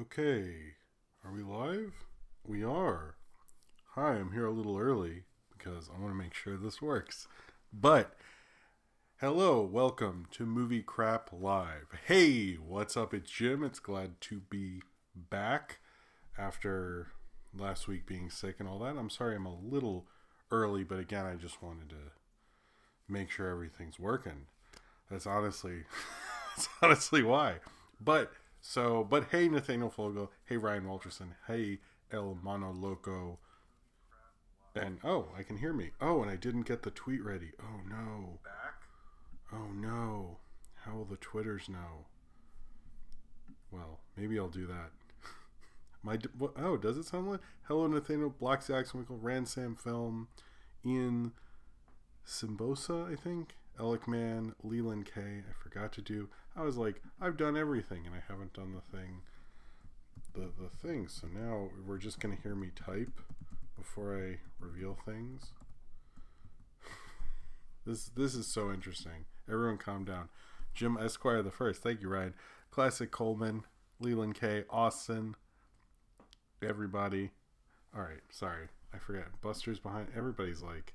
Okay, are we live? We are. Hi, I'm here a little early because I want to make sure this works. But, hello, welcome to Movie Crap Live. Hey, what's up? It's Jim. It's glad to be back after last week being sick and all that. I'm sorry I'm a little early, but again, I just wanted to make sure everything's working. That's honestly, that's honestly why. But hey, Nathaniel Fogel. Hey, Ryan Walterson. Hey, El Mono Loco. And, I can hear me. Oh, and I didn't get the tweet ready. Oh, no. Oh, no. How will the Twitters know? Well, maybe I'll do that. Does it sound like? Hello, Nathaniel. Blocks the Accent Winkle. Ransam Film. Ian Simbosa, I think. Alec Man, Leland K. I forgot to do. I was like, I've done everything, and I haven't done the thing. So now we're just gonna hear me type before I reveal things. This is so interesting. Everyone, calm down. Jim Esquire the first. Thank you, Ryan. Classic Coleman, Leland K. Austin. Everybody. All right, sorry, I forgot. Buster's behind. Everybody's like,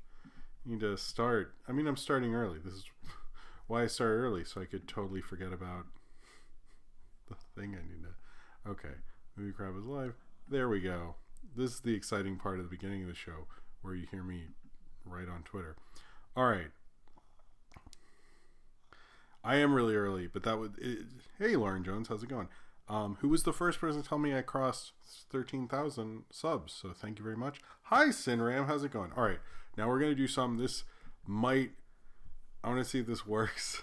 you need to start. I mean, I'm starting early. This is why I started early, so I could totally forget about the thing I need to. Okay, Movie Crap is live. There we go. This is the exciting part of the beginning of the show where you hear me right on Twitter. All right. I am really early, but hey, Lauren Jones, how's it going? Who was the first person to tell me I crossed 13,000 subs? So thank you very much. Hi, Sinram, how's it going? All right, now we're gonna do something. I want to see if this works.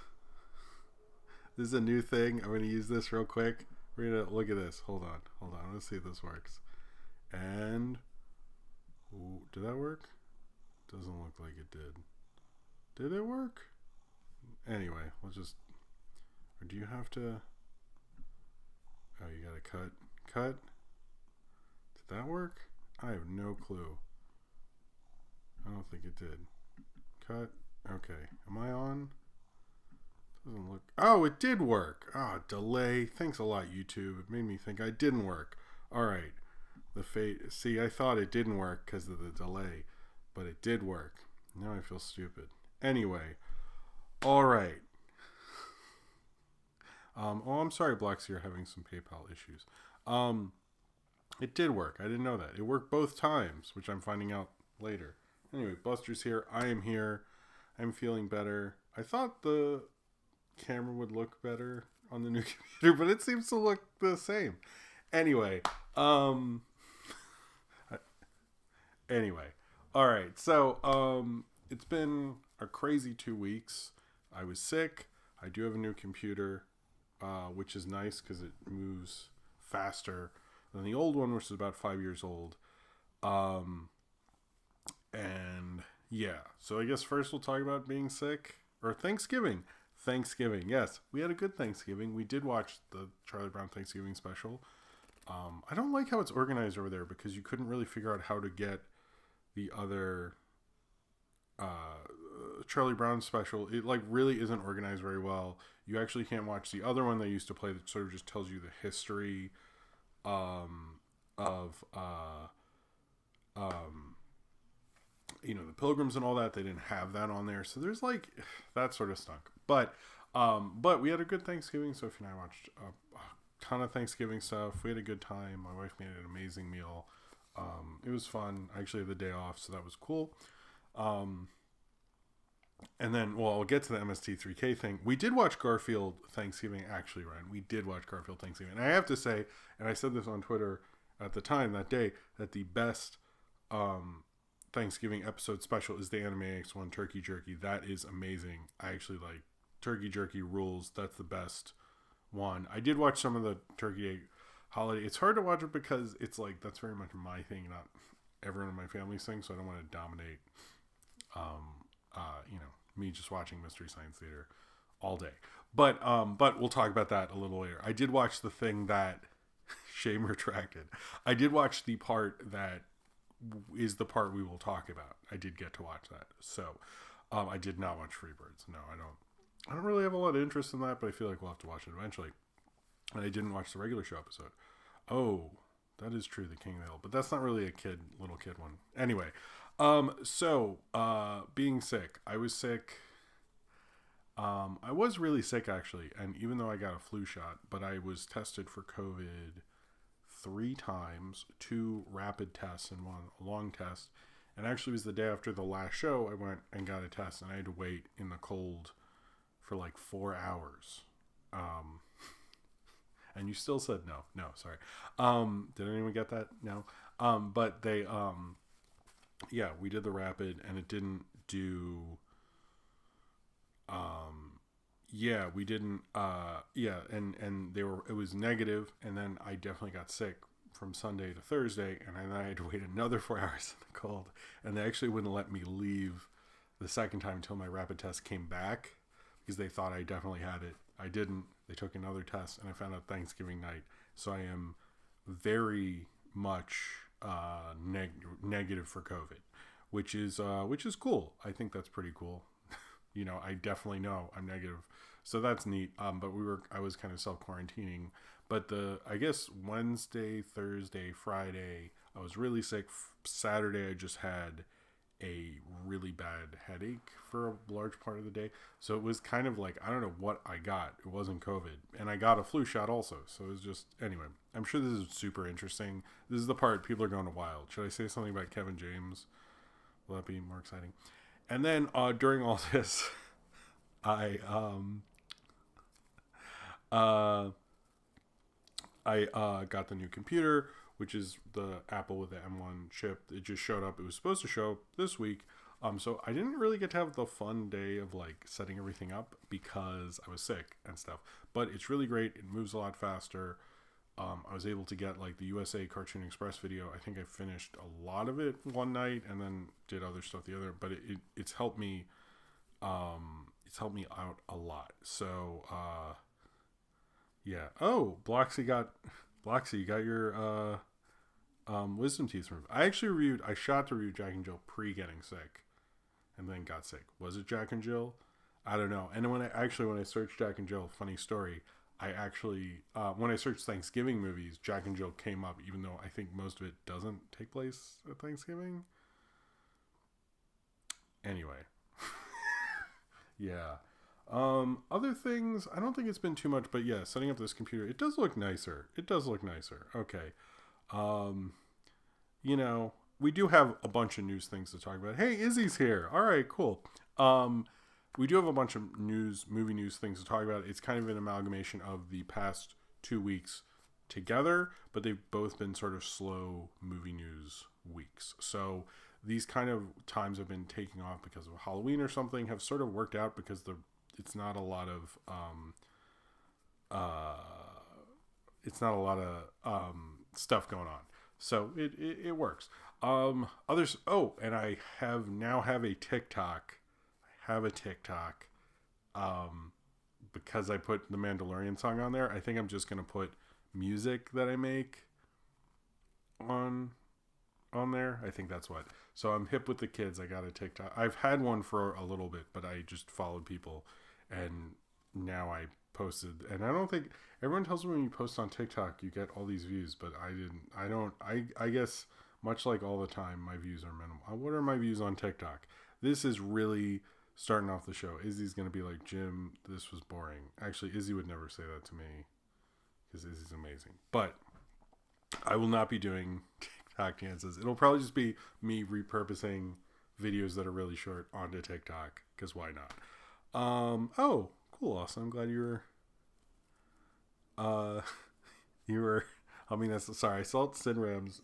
This is a new thing. I'm gonna use this real quick. We're gonna look at this. Hold on. Let's see if this works. And did that work? Doesn't look like it did. Did it work? Anyway, or do you have to? Oh, you gotta cut. Did that work? I have no clue. I don't think it did. Cut. Okay. Am I on? Doesn't look. Oh, it did work. Delay. Thanks a lot, YouTube. It made me think I didn't work. All right. See, I thought it didn't work because of the delay, but it did work. Now I feel stupid. Anyway. All right. I'm sorry, Blocks, you're having some PayPal issues. It did work. I didn't know that. It worked both times, which I'm finding out later. Anyway, Buster's here. I am here. I'm feeling better. I thought the camera would look better on the new computer, but it seems to look the same. Anyway, all right. So, it's been a crazy 2 weeks. I was sick. I do have a new computer, which is nice because it moves faster than the old one, which is about 5 years old. And yeah, so I guess first we'll talk about being sick or Thanksgiving. Yes, we had a good Thanksgiving. We did watch the Charlie Brown Thanksgiving special. I don't like how it's organized over there because you couldn't really figure out how to get the other Charlie Brown special. It really isn't organized very well. You actually can't watch the other one they used to play that sort of just tells you the history of the Pilgrims and all that. They didn't have that on there, so there's that sort of stunk. But we had a good Thanksgiving. Sophie and I watched a ton of Thanksgiving stuff. We had a good time. My wife made an amazing meal. It was fun. I actually had the day off, so that was cool. And then, I'll get to the MST3K thing. We did watch Garfield Thanksgiving, actually, Ryan. We did watch Garfield Thanksgiving. And I have to say, and I said this on Twitter at the time that day, that the best Thanksgiving episode special is the Animaniacs one, Turkey Jerky. That is amazing. I actually like Turkey Jerky rules. That's the best one. I did watch some of the Turkey Egg Holiday. It's hard to watch it because it's that's very much my thing, not everyone in my family's thing, so I don't want to dominate me just watching Mystery Science Theater all day. But we'll talk about that a little later. I did watch the thing that shame retracted. I did watch the part that is the part we will talk about. I did get to watch that. So I did not watch Freebirds. No, I don't really have a lot of interest in that, but I feel like we'll have to watch it eventually. And I didn't watch the regular show episode. Oh, that is true, the King of the Hill, but that's not really a little kid one. Anyway, being sick, I was sick. I was really sick actually, and even though I got a flu shot, but I was tested for COVID 3 times, 2 rapid tests and one long test. And actually, it was the day after the last show. I went and got a test, and I had to wait in the cold for like 4 hours. And you still said no. No, sorry. Did anyone get that? No. But they, yeah, we did the rapid, and it didn't do. Yeah, we didn't. Yeah, and it was negative, and then I definitely got sick from Sunday to Thursday, and then I had to wait another 4 hours in the cold, and they actually wouldn't let me leave the second time until my rapid test came back because they thought I definitely had it. I didn't. They took another test, and I found out Thanksgiving night. So I am very much negative for COVID, which is cool. I think that's pretty cool. I definitely know I'm negative, so that's neat. But I was kind of self-quarantining. But I guess Wednesday, Thursday, Friday, I was really sick. Saturday, I just had a really bad headache for a large part of the day. So it was kind of like, I don't know what I got. It wasn't COVID. And I got a flu shot also. So it was just, anyway, I'm sure this is super interesting. This is the part people are going wild. Should I say something about Kevin James? Will that be more exciting? And then during all this, I got the new computer, which is the Apple with the M1 chip. It just showed up. It was supposed to show up this week. So I didn't really get to have the fun day of like setting everything up because I was sick and stuff. But it's really great. It moves a lot faster. I was able to get like the USA Cartoon Express video. I think I finished a lot of it one night and then did other stuff the other. But it's helped me. It's helped me out a lot. So yeah. Oh, Bloxy, you got your wisdom teeth removed. I shot to review Jack and Jill pre getting sick, and then got sick. Was it Jack and Jill? I don't know. And when I searched Jack and Jill, funny story. I actually, when I searched Thanksgiving movies, Jack and Jill came up, even though I think most of it doesn't take place at Thanksgiving. Anyway. Yeah. Other things, I don't think it's been too much, but yeah, setting up this computer, it does look nicer. Okay. We do have a bunch of news things to talk about. Hey, Izzy's here. All right, cool. We do have a bunch of movie news things to talk about. It's kind of an amalgamation of the past 2 weeks together, but they've both been sort of slow movie news weeks. So these kind of times have been taking off because of Halloween or something, have sort of worked out because it's not a lot of stuff going on. So it works. Others. Oh, and I now have a TikTok. Because I put the Mandalorian song on there. I think I'm just gonna put music that I make on there. I think that's what. So I'm hip with the kids. I got a TikTok. I've had one for a little bit, but I just followed people, and now I posted. And I don't think everyone tells me when you post on TikTok you get all these views, but I didn't. I don't. I guess much like all the time, my views are minimal. What are my views on TikTok? This is really starting off the show. Izzy's gonna be like, Jim, this was boring. Actually, Izzy would never say that to me because Izzy's amazing. But I will not be doing TikTok dances. It'll probably just be me repurposing videos that are really short onto TikTok because why not? Oh, cool, awesome. I'm glad you were. I mean, sorry. I saw Sinram's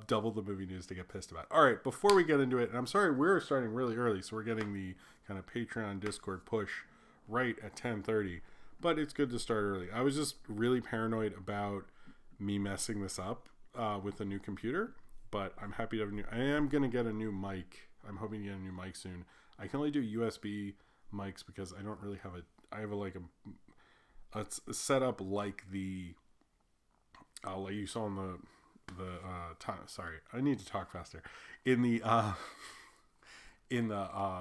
double the movie news to get pissed about. All right, before we get into it, and I'm sorry we're starting really early, so we're getting the kind of Patreon Discord push right at 10:30. But it's good to start early. I was just really paranoid about me messing this up with a new computer, but I'm happy to have I am gonna get a new mic. I'm hoping to get a new mic soon. I can only do USB mics because I don't really have I have a setup like the like you saw in the time. Sorry, I need to talk faster. In the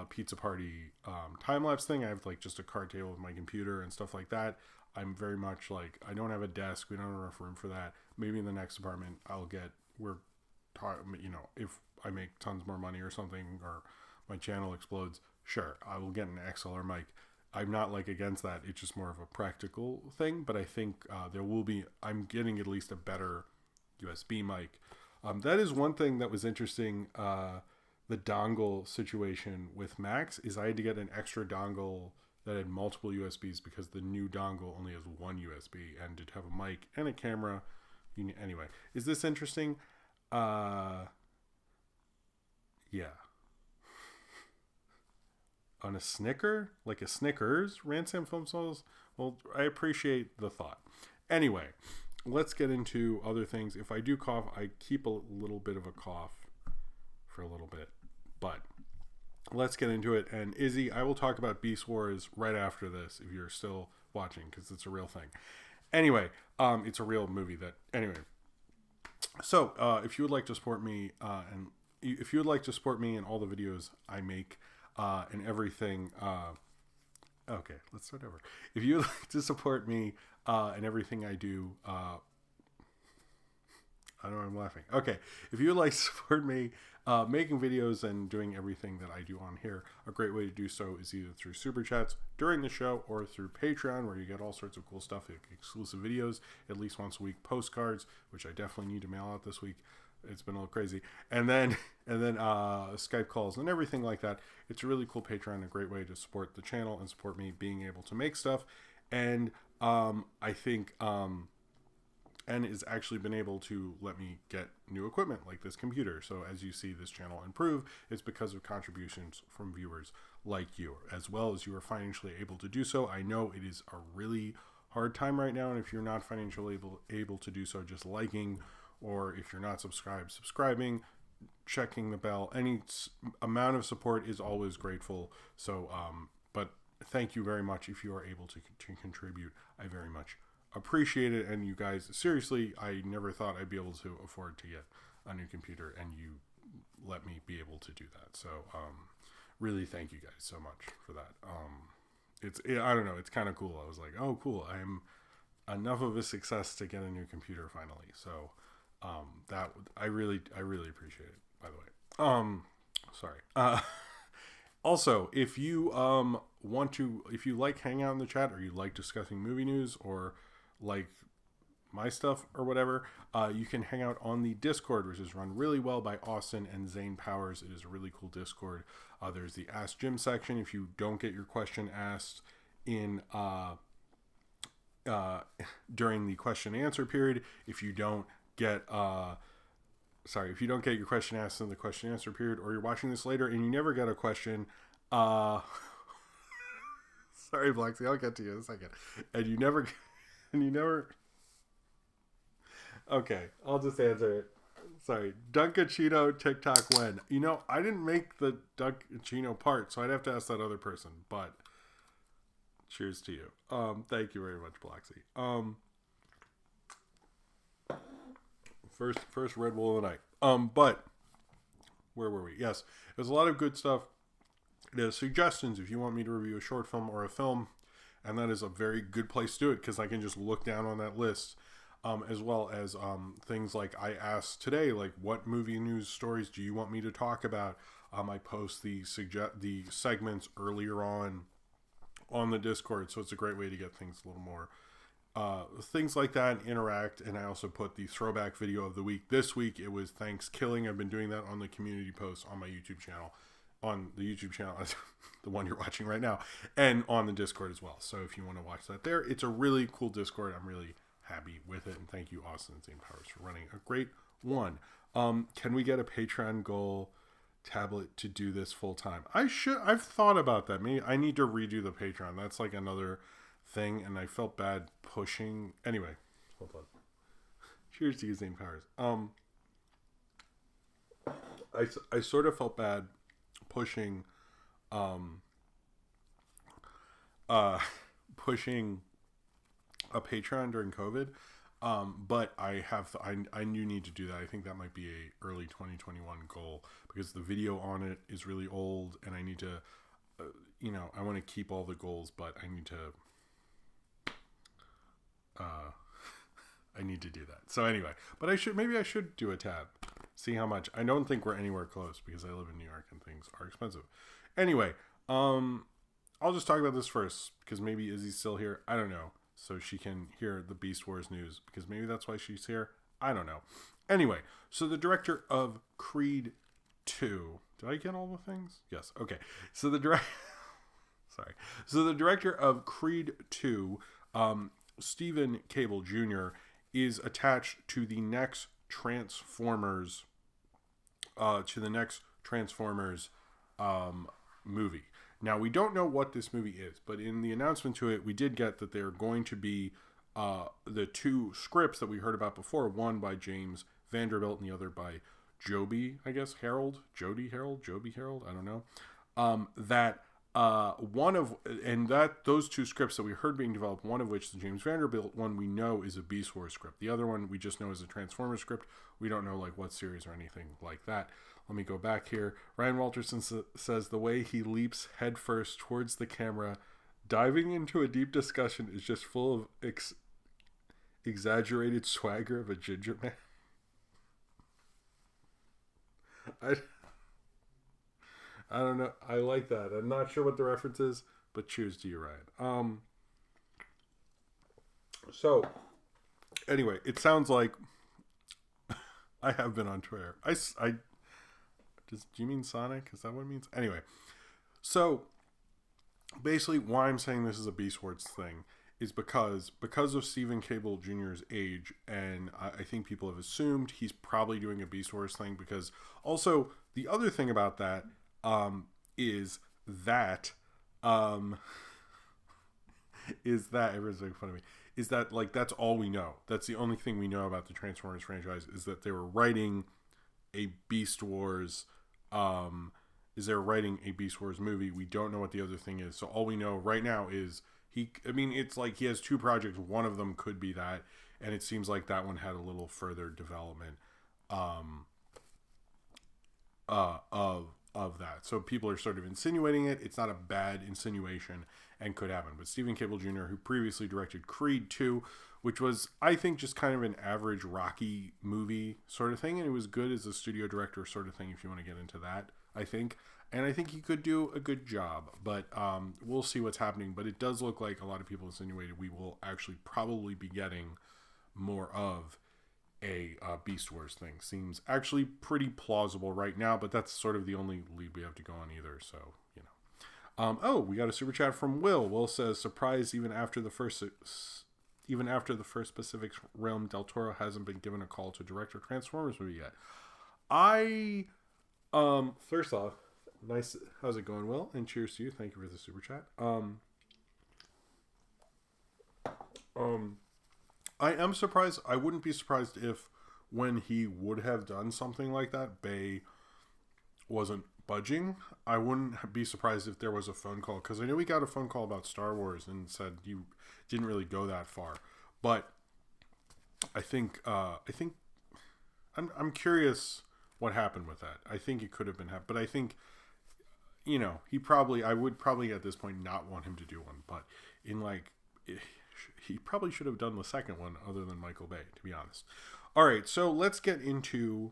pizza party time lapse thing, I have like just a card table with my computer and stuff like that. I'm very much like, I don't have a desk. We don't have enough room for that. Maybe in the next apartment if I make tons more money or something, or my channel explodes, sure, I will get an XLR mic. I'm not like against that. It's just more of a practical thing. But I think I'm getting at least a better USB mic. That is one thing that was interesting. The dongle situation with Max is I had to get an extra dongle that had multiple USBs because the new dongle only has one USB, and to have a mic and a camera. Anyway, is this interesting? Yeah. On a Snicker, like a Snickers, Ransom Film Souls. Well, I appreciate the thought. Anyway, let's get into other things. If I do cough, I keep a little bit of a cough for a little bit, but let's get into it. And Izzy, I will talk about Beast Wars right after this if you're still watching, because it's a real thing. Anyway, it's a real movie So if you would like to support me, and if you would like to support me in all the videos I make, and everything, okay, let's start over. If you would like to support me and everything I do, I don't know why I'm laughing. Okay, if you would like to support me making videos and doing everything that I do on here, a great way to do so is either through Super Chats during the show or through Patreon, where you get all sorts of cool stuff, like exclusive videos, at least once a week, postcards, which I definitely need to mail out this week. It's been a little crazy. And then Skype calls and everything like that. It's a really cool Patreon, a great way to support the channel and support me being able to make stuff. And I think and has actually been able to let me get new equipment like this computer. So as you see this channel improve, it's because of contributions from viewers like you, as well as you are financially able to do so. I know it is a really hard time right now, and if you're not financially able to do so, just liking, or if you're not subscribing, checking the bell, any amount of support is always grateful. So, but thank you very much if you are able to contribute. I very much appreciate it. And you guys, seriously, I never thought I'd be able to afford to get a new computer, and you let me be able to do that. So, really thank you guys so much for that. I don't know, it's kind of cool. I was like, oh, cool, I'm enough of a success to get a new computer finally. So, that I really appreciate it, by the way. Sorry. Also, if you if you like hanging out in the chat, or you like discussing movie news, or like my stuff or whatever, you can hang out on the Discord, which is run really well by Austin and Zane Powers. It is a really cool Discord. There's the Ask Jim section. If you don't get your question asked in during the question and answer period, if you don't get your question asked in the question and answer period, or you're watching this later and you never get a question, sorry, Blacksy, I'll get to you in a second. And you never, okay, I'll just answer it. Sorry, Dunkachino TikTok when? I didn't make the Dunkachino part, so I'd have to ask that other person, but cheers to you. Thank you very much, Blacksy. First Red Bull of the night. But where were we? Yes, there's a lot of good stuff. There's suggestions if you want me to review a short film or a film, and that is a very good place to do it, because I can just look down on that list, as well as things like I asked today, like, what movie news stories do you want me to talk about? I post the segments earlier on the Discord, so it's a great way to get things a little more things like that and interact. And I also put the throwback video of the week. This week it was Thanksgiving. I've been doing that on the community post on my YouTube channel, the one you're watching right now, and on the Discord as well. So if you want to watch that there, it's a really cool Discord. I'm really happy with it, and thank you, Austin and Zane Powers, for running a great one. Can we get a Patreon goal tablet to do this full time? I've thought about that. Maybe I need to redo the Patreon. That's like another thing, and I felt bad pushing. Anyway, hold on. Cheers to you, Zane Powers. I sort of felt bad pushing pushing a Patreon during COVID, but I do need to do that. I think that might be a early 2021 goal, because the video on it is really old, and I need to I want to keep all the goals, but I need to I need to do that. So anyway, but maybe I should do a tab. See how much. I don't think we're anywhere close because I live in New York and things are expensive. Anyway, I'll just talk about this first because maybe Izzy's still here. I don't know. So she can hear the Beast Wars news because maybe that's why she's here. I don't know. Anyway, so the director of Creed 2. Did I get all the things? Yes. Okay. So the director of Creed 2, Stephen Cable Jr., is attached to the next Transformers movie. Now, we don't know what this movie is, but in the announcement to it, we did get that they're going to be the two scripts that we heard about before, one by James Vanderbilt and the other by Joby Harold, I don't know. Those two scripts that we heard being developed, one of which, the James Vanderbilt one, we know is a Beast Wars script. The other one we just know is a Transformers script. We don't know like what series or anything like that. Let me go back here. Ryan Walterson says the way he leaps headfirst towards the camera, diving into a deep discussion, is just full of exaggerated swagger of a ginger man. I don't know. I like that. I'm not sure what the reference is, but cheers to you, Ryan. So, anyway, it sounds like I have been on Twitter. Do you mean Sonic? Is that what it means? Anyway, so basically why I'm saying this is a Beast Wars thing is because of Stephen Cable Jr.'s age, and I think people have assumed he's probably doing a Beast Wars thing, because also the other thing about that is that everyone's making fun of me, is that like that's all we know. That's the only thing we know about the Transformers franchise, is that they were writing a Beast Wars movie. We don't know what the other thing is. So all we know right now is it's like he has two projects. One of them could be that, and it seems like that one had a little further development of that. So people are sort of insinuating it. It's not a bad insinuation and could happen. But Stephen Cable Jr., who previously directed Creed 2, which was, I think, just kind of an average Rocky movie sort of thing, and it was good as a studio director sort of thing, if you want to get into that, I think. And I think he could do a good job, but we'll see what's happening. But it does look like a lot of people insinuated we will actually probably be getting more of a Beast Wars thing. Seems actually pretty plausible right now, but that's sort of the only lead we have to go on either, so, you know. We got a super chat from Will. Will says, surprised even after the first Pacific Realm, Del Toro hasn't been given a call to direct a Transformers movie yet. First off, nice. How's it going, Will? And cheers to you. Thank you for the super chat. I am surprised. I wouldn't be surprised if, when he would have done something like that, Bay wasn't budging. I wouldn't be surprised if there was a phone call, because I know we got a phone call about Star Wars and said you didn't really go that far. But I think I'm curious what happened with that. I think it could have been happened, but I think, you know, I would probably at this point not want him to do one, but he probably should have done the second one other than Michael Bay, to be honest. All right, so let's get into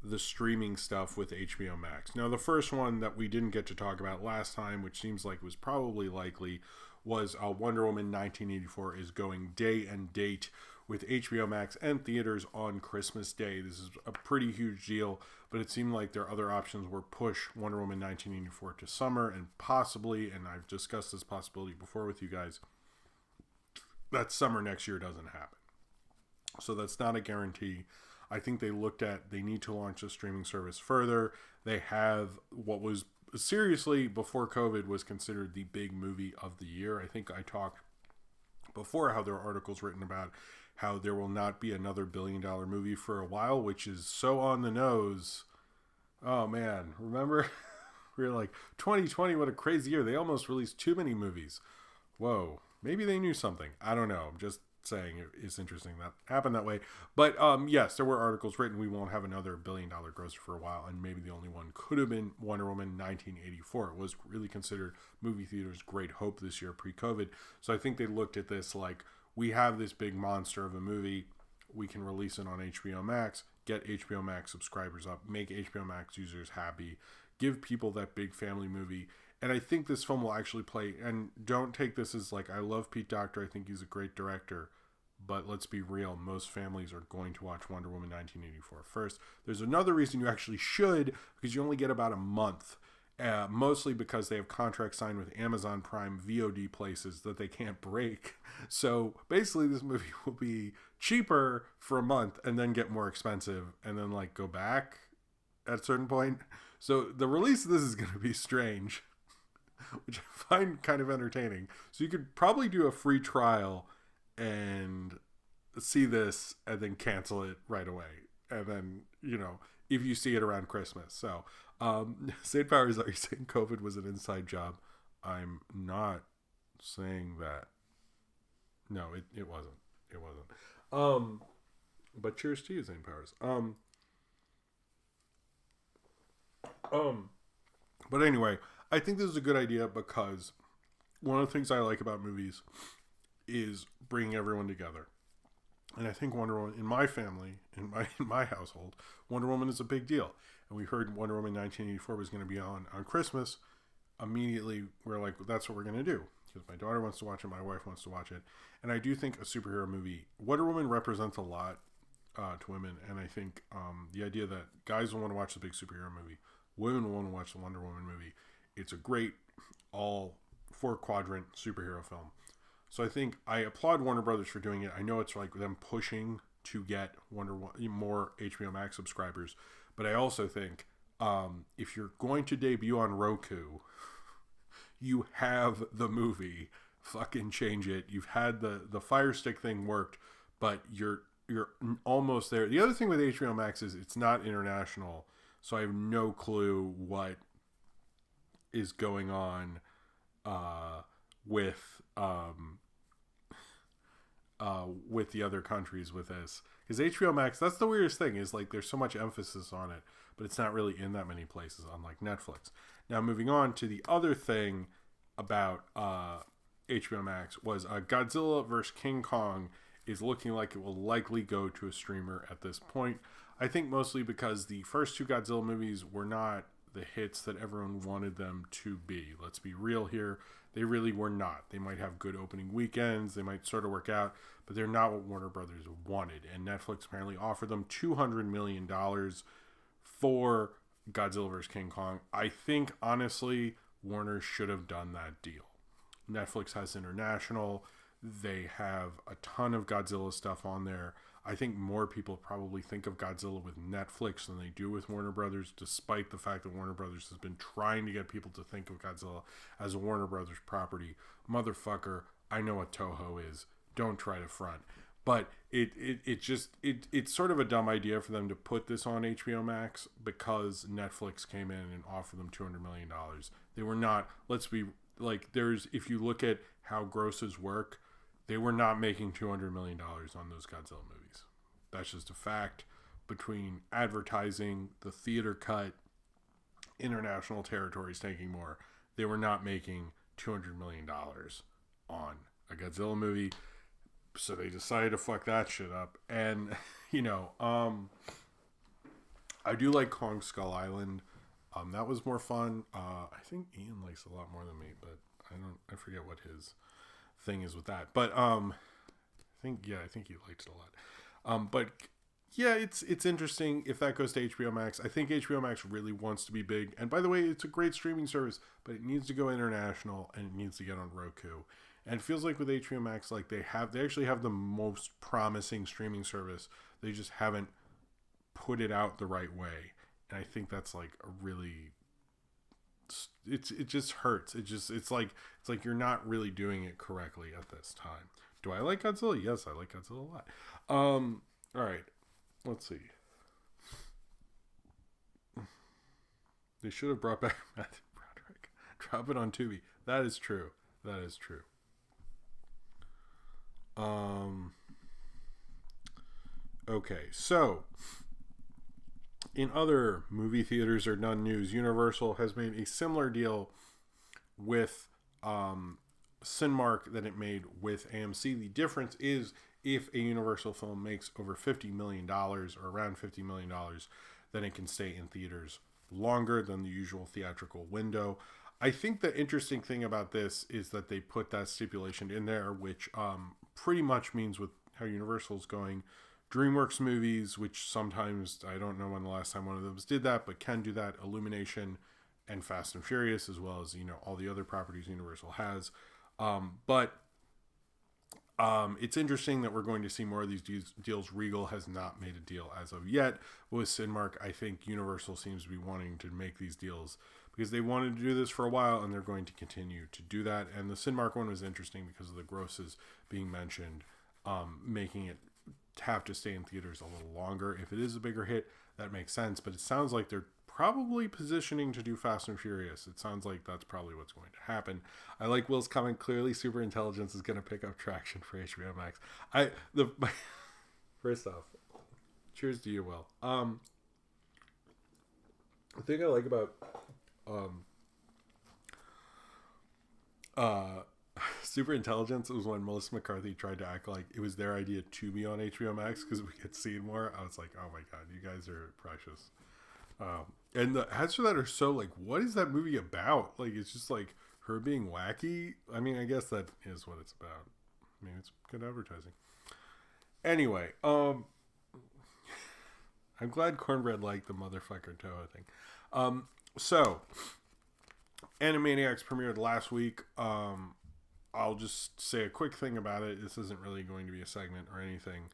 the streaming stuff with HBO Max. Now, the first one that we didn't get to talk about last time, which seems like was probably likely, was Wonder Woman 1984 is going day and date with HBO Max and theaters on Christmas Day. This is a pretty huge deal, but it seemed like their other options were push Wonder Woman 1984 to summer, and possibly, and I've discussed this possibility before with you guys, that summer next year doesn't happen. So that's not a guarantee. I think they need to launch a streaming service further. They have what was seriously, before COVID, was considered the big movie of the year. I think I talked before how there are articles written about how there will not be another billion-dollar movie for a while, which is so on the nose. Oh man, remember? We were like, 2020, what a crazy year. They almost released too many movies. Whoa, maybe they knew something. I don't know. I'm just saying it is interesting that happened that way. But yes, there were articles written. We won't have another $1 billion grosser for a while, and maybe the only one could have been Wonder Woman 1984. It was really considered movie theaters' great hope this year pre-COVID. So I think they looked at this like, we have this big monster of a movie. We can release it on HBO Max, get HBO Max subscribers up, make HBO Max users happy, give people that big family movie. And I think this film will actually play, and don't take this as like, I love Pete Docter, I think he's a great director, but let's be real, most families are going to watch Wonder Woman 1984 first. There's another reason you actually should, because you only get about a month, mostly because they have contracts signed with Amazon Prime VOD places that they can't break. So basically this movie will be cheaper for a month and then get more expensive and then like go back at a certain point. So the release of this is going to be strange, which I find kind of entertaining. So you could probably do a free trial and see this and then cancel it right away. And then, you know, if you see it around Christmas. So, St. Powers, are you saying COVID was an inside job? I'm not saying that. No, it wasn't. It wasn't. But cheers to you, St. Powers. But anyway, I think this is a good idea because one of the things I like about movies is bringing everyone together. And I think Wonder Woman, in my family, in my household, Wonder Woman is a big deal. And we heard Wonder Woman 1984 was going to be on Christmas. Immediately, we're like, that's what we're going to do. Because my daughter wants to watch it, my wife wants to watch it. And I do think a superhero movie, Wonder Woman represents a lot to women. And I think the idea that guys will want to watch the big superhero movie, women will want to watch the Wonder Woman movie. It's a great all 4-quadrant superhero film. So I think I applaud Warner Brothers for doing it. I know it's like them pushing to get more HBO Max subscribers. But I also think if you're going to debut on Roku, you have the movie. Fucking change it. You've had the Fire Stick thing worked, but you're almost there. The other thing with HBO Max is it's not international. So I have no clue what is going on with the other countries with this, because HBO Max, that's the weirdest thing, is like there's so much emphasis on it, but it's not really in that many places, unlike Netflix. Now moving on to the other thing about HBO Max was Godzilla vs. King Kong is looking like it will likely go to a streamer at this point. I think mostly because the first two Godzilla movies were not the hits that everyone wanted them to be. Let's be real here. They really were not. They might have good opening weekends. They might sort of work out, but they're not what Warner Brothers wanted. And Netflix apparently offered them $200 million for Godzilla vs. King Kong. I think, honestly, Warner should have done that deal. Netflix has international. They have a ton of Godzilla stuff on there. I think more people probably think of Godzilla with Netflix than they do with Warner Brothers, despite the fact that Warner Brothers has been trying to get people to think of Godzilla as a Warner Brothers property. Motherfucker, I know what Toho is. Don't try to front. But it's sort of a dumb idea for them to put this on HBO Max because Netflix came in and offered them $200 million. They were not, let's be, like, if you look at how grosses work, they were not making $200 million on those Godzilla movies. That's just a fact. Between advertising, the theater cut, international territories taking more, they were not making $200 million on a Godzilla movie. So they decided to fuck that shit up. And, you know, I do like Kong Skull Island. That was more fun. I think Ian likes it a lot more than me, but I forget what his thing is with that. But I think he liked it a lot. But yeah, it's interesting if that goes to HBO Max. I think HBO Max really wants to be big. And by the way, it's a great streaming service, but it needs to go international and it needs to get on Roku. And it feels like with HBO Max, like they actually have the most promising streaming service. They just haven't put it out the right way. And I think that's like a really, it just hurts. It's like you're not really doing it correctly at this time. Do I like Godzilla? Yes, I like Godzilla a lot. All right, let's see. They should have brought back Matthew Broderick. Drop it on Tubi. That is true. Okay, so in other movie theaters or none news, Universal has made a similar deal with Cinemark that it made with AMC. The difference is if a Universal film makes over $50 million or around $50 million, then it can stay in theaters longer than the usual theatrical window. I think the interesting thing about this is that they put that stipulation in there, which pretty much means with how Universal's going, DreamWorks movies, which sometimes, I don't know when the last time one of those did that, but can do that, Illumination and Fast and Furious, as well as, all the other properties Universal has. But it's interesting that we're going to see more of these deals. Regal has not made a deal as of yet. With Cinemark, I think Universal seems to be wanting to make these deals because they wanted to do this for a while, and they're going to continue to do that. And the Cinemark one was interesting because of the grosses being mentioned, making it have to stay in theaters a little longer. If it is a bigger hit, that makes sense. But it sounds like they're probably positioning to do Fast and Furious. It sounds like that's probably what's going to happen. I like Will's comment. Clearly, super intelligence is going to pick up traction for HBO Max. First off, cheers to you, Will. The thing I like about super intelligence was when Melissa McCarthy tried to act like it was their idea to be on HBO Max because we could see more. I was like, oh my god, you guys are precious. And the ads for that are so like, what is that movie about? Like, it's just like her being wacky. I mean, I guess that is what it's about. I mean, it's good advertising. Anyway, I'm glad Cornbread liked the motherfucker Toa thing. So Animaniacs premiered last week. I'll just say a quick thing about it. This isn't really going to be a segment or anything.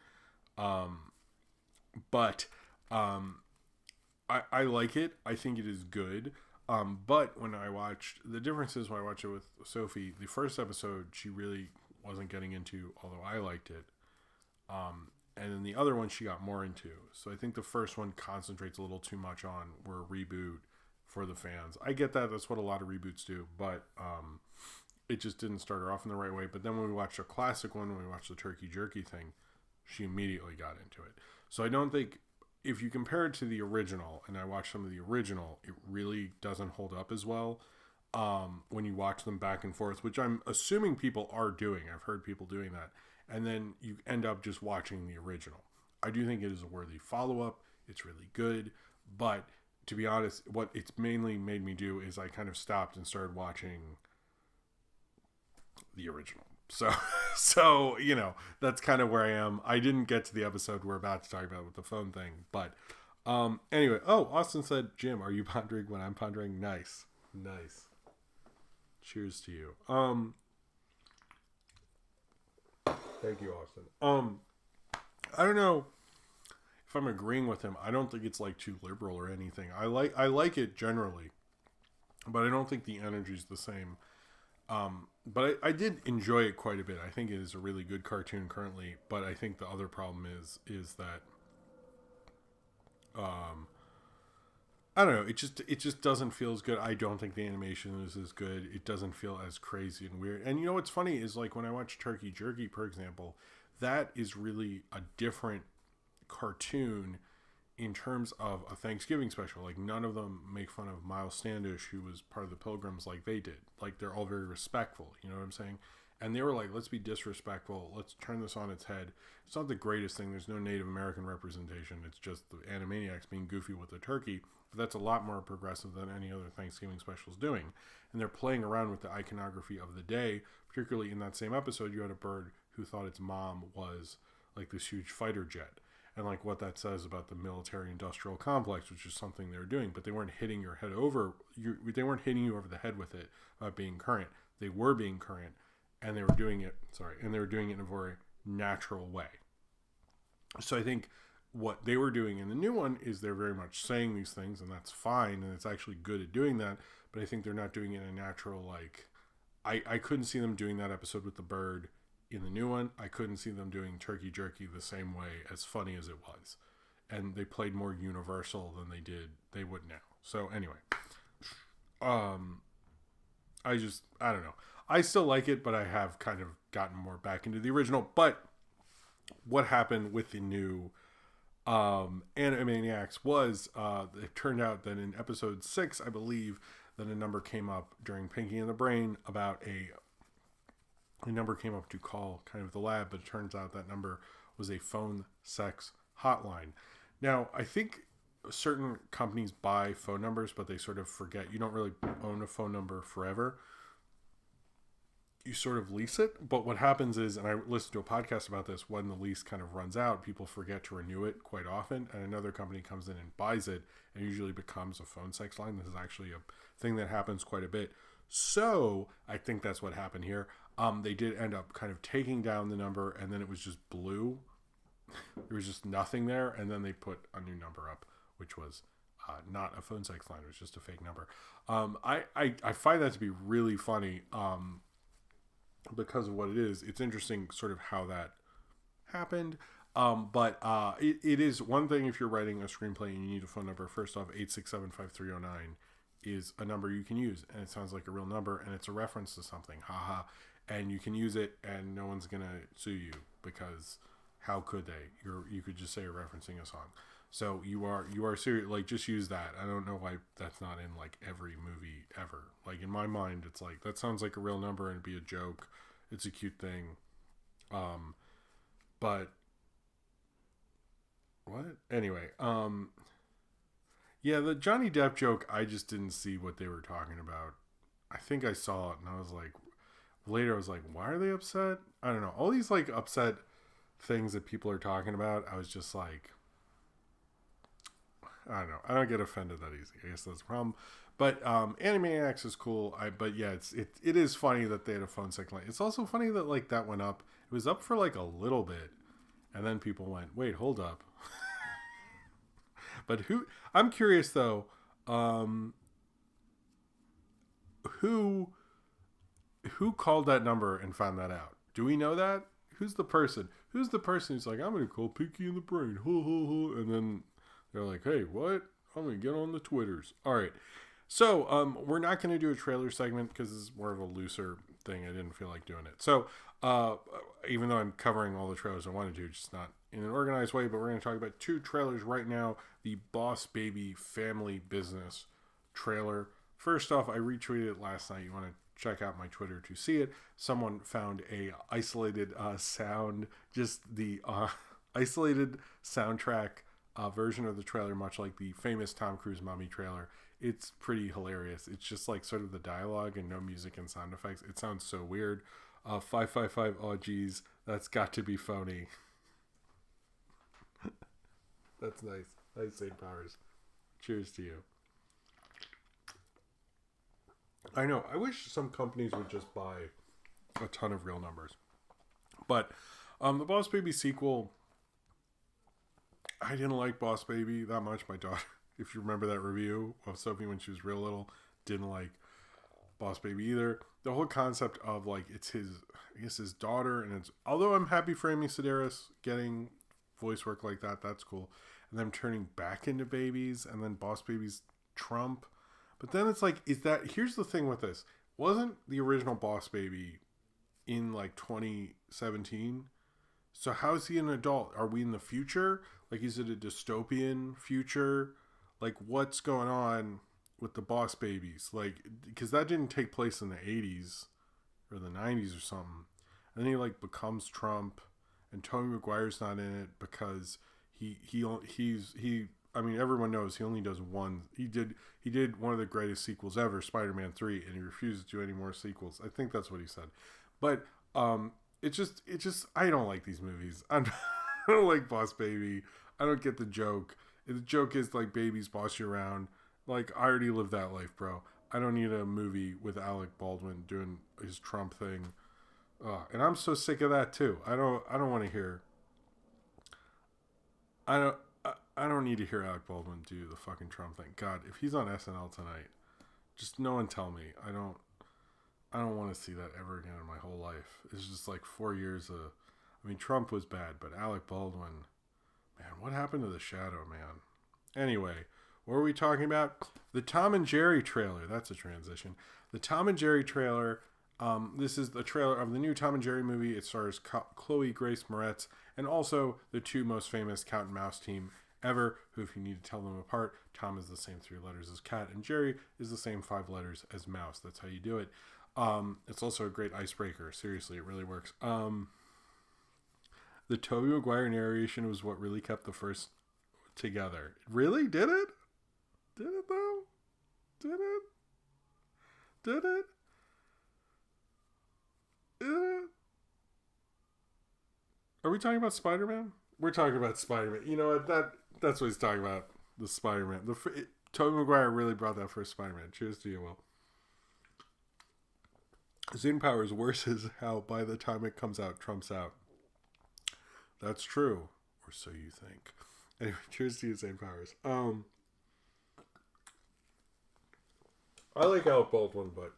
But I like it. I think it is good. But when I watched, the difference is when I watched it with Sophie, the first episode, she really wasn't getting into, although I liked it. And then the other one she got more into. So I think the first one concentrates a little too much on we're a reboot for the fans. I get that. That's what a lot of reboots do. But it just didn't start her off in the right way. But then when we watched a classic one, when we watched the Turkey Jerky thing, she immediately got into it. So I don't think, if you compare it to the original, and I watched some of the original, it really doesn't hold up as well when you watch them back and forth, which I'm assuming people are doing. I've heard people doing that. And then you end up just watching the original. I do think it is a worthy follow-up. It's really good. But to be honest, what it's mainly made me do is I kind of stopped and started watching the original. So that's kind of where I am. I didn't get to the episode we're about to talk about with the phone thing. But anyway. Oh, Austin said, Jim, are you pondering when I'm pondering? Nice. Cheers to you. Thank you, Austin. I don't know if I'm agreeing with him. I don't think it's like too liberal or anything. I like it generally, but I don't think the energy's the same. But I did enjoy it quite a bit. I think it is a really good cartoon currently, but I think the other problem is that I don't know, it just doesn't feel as good. I don't think the animation is as good. It doesn't feel as crazy and weird. And what's funny is, like, when I watch Turkey Jerky, for example, that is really a different cartoon in terms of a Thanksgiving special. Like, none of them make fun of Miles Standish, who was part of the Pilgrims, like they did. Like, they're all very respectful, you know what I'm saying? And they were like, let's be disrespectful. Let's turn this on its head. It's not the greatest thing. There's no Native American representation. It's just the Animaniacs being goofy with the turkey. But that's a lot more progressive than any other Thanksgiving special is doing. And they're playing around with the iconography of the day. Particularly in that same episode, you had a bird who thought its mom was like this huge fighter jet. And like what that says about the military-industrial complex, which is something they were doing. But they weren't hitting your head over. They weren't hitting you over the head with it about being current. They were being current. And they were doing it, in a very natural way. So I think what they were doing in the new one is they're very much saying these things, and that's fine, and it's actually good at doing that, but I think they're not doing it in a natural, like, I couldn't see them doing that episode with the bird in the new one. I couldn't see them doing Turkey Jerky the same way, as funny as it was. And they played more universal than they would now. So anyway, I don't know. I still like it, but I have kind of gotten more back into the original. But what happened with the new Animaniacs was, it turned out that in episode 6, I believe, that a number came up during Pinky and the Brain about a number came up to call kind of the lab, but it turns out that number was a phone sex hotline. Now, I think certain companies buy phone numbers, but they sort of forget. You don't really own a phone number forever. You sort of lease it. But what happens is, and I listened to a podcast about this, when the lease kind of runs out, people forget to renew it quite often, and another company comes in and buys it, and usually becomes a phone sex line. This is actually a thing that happens quite a bit. So I think that's what happened here. They did end up kind of taking down the number, and then it was just blue. There was just nothing there, and then they put a new number up, which was not a phone sex line. It was just a fake number. I find that to be really funny because of what it is. It's interesting sort of how that happened. But it is one thing if you're writing a screenplay and you need a phone number. First off, 867-5309 is a number you can use, and it sounds like a real number, and it's a reference to something. Haha. And you can use it, and no one's going to sue you, because how could they? You could just say you're referencing a song. So you are serious. Like, just use that. I don't know why that's not in like every movie ever. Like, in my mind, it's like that sounds like a real number and it'd be a joke. It's a cute thing. But what? Anyway, yeah, the Johnny Depp joke, I just didn't see what they were talking about. I think I saw it and I was like, later I was like, why are they upset? I don't know. All these like upset things that people are talking about, I was just like, I don't know. I don't get offended that easy. I guess that's the problem. But Animaniacs is cool. But yeah, it is funny that they had a phone sex line. It's also funny that like that went up. It was up for like a little bit, and then people went, "Wait, hold up." But I'm curious though. Who called that number and found that out? Do we know that? Who's the person? Who's the person who's like, I'm gonna call Pinky in the Brain, and then they're like, hey, what? I'm gonna get on the Twitters. All right. So we're not gonna do a trailer segment because this is more of a looser thing. I didn't feel like doing it. So even though I'm covering all the trailers I want to do, just not in an organized way, but we're gonna talk about 2 trailers right now. The Boss Baby Family Business trailer. First off, I retweeted it last night. You want to check out my Twitter to see it. Someone found a isolated sound, just the isolated soundtrack version of the trailer, much like the famous Tom Cruise Mummy trailer. It's pretty hilarious. It's just like sort of the dialogue and no music and sound effects. It sounds so weird. 555, oh geez, that's got to be phony. That's nice. Nice, St. Powers. Cheers to you. I know. I wish some companies would just buy a ton of real numbers. But the Boss Baby sequel, I didn't like Boss Baby that much. My daughter, if you remember that review of Sophie when she was real little, didn't like Boss Baby either. The whole concept of like it's his daughter, and it's, although I'm happy for Amy Sedaris getting voice work like that, that's cool. And them turning back into babies, and then Boss Baby's Trump. But then it's like, here's the thing with this. Wasn't the original Boss Baby in like 2017? So how is he an adult? Are we in the future? Like, is it a dystopian future? Like, what's going on with the Boss Babies? Like, because that didn't take place in the 80s or the 90s or something. And then he like becomes Trump, and Tobey Maguire's not in it because I mean, everyone knows he only does one. He did one of the greatest sequels ever, Spider-Man 3, and he refuses to do any more sequels. I think that's what he said. But it just I don't like these movies. I don't like Boss Baby. I don't get the joke. The joke is like babies boss you around. Like, I already lived that life, bro. I don't need a movie with Alec Baldwin doing his Trump thing. And I'm so sick of that too. I don't want to hear. I don't need to hear Alec Baldwin do the fucking Trump thing. God, if he's on SNL tonight, just no one tell me. I don't want to see that ever again in my whole life. It's just like 4 years of, I mean, Trump was bad, but Alec Baldwin, man, what happened to the shadow, man? Anyway, what were we talking about? The Tom and Jerry trailer. That's a transition. The Tom and Jerry trailer. This is the trailer of the new Tom and Jerry movie. It stars Chloe Grace Moretz and also the 2 most famous Cat and Mouse team, ever, who, if you need to tell them apart, Tom is the same 3 letters as cat, and Jerry is the same 5 letters as mouse. That's how you do it. It's also a great icebreaker. Seriously, it really works. The Tobey Maguire narration was what really kept the first together. Really? Did it? Did it though? Did it? Did it? Did it? Are we talking about Spider-Man? We're talking about Spider-Man. You know what? That's what he's talking about. The Spider-Man. Tobey Maguire really brought that first Spider-Man. Cheers to you, Will. Zane Powers' worse is how by the time it comes out, Trump's out. That's true. Or so you think. Anyway, cheers to you, Zane Powers. I like Alec Baldwin, but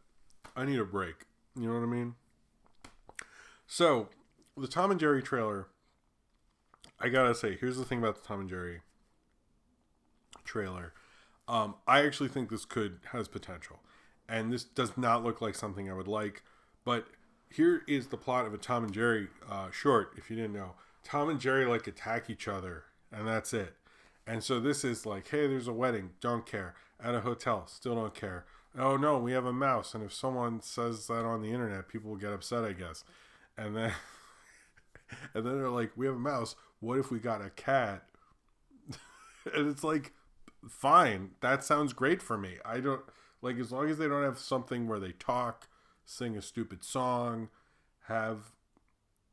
I need a break. You know what I mean? So, the Tom and Jerry trailer, I gotta say, here's the thing about the Tom and Jerry trailer. I actually think this has potential. And this does not look like something I would like. But here is the plot of a Tom and Jerry short, if you didn't know. Tom and Jerry like attack each other, and that's it. And so this is like, hey, there's a wedding, don't care. At a hotel, still don't care. Oh no, we have a mouse, and if someone says that on the internet, people will get upset, I guess. And then they're like, we have a mouse, what if we got a cat? And it's like, fine, that sounds great for me. I don't, like, as long as they don't have something where they talk, sing a stupid song, have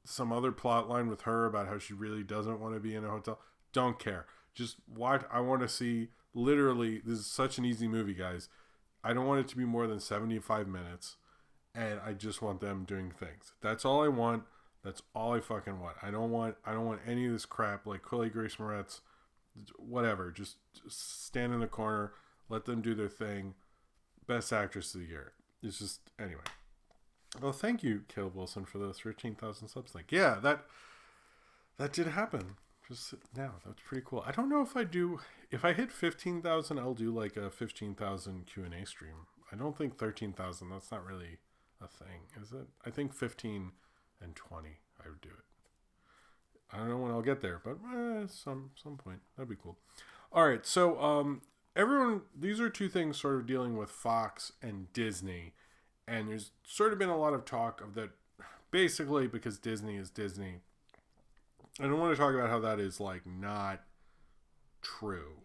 some other plot line with her about how she really doesn't want to be in a hotel, don't care. Just watch. I want to see, literally, this is such an easy movie, guys. I don't want it to be more than 75 minutes, and I just want them doing things. That's all I want. That's all I fucking want. I don't want any of this crap like Chloe Grace Moretz, whatever. Just stand in the corner, let them do their thing. Best actress of the year. It's just, anyway. Well, thank you, Caleb Wilson, for those 13,000 subs. Like, yeah, that did happen just now. That's pretty cool. I don't know if I hit 15,000, I'll do like a 15,000 Q&A stream. I don't think 13,000, that's not really a thing, is it? I think 15 and 20, I would do it. I don't know when I'll get there, but some point. That'd be cool. All right, so everyone, these are two things sort of dealing with Fox and Disney. And there's sort of been a lot of talk of that, basically because Disney is Disney. I don't want to talk about how that is like not true,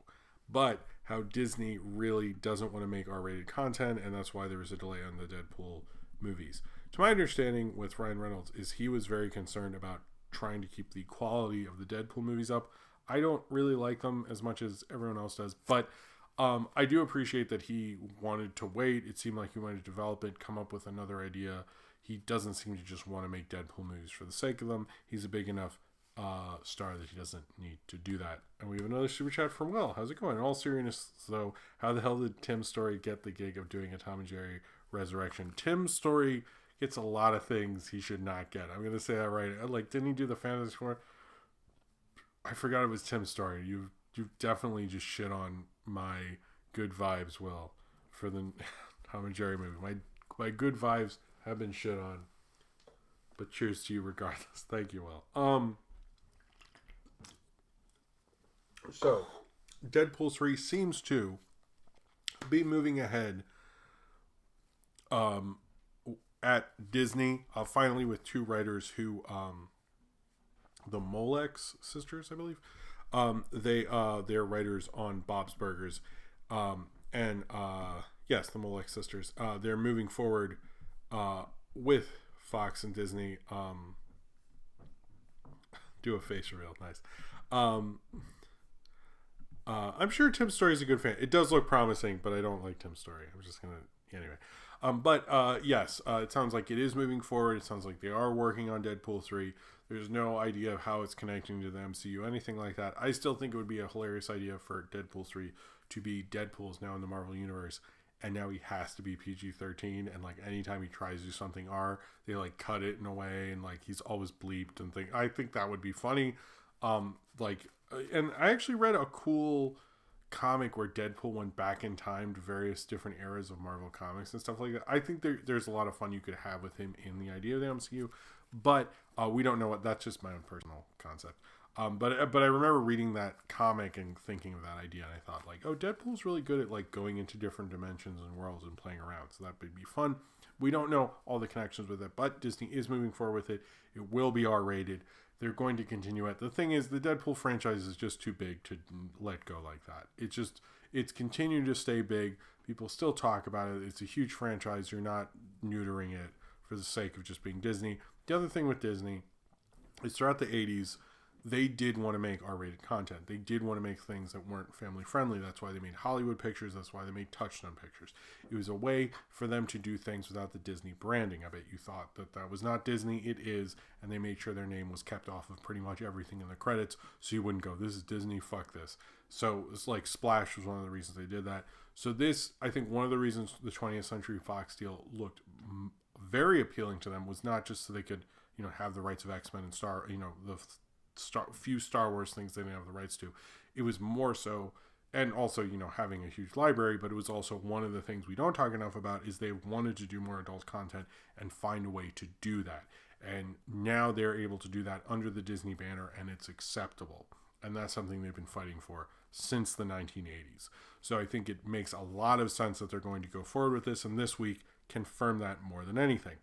but how Disney really doesn't want to make R-rated content, and that's why there was a delay on the Deadpool movies. To my understanding with Ryan Reynolds is he was very concerned about trying to keep the quality of the Deadpool movies up. I don't really like them as much as everyone else does, but I do appreciate that he wanted to wait. It seemed like he wanted to develop it, come up with another idea. He doesn't seem to just want to make Deadpool movies for the sake of them. He's a big enough star that he doesn't need to do that. And we have another super chat from Will. How's it going? In all seriousness, though, how the hell did Tim Story get the gig of doing a Tom and Jerry resurrection? Tim Story gets a lot of things he should not get. I'm going to say that right. Like, didn't he do the Fantasy Four? I forgot it was Tim Story. You've definitely just shit on my good vibes, Will, for the Tom and Jerry movie. My good vibes have been shit on, but cheers to you regardless. Thank you, Will. So Deadpool 3 seems to be moving ahead at Disney, finally, with two writers who the Molex sisters, I believe. They're writers on Bob's Burgers, yes, the Molex sisters. They're moving forward with Fox and Disney. Do a face reveal, nice. I'm sure Tim Story is a good fan. It does look promising, but I don't like Tim Story. I'm just gonna anyway. Yes, it sounds like it is moving forward. It sounds like they are working on Deadpool 3. There's no idea of how it's connecting to the MCU, anything like that. I still think it would be a hilarious idea for Deadpool 3 to be Deadpool's now in the Marvel Universe, and now he has to be PG-13, and like anytime he tries to do something R, they like cut it in a way, and like he's always bleeped and things. I think that would be funny. And I actually read a cool comic where Deadpool went back in time to various different eras of Marvel comics and stuff like that. I think there's a lot of fun you could have with him in the idea of the MCU, but we don't know what. That's just my own personal concept. But I remember reading that comic and thinking of that idea, and I thought like, oh, Deadpool's really good at like going into different dimensions and worlds and playing around, so that would be fun. We don't know all the connections with it, but Disney is moving forward with it. It will be R-rated. They're going to continue it. The thing is, the Deadpool franchise is just too big to let go like that. It's continuing to stay big. People still talk about it. It's a huge franchise. You're not neutering it for the sake of just being Disney. The other thing with Disney is throughout the 80s, they did want to make R-rated content. They did want to make things that weren't family friendly. That's why they made Hollywood pictures. That's why they made Touchstone pictures. It was a way for them to do things without the Disney branding. I bet you thought that that was not Disney. It is, and they made sure their name was kept off of pretty much everything in the credits, so you wouldn't go, this is Disney, fuck this. So it's like Splash was one of the reasons they did that. So this, I think one of the reasons the 20th Century Fox deal looked very appealing to them was not just so they could, have the rights of X-Men and the few Star Wars things they didn't have the rights to. It was more so, and also, having a huge library, but it was also one of the things we don't talk enough about is they wanted to do more adult content and find a way to do that. And now they're able to do that under the Disney banner, and it's acceptable. And that's something they've been fighting for since the 1980s. So I think it makes a lot of sense that they're going to go forward with this, and this week confirmed that more than anything.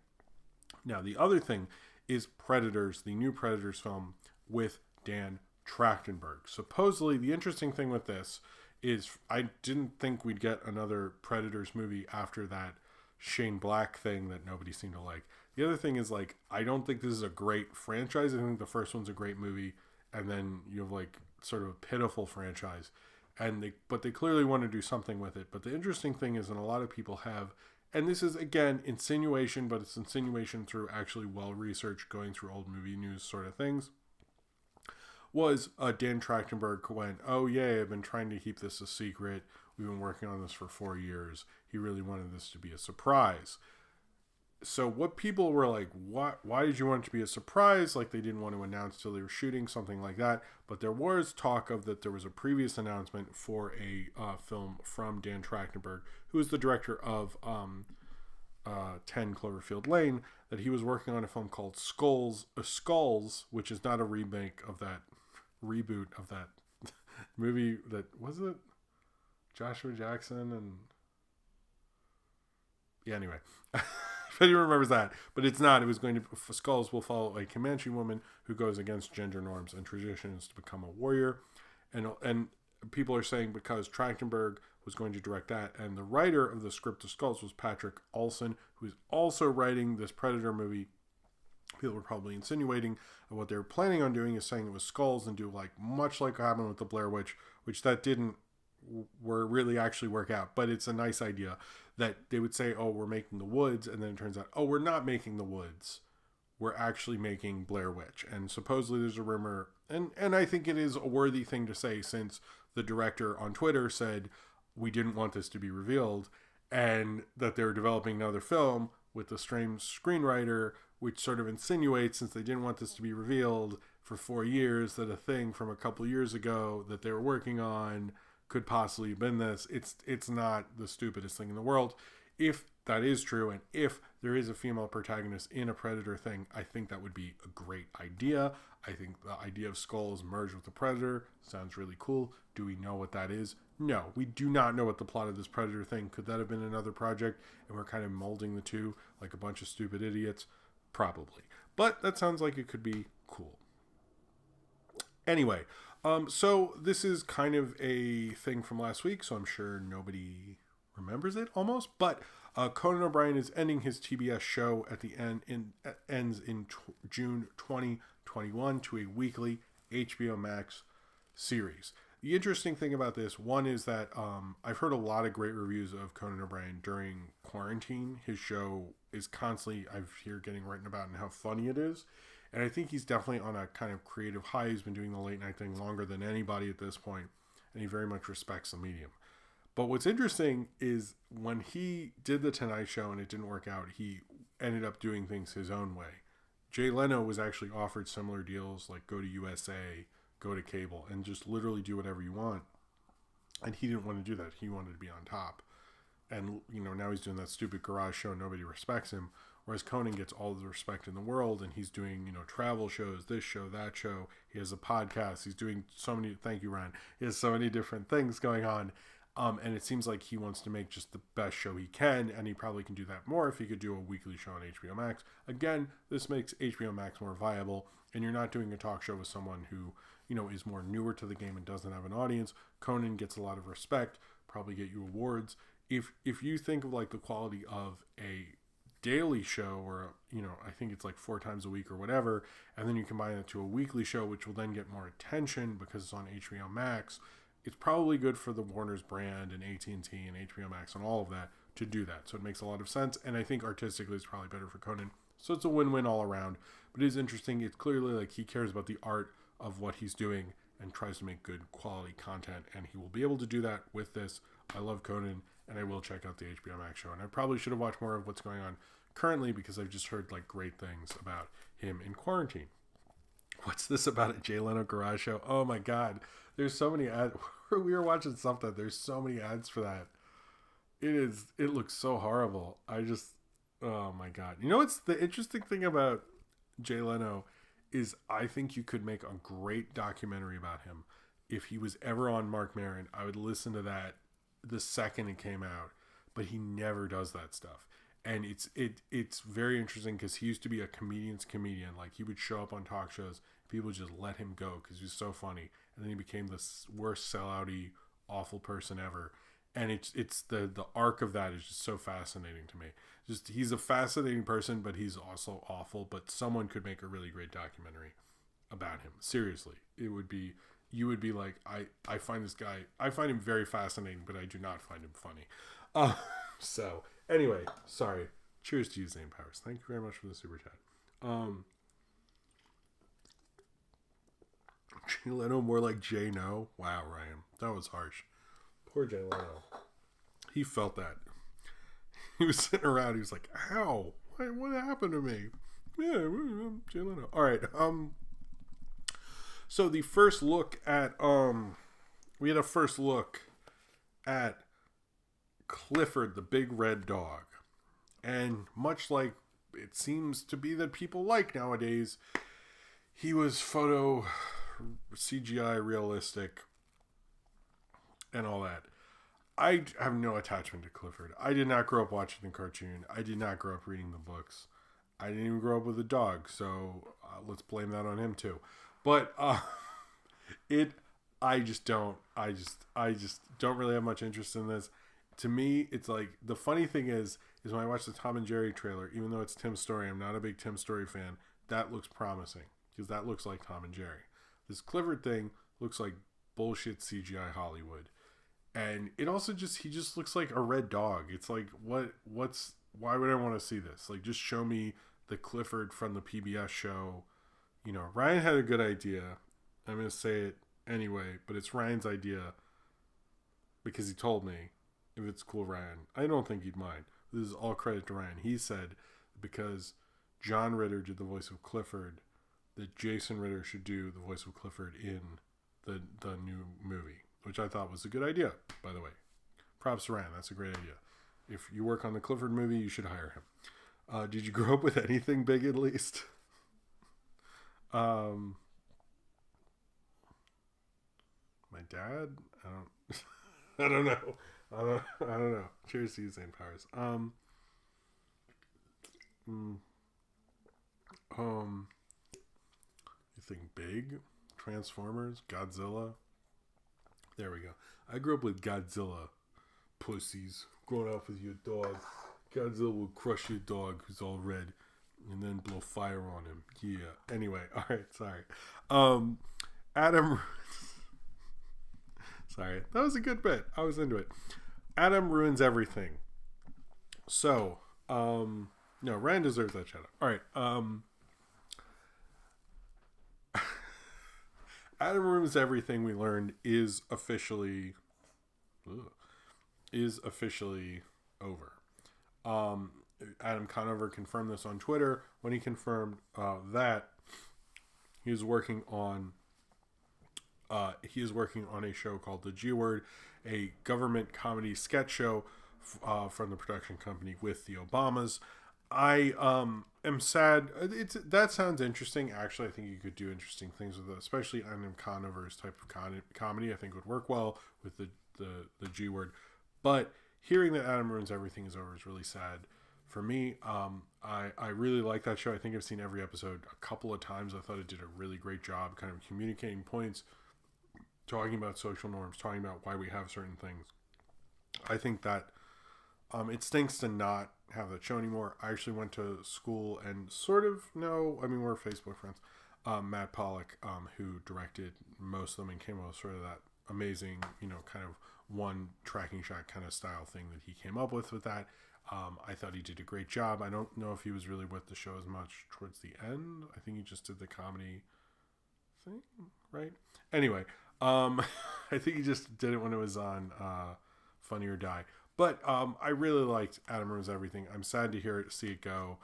Now, the other thing is Predators, the new Predators film with Dan Trachtenberg. Supposedly, the interesting thing with this is I didn't think we'd get another Predators movie after that Shane Black thing that nobody seemed to like. The other thing is, like, I don't think this is a great franchise. I think the first one's a great movie, and then you have, like, sort of a pitiful franchise. But they clearly want to do something with it. But the interesting thing is, and a lot of people have, and this is, again, insinuation, but it's insinuation through actually well-researched, going through old movie news sort of things, was Dan Trachtenberg went, oh, yeah, I've been trying to keep this a secret. We've been working on this for 4 years. He really wanted this to be a surprise. So what people were like, why did you want it to be a surprise? Like they didn't want to announce till they were shooting, something like that. But there was talk of that there was a previous announcement for a film from Dan Trachtenberg, who is the director of 10 Cloverfield Lane, that he was working on a film called Skulls, which is not a remake of that reboot of that movie that, was it Joshua Jackson and... Yeah, anyway. If anyone remembers that, but it's not. It was going to, Skulls will follow a Comanche woman who goes against gender norms and traditions to become a warrior, and people are saying because Trachtenberg was going to direct that, and the writer of the script of Skulls was Patrick Olson, who is also writing this Predator movie. People were probably insinuating that what they were planning on doing is saying it was Skulls and do like much like what happened with the Blair Witch, which that didn't really actually work out, but it's a nice idea that they would say, oh, we're making The Woods, and then it turns out, oh, we're not making The Woods, we're actually making Blair Witch. And supposedly there's a rumor, and I think it is a worthy thing to say, since the director on Twitter said we didn't want this to be revealed, and that they were developing another film with the strange screenwriter, which sort of insinuates, since they didn't want this to be revealed for 4 years, that a thing from a couple years ago that they were working on could possibly have been this. It's not the stupidest thing in the world. If that is true, and if there is a female protagonist in a Predator thing, I think that would be a great idea. I think the idea of Skulls merged with the Predator sounds really cool. Do we know what that is? No, we do not know what the plot of this Predator thing. Could that have been another project, and we're kind of molding the two like a bunch of stupid idiots? Probably. But that sounds like it could be cool. Anyway, so this is kind of a thing from last week, so I'm sure nobody remembers it almost. But Conan O'Brien is ending his TBS show at the end. Ends in June 2021 to a weekly HBO Max series. The interesting thing about this, one is that I've heard a lot of great reviews of Conan O'Brien during quarantine. His show is constantly, I hear, getting written about and how funny it is. And I think he's definitely on a kind of creative high. He's been doing the late night thing longer than anybody at this point, and he very much respects the medium. But what's interesting is when he did the Tonight Show and it didn't work out, he ended up doing things his own way. Jay Leno was actually offered similar deals, like go to USA, go to cable, and just literally do whatever you want. And he didn't want to do that. He wanted to be on top. And, now he's doing that stupid garage show. Nobody respects him. Whereas Conan gets all the respect in the world, and he's doing, travel shows, this show, that show. He has a podcast. He's doing so many, thank you, Ryan. He has so many different things going on. And it seems like he wants to make just the best show he can, and he probably can do that more if he could do a weekly show on HBO Max. Again, this makes HBO Max more viable, and you're not doing a talk show with someone who, is more newer to the game and doesn't have an audience. Conan gets a lot of respect, probably get you awards. If you think of like the quality of a daily show, or I think it's like 4 times a week or whatever, and then you combine it to a weekly show, which will then get more attention because it's on HBO Max, it's probably good for the Warner's brand and AT&T and HBO Max and all of that to do that. So it makes a lot of sense, and I think artistically it's probably better for Conan. So it's a win-win all around. But it is interesting. It's clearly like he cares about the art of what he's doing and tries to make good quality content, and he will be able to do that with this. I love Conan, and I will check out the HBO Max show. And I probably should have watched more of what's going on currently because I've just heard like great things about him in quarantine. What's this about a Jay Leno garage show? Oh my God. There's so many ads. We were watching something. There's so many ads for that. It looks so horrible. Oh my God. What's the interesting thing about Jay Leno is I think you could make a great documentary about him. If he was ever on Marc Maron, I would listen to that the second it came out, but he never does that stuff. And it's very interesting because he used to be a comedian's comedian. Like he would show up on talk shows, people would just let him go because he was so funny. And then he became the worst sellouty, awful person ever. And it's the arc of that is just so fascinating to me. Just he's a fascinating person, but he's also awful. But someone could make a really great documentary about him. Seriously, you would be like, I find this guy, I find him very fascinating, but I do not find him funny. So anyway, sorry. Cheers to you, Zane Powers. Thank you very much for the super chat. Jay Leno more like Jay No. Wow, Ryan, that was harsh. Poor Jay Leno. He felt that. He was sitting around. He was like, "Ow! What happened to me?" Yeah, Jay Leno. All right. So the first look at we had a first look at Clifford, the big red dog, and much like it seems to be that people like nowadays, he was photo CGI realistic and all that. I have no attachment to Clifford. I did not grow up watching the cartoon. I did not grow up reading the books. I didn't even grow up with a dog, so let's blame that on him too. But I just don't really have much interest in this. To me, it's like the funny thing is when I watch the Tom and Jerry trailer, even though it's Tim Story, I'm not a big Tim Story fan. That looks promising because that looks like Tom and Jerry. This Clifford thing looks like bullshit CGI Hollywood. And it also he just looks like a red dog. It's like, why would I want to see this? Like, just show me the Clifford from the PBS show. Ryan had a good idea. I'm going to say it anyway, but it's Ryan's idea because he told me, if it's cool, Ryan, I don't think he'd mind. This is all credit to Ryan. He said, because John Ritter did the voice of Clifford, that Jason Ritter should do the voice of Clifford in the new movie. Which I thought was a good idea, by the way. Props to Ryan. That's a great idea. If you work on the Clifford movie, you should hire him. Did you grow up with anything big at least? My dad? I don't know. I don't know. Cheers to you, Zane Powers. You think big? Transformers? Godzilla? There we go. I grew up with Godzilla. Pussies. Growing up with your dog. Godzilla will crush your dog who's all red and then blow fire on him. Yeah. Anyway. Alright. Sorry. Adam. Sorry. That was a good bit. I was into it. Adam ruins everything. So, no, Ryan deserves that shout out. Alright. Adam ruins everything, we learned, is officially over. Adam Conover confirmed this on Twitter when he confirmed that he is working on a show called The G Word, a government comedy sketch show from the production company with the Obamas. I am sad. That sounds interesting. Actually, I think you could do interesting things with it, especially Adam Conover's type of comedy. I think would work well with the G word. But hearing that Adam ruins everything is over is really sad for me. I really like that show. I think I've seen every episode a couple of times. I thought it did a really great job, kind of communicating points, talking about social norms, talking about why we have certain things. I think that it stinks to not have that show anymore. I actually went to school and sort of know, I mean, we're Facebook friends. Matt Pollock, who directed most of them and came up with sort of that amazing, kind of one tracking shot kind of style thing that he came up with that. I thought he did a great job. I don't know if he was really with the show as much towards the end. I think he just did the comedy thing, right? Anyway, I think he just did it when it was on Funny or Die. But I really liked Adam Ruins Everything. I'm sad to see it go.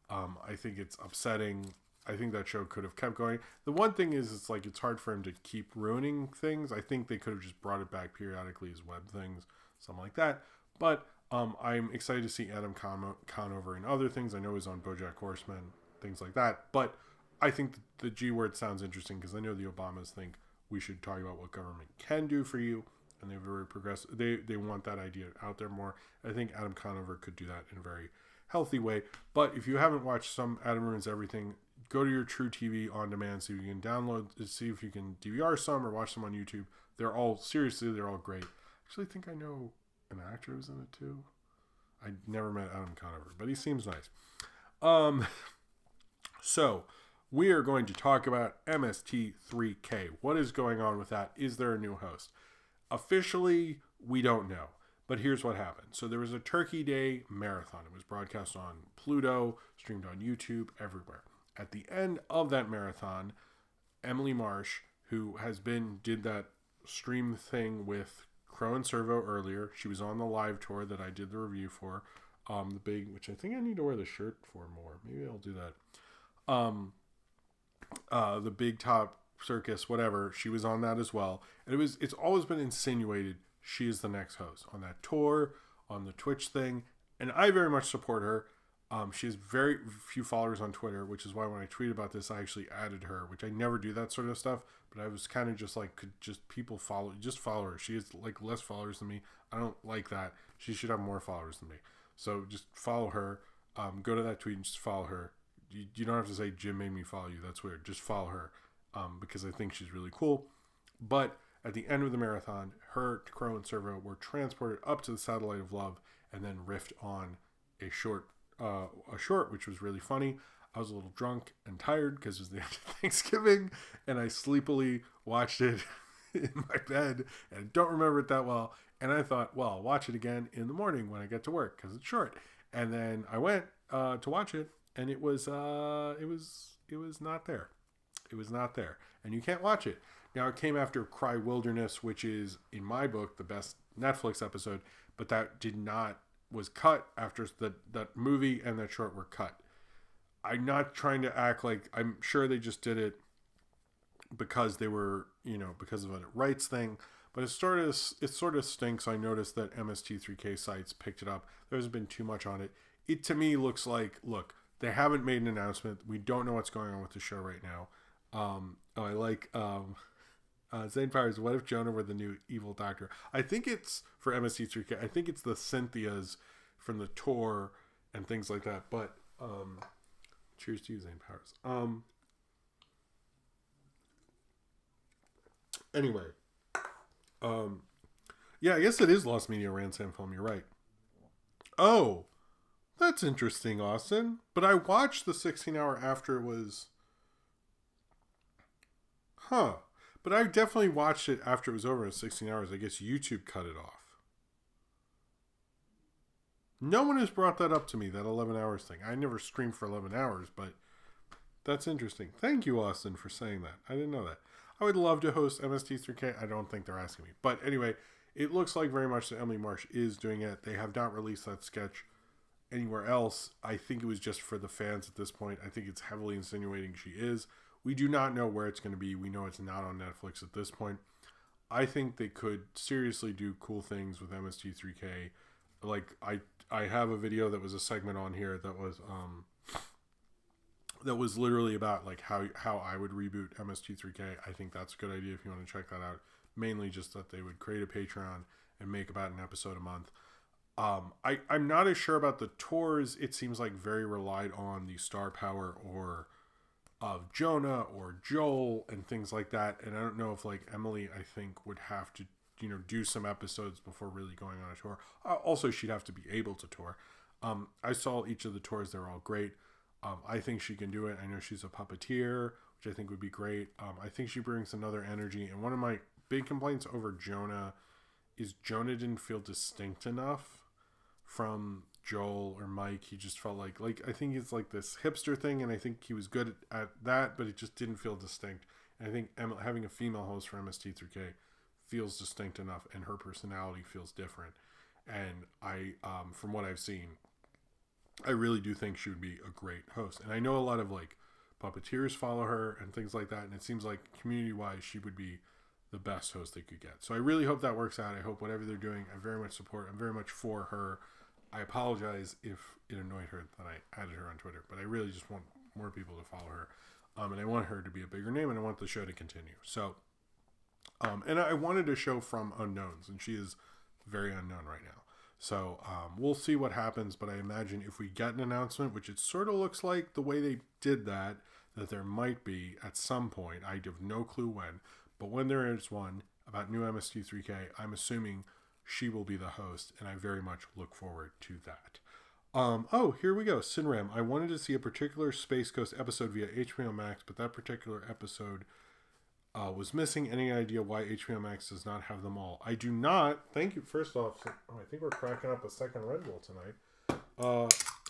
I think it's upsetting. I think that show could have kept going. The one thing is, it's hard for him to keep ruining things. I think they could have just brought it back periodically as web things, something like that. But I'm excited to see Adam Conover in other things. I know he's on BoJack Horseman, things like that. But I think the G word sounds interesting because I know the Obamas think we should talk about what government can do for you. And they're very progressive. They want that idea out there more. I think Adam Conover could do that in a very healthy way. But if you haven't watched some Adam Ruins Everything, go to your True TV on demand so you can download, see if you can DVR some or watch them on YouTube. They're all great. Actually, I think I know an actor who's in it too. I never met Adam Conover, but he seems nice. So we are going to talk about MST3K. What is going on with that? Is there a new host? Officially, we don't know. But here's what happened. So there was a Turkey Day marathon. It was broadcast on Pluto, streamed on YouTube, everywhere. At the end of that marathon, Emily Marsh, who did that stream thing with Crow and Servo earlier. She was on the live tour that I did the review for. Which I think I need to wear the shirt for more. Maybe I'll do that. The Big Top Circus, whatever. She was on that as well. And it's always been insinuated she is the next host on that tour, on the Twitch thing. And I very much support her. She has very few followers on Twitter, which is why when I tweeted about this, I actually added her, which I never do that sort of stuff. But I was kind of just like, could just people follow her. She has less followers than me. I don't like that. She should have more followers than me. So just follow her. Go to that tweet and just follow her. You don't have to say Jim made me follow you. That's weird. Just follow her because I think she's really cool. But at the end of the marathon, her, Crow, and Servo were transported up to the Satellite of Love and then riffed on a short, which was really funny. I was a little drunk and tired because it was the end of Thanksgiving, and I sleepily watched it in my bed, and I don't remember it that well. And I thought, well, I'll watch it again in the morning when I get to work because it's short. And then I went to watch it, and it was not there. It was not there, and you can't watch it. Now, it came after Cry Wilderness, which is, in my book, the best Netflix episode, but that was cut after that movie and that short were cut. I'm not trying to act like, I'm sure they just did it because they were, because of a rights thing, but it sort of stinks. I noticed that MST3K sites picked it up. There hasn't been too much on it. It, to me, looks like, they haven't made an announcement. We don't know what's going on with the show right now. I like Zane Powers. What if Jonah were the new evil doctor? I think it's for MST3K. I think it's the Cynthias from the tour and things like that. But cheers to you, Zane Powers. Anyway, yeah, I guess it is Lost Media Ransom Film. You're right. Oh, that's interesting, Austin. But I watched the 16-hour after it was. Huh. But I definitely watched it after it was over in 16 hours. I guess YouTube cut it off. No one has brought that up to me, that 11 hours thing. I never streamed for 11 hours, but that's interesting. Thank you, Austin, for saying that. I didn't know that. I would love to host MST3K. I don't think they're asking me. But anyway, it looks like very much that Emily Marsh is doing it. They have not released that sketch anywhere else. I think it was just for the fans at this point. I think it's heavily insinuating she is. We do not know where it's going to be. We know it's not on Netflix at this point. I think they could seriously do cool things with MST3K. like I have a video that was a segment on here that was literally about like how I would reboot MST3K. I think that's a good idea if you want to check that out. Mainly just that they would create a Patreon and make about an episode a month. I'm not as sure about the tours. It seems like very relied on the star power or of Jonah or Joel and things like that. And I don't know if like Emily, I think, would have to, do some episodes before really going on a tour. Also, she'd have to be able to tour. I saw each of the tours. They're all great. I think she can do it. I know she's a puppeteer, which I think would be great. I think she brings another energy. And one of my big complaints over Jonah is Jonah didn't feel distinct enough from Joel or Mike. He just felt like I think it's like this hipster thing, and I think he was good at that, but it just didn't feel distinct. And I think having a female host for MST3K feels distinct enough, and her personality feels different. And I, from what I've seen, I really do think she would be a great host. And I know a lot of like puppeteers follow her and things like that, and it seems like community-wise she would be the best host they could get. So I really hope that works out. I hope whatever they're doing, I very much support. I'm very much for her. I apologize if it annoyed her that I added her on Twitter, but I really just want more people to follow her. And I want her to be a bigger name, and I want the show to continue. So, and I wanted a show from unknowns, and she is very unknown right now. So we'll see what happens, but I imagine if we get an announcement, which it sort of looks like the way they did that there might be at some point. I have no clue when, but when there is one about new MST3K, I'm assuming she will be the host, and I very much look forward to that. Oh, here we go. Sinram. I wanted to see a particular Space Ghost episode via HBO Max, but that particular episode was missing. Any idea why HBO Max does not have them all? I do not. Thank you. First off, I think we're cracking up a second Red Bull tonight.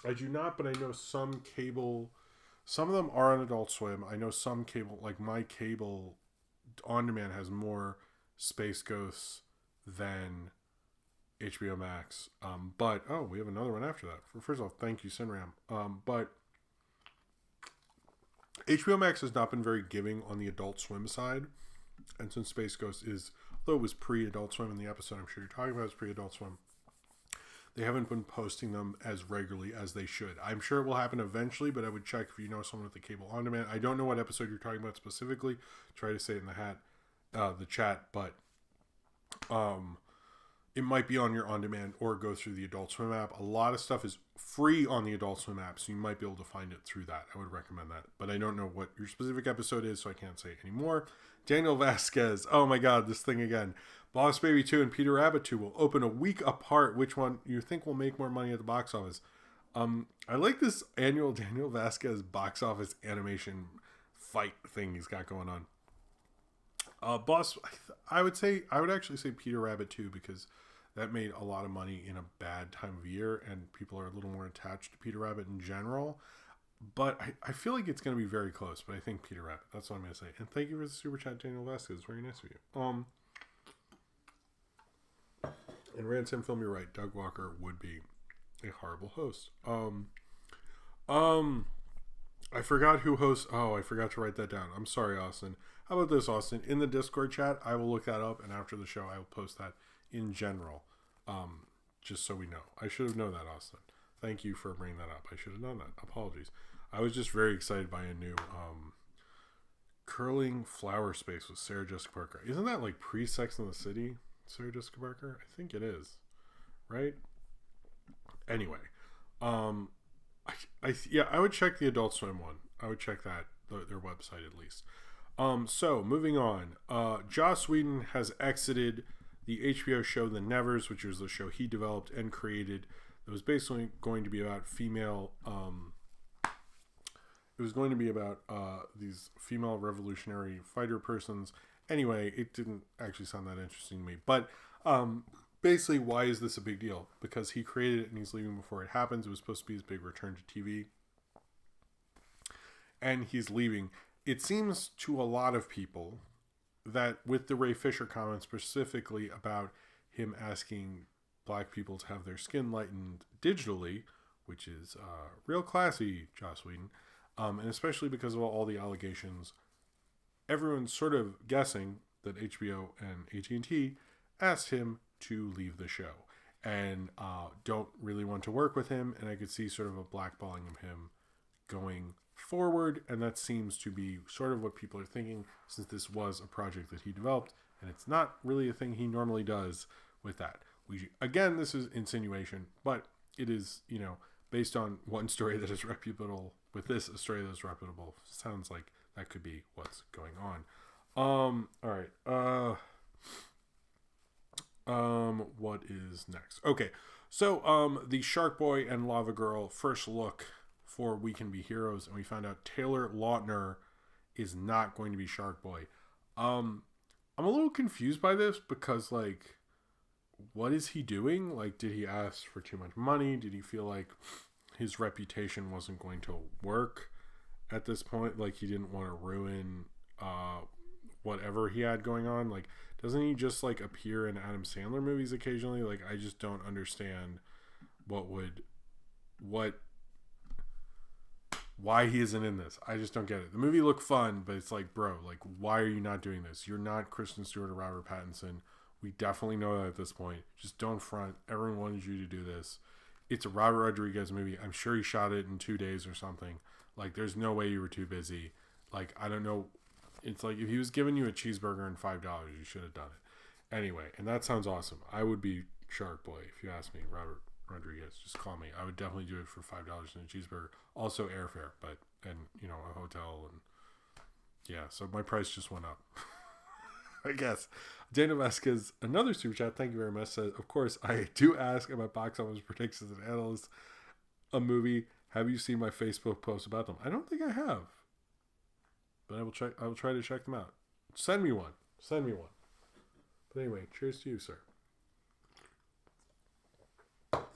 I do not, but I know some cable. Some of them are on Adult Swim. I know some cable, like my cable on demand, has more Space Ghosts than HBO Max. But we have another one after that. First off, thank you, Sinram. But HBO Max has not been very giving on the Adult Swim side, and since Space Ghost is, although it was pre-Adult Swim in the episode I'm sure you're talking about, is pre-Adult Swim, they haven't been posting them as regularly as they should. I'm sure it will happen eventually, but I would check if you know someone with the cable on demand. I don't know what episode you're talking about specifically. Try to say it in the chat, but it might be on your on-demand or go through the Adult Swim app. A lot of stuff is free on the Adult Swim app, so you might be able to find it through that. I would recommend that. But I don't know what your specific episode is, so I can't say anymore. Daniel Vasquez. Oh my god, this thing again. Boss Baby 2 and Peter Rabbit 2 will open a week apart. Which one you think will make more money at the box office? I like this annual Daniel Vasquez box office animation fight thing he's got going on. I would actually say Peter Rabbit 2, because that made a lot of money in a bad time of year, and people are a little more attached to Peter Rabbit in general. But I feel like it's going to be very close, but I think Peter Rabbit. That's what I'm going to say. And thank you for the super chat, Daniel Vasquez. Very nice of you. In Ransom Film, you're right. Doug Walker would be a horrible host. I forgot who hosts. Oh, I forgot to write that down. I'm sorry, Austin. How about this, Austin? In the Discord chat, I will look that up, and after the show, I will post that in general, just so we know. I should have known that, Austin. Thank you for bringing that up. I should have known that. Apologies. I was just very excited by a new curling flower space with Sarah Jessica Parker. Isn't that like pre-Sex and the City, Sarah Jessica Parker? I think it is, right? Anyway, I would check the Adult Swim one. I would check that, their website at least. So moving on, Joss Whedon has exited the HBO show The Nevers, which was the show he developed and created. It was basically going to be about female. It was going to be about these female revolutionary fighter persons. Anyway, it didn't actually sound that interesting to me. But basically, why is this a big deal? Because he created it and he's leaving before it happens. It was supposed to be his big return to TV. And he's leaving. It seems to a lot of people that with the Ray Fisher comment specifically about him asking black people to have their skin lightened digitally, which is real classy, Joss Whedon, and especially because of all the allegations, everyone's sort of guessing that HBO and AT&T asked him to leave the show. and don't really want to work with him. And I could see sort of a blackballing of him going forward, and that seems to be sort of what people are thinking, since this was a project that he developed, and it's not really a thing he normally does with that. Again, this is insinuation, but it is, based on one story that is reputable. With this, a story that's reputable, sounds like that could be what's going on. All right. What is next? Okay, so the Sharkboy and Lava Girl first look for We Can Be Heroes, and we found out Taylor Lautner is not going to be Sharkboy. I'm a little confused by this because, like, what is he doing? Like, did he ask for too much money? Did he feel like his reputation wasn't going to work at this point? Like, he didn't want to ruin whatever he had going on? Like, doesn't he just, like, appear in Adam Sandler movies occasionally? Like, I just don't understand why he isn't in this. I just don't get it. The movie looked fun, but it's like, bro, like, why are you not doing this? You're not Kristen Stewart or Robert Pattinson. We definitely know that at this point. Just don't front. Everyone wanted you to do this. It's a Robert Rodriguez movie. I'm sure he shot it in 2 days or something. Like, there's no way you were too busy. Like, I don't know. It's like, if he was giving you a cheeseburger and $5, you should have done it. Anyway, and that sounds awesome. I would be Sharkboy if you asked me, Robert Rodriguez. Just call me. I would definitely do it for $5 and a cheeseburger. Also airfare, and a hotel, and yeah. So my price just went up. I guess. Dana Vasquez, another super chat, thank you very much, says, of course, I do ask about box office predictions and analysts a movie. Have you seen my Facebook post about them? I don't think I have, but I will try to check them out. Send me one. But anyway, cheers to you, sir.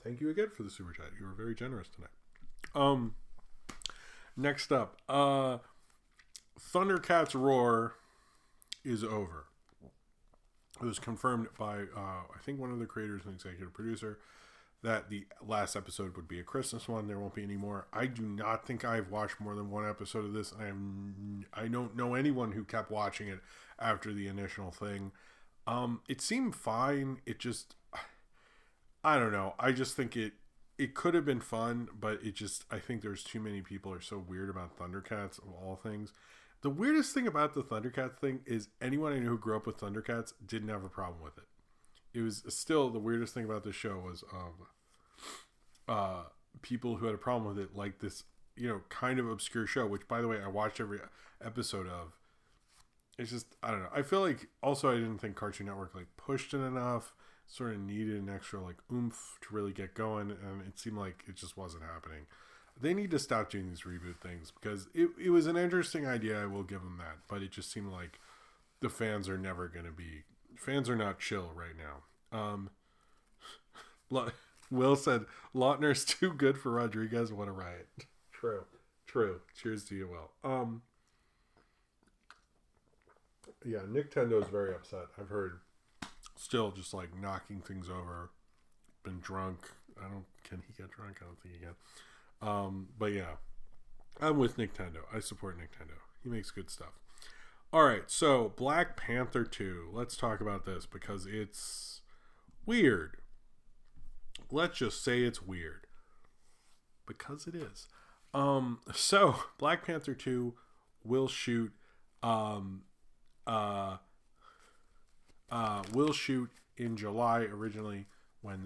Thank you again for the super chat. You were very generous tonight. Next up, Thundercats Roar is over. It was confirmed by, I think, one of the creators and executive producer that the last episode would be a Christmas one. There won't be any more. I do not think I've watched more than one episode of this. I don't know anyone who kept watching it after the initial thing. It seemed fine. It just, I don't know. I just think it could have been fun, but I think there's too many people are so weird about Thundercats of all things. The weirdest thing about the Thundercats thing is anyone I knew who grew up with Thundercats didn't have a problem with it. It was still the weirdest thing about this show was people who had a problem with it, like this, kind of obscure show, which, by the way, I watched every episode of. It's just, I don't know. I feel like, also, I didn't think Cartoon Network, like, pushed it enough, sort of needed an extra, like, oomph to really get going, and it seemed like it just wasn't happening. They need to stop doing these reboot things, because it was an interesting idea, I will give them that, but it just seemed like the fans are not chill right now. Will said, Lautner's too good for Rodriguez, what a riot. True. Cheers to you, Will. Yeah, Nintendo's very upset. I've heard still just like knocking things over. Been drunk. Can he get drunk? I don't think he can. But yeah, I'm with Nintendo. I support Nintendo. He makes good stuff. All right, so Black Panther 2. Let's talk about this because it's weird. Let's just say it's weird because it is. So Black Panther 2 will shoot in July originally, when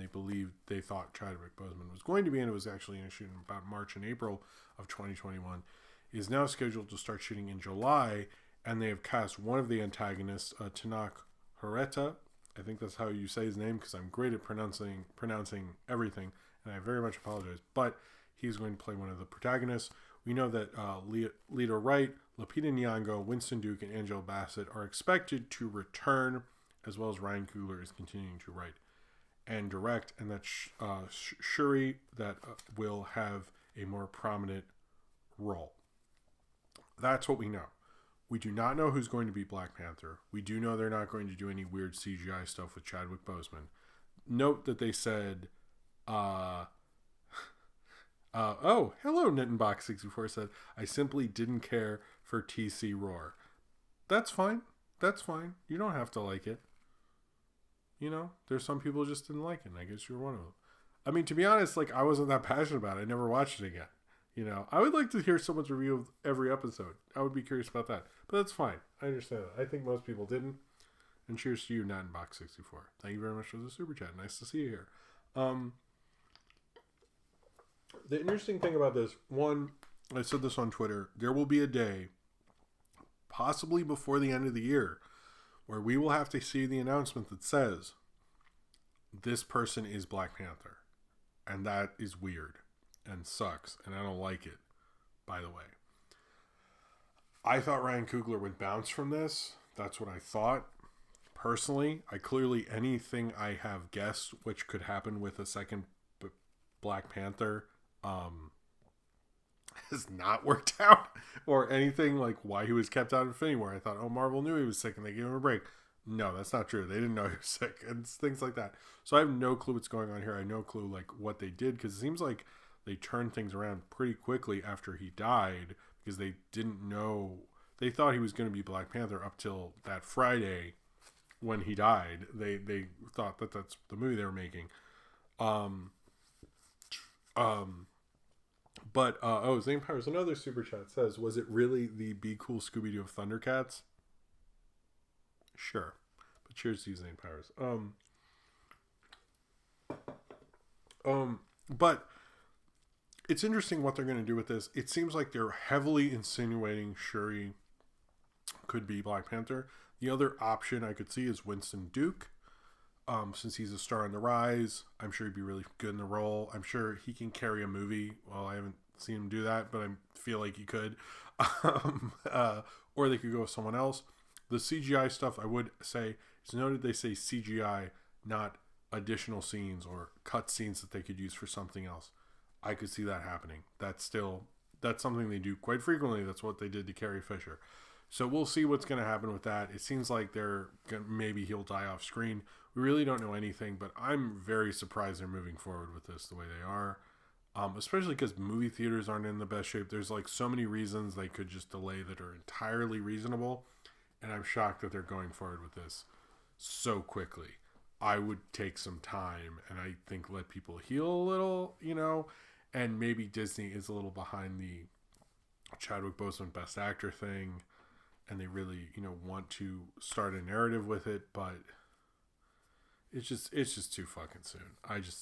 they thought Chadwick Boseman was going to be, and it was actually going to shoot in about March and April of 2021, is now scheduled to start shooting in July, and they have cast one of the antagonists, Tanak Horeta. I think that's how you say his name, because I'm great at pronouncing everything, and I very much apologize, but he's going to play one of the protagonists. We know that Lita Wright, Lupita Nyong'o, Winston Duke, and Angela Bassett are expected to return, as well as Ryan Coogler is continuing to write and direct, and that Shuri will have a more prominent role. That's what we know. We do not know who's going to be Black Panther. We do know they're not going to do any weird CGI stuff with Chadwick Boseman. Note that they said, oh, hello, Knittenbox64 said, I simply didn't care for TC Roar. That's fine. You don't have to like it. You know, there's some people who just didn't like it, and I guess you're one of them. I mean, to be honest, like, I wasn't that passionate about it. I never watched it again. You know, I would like to hear someone's review of every episode. I would be curious about that. But that's fine. I understand that. I think most people didn't. And cheers to you, NatInBox64. Thank you very much for the super chat. Nice to see you here. The interesting thing about this, one, I said this on Twitter, there will be a day, possibly before the end of the year, where we will have to see the announcement that says, this person is Black Panther. And that is weird and sucks. And I don't like it, by the way. I thought Ryan Coogler would bounce from this. That's what I thought. Personally, anything I have guessed which could happen with a second Black Panther has not worked out, or anything like why he was kept out of Infinity War. I thought, oh, Marvel knew he was sick and they gave him a break. No, that's not true. They didn't know he was sick and things like that. So I have no clue what's going on here. I have no clue like what they did, because it seems like they turned things around pretty quickly after he died, because they didn't know. They thought he was going to be Black Panther up till that Friday when he died. They thought that that's the movie they were making. Zane Powers, another super chat says, was it really the Be Cool Scooby-Doo of Thundercats? Sure. But cheers to you, Zane Powers. But it's interesting what they're going to do with this. It seems like they're heavily insinuating Shuri could be Black Panther. The other option I could see is Winston Duke. Since he's a star on the rise, I'm sure he'd be really good in the role. I'm sure he can carry a movie. Well, I haven't seen him do that, but I feel like he could. Or they could go with someone else. The CGI stuff, I would say, is noted they say CGI, not additional scenes or cut scenes that they could use for something else. I could see that happening. That's something they do quite frequently. That's what they did to Carrie Fisher. So we'll see what's going to happen with that. It seems like maybe he'll die off screen. We really don't know anything, but I'm very surprised they're moving forward with this the way they are. Especially because movie theaters aren't in the best shape. There's like so many reasons they could just delay that are entirely reasonable. And I'm shocked that they're going forward with this so quickly. I would take some time and I think let people heal a little, you know, and maybe Disney is a little behind the Chadwick Boseman Best Actor thing. And they really, you know, want to start a narrative with it, but it's just too fucking soon.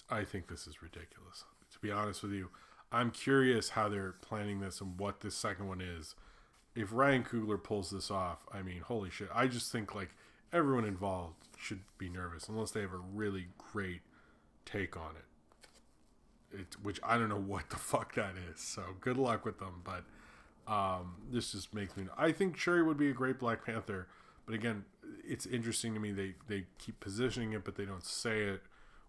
I think this is ridiculous. To be honest with you, I'm curious how they're planning this and what this second one is. If Ryan Coogler pulls this off, I mean, holy shit. I just think like everyone involved should be nervous unless they have a really great take on it. Which I don't know what the fuck that is. So good luck with them, but this just makes me. I think Shuri would be a great Black Panther, but again, it's interesting to me. They keep positioning it, but they don't say it,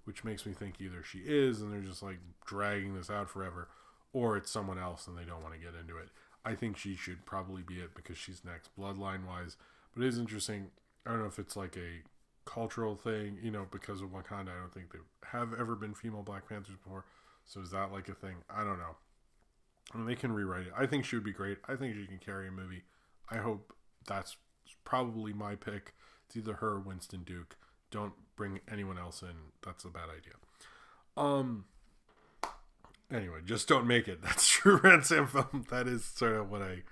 which makes me think either she is, and they're just like dragging this out forever, or it's someone else and they don't want to get into it. I think she should probably be it because she's next, bloodline wise. But it is interesting. I don't know if it's like a cultural thing, you know, because of Wakanda. I don't think there have ever been female Black Panthers before. So is that like a thing? I don't know. I mean, they can rewrite it. I think she would be great. I think she can carry a movie. I hope that's probably my pick. It's either her or Winston Duke. Don't bring anyone else in. That's a bad idea. Anyway, just don't make it. That's true Ransom film. That is sort of what I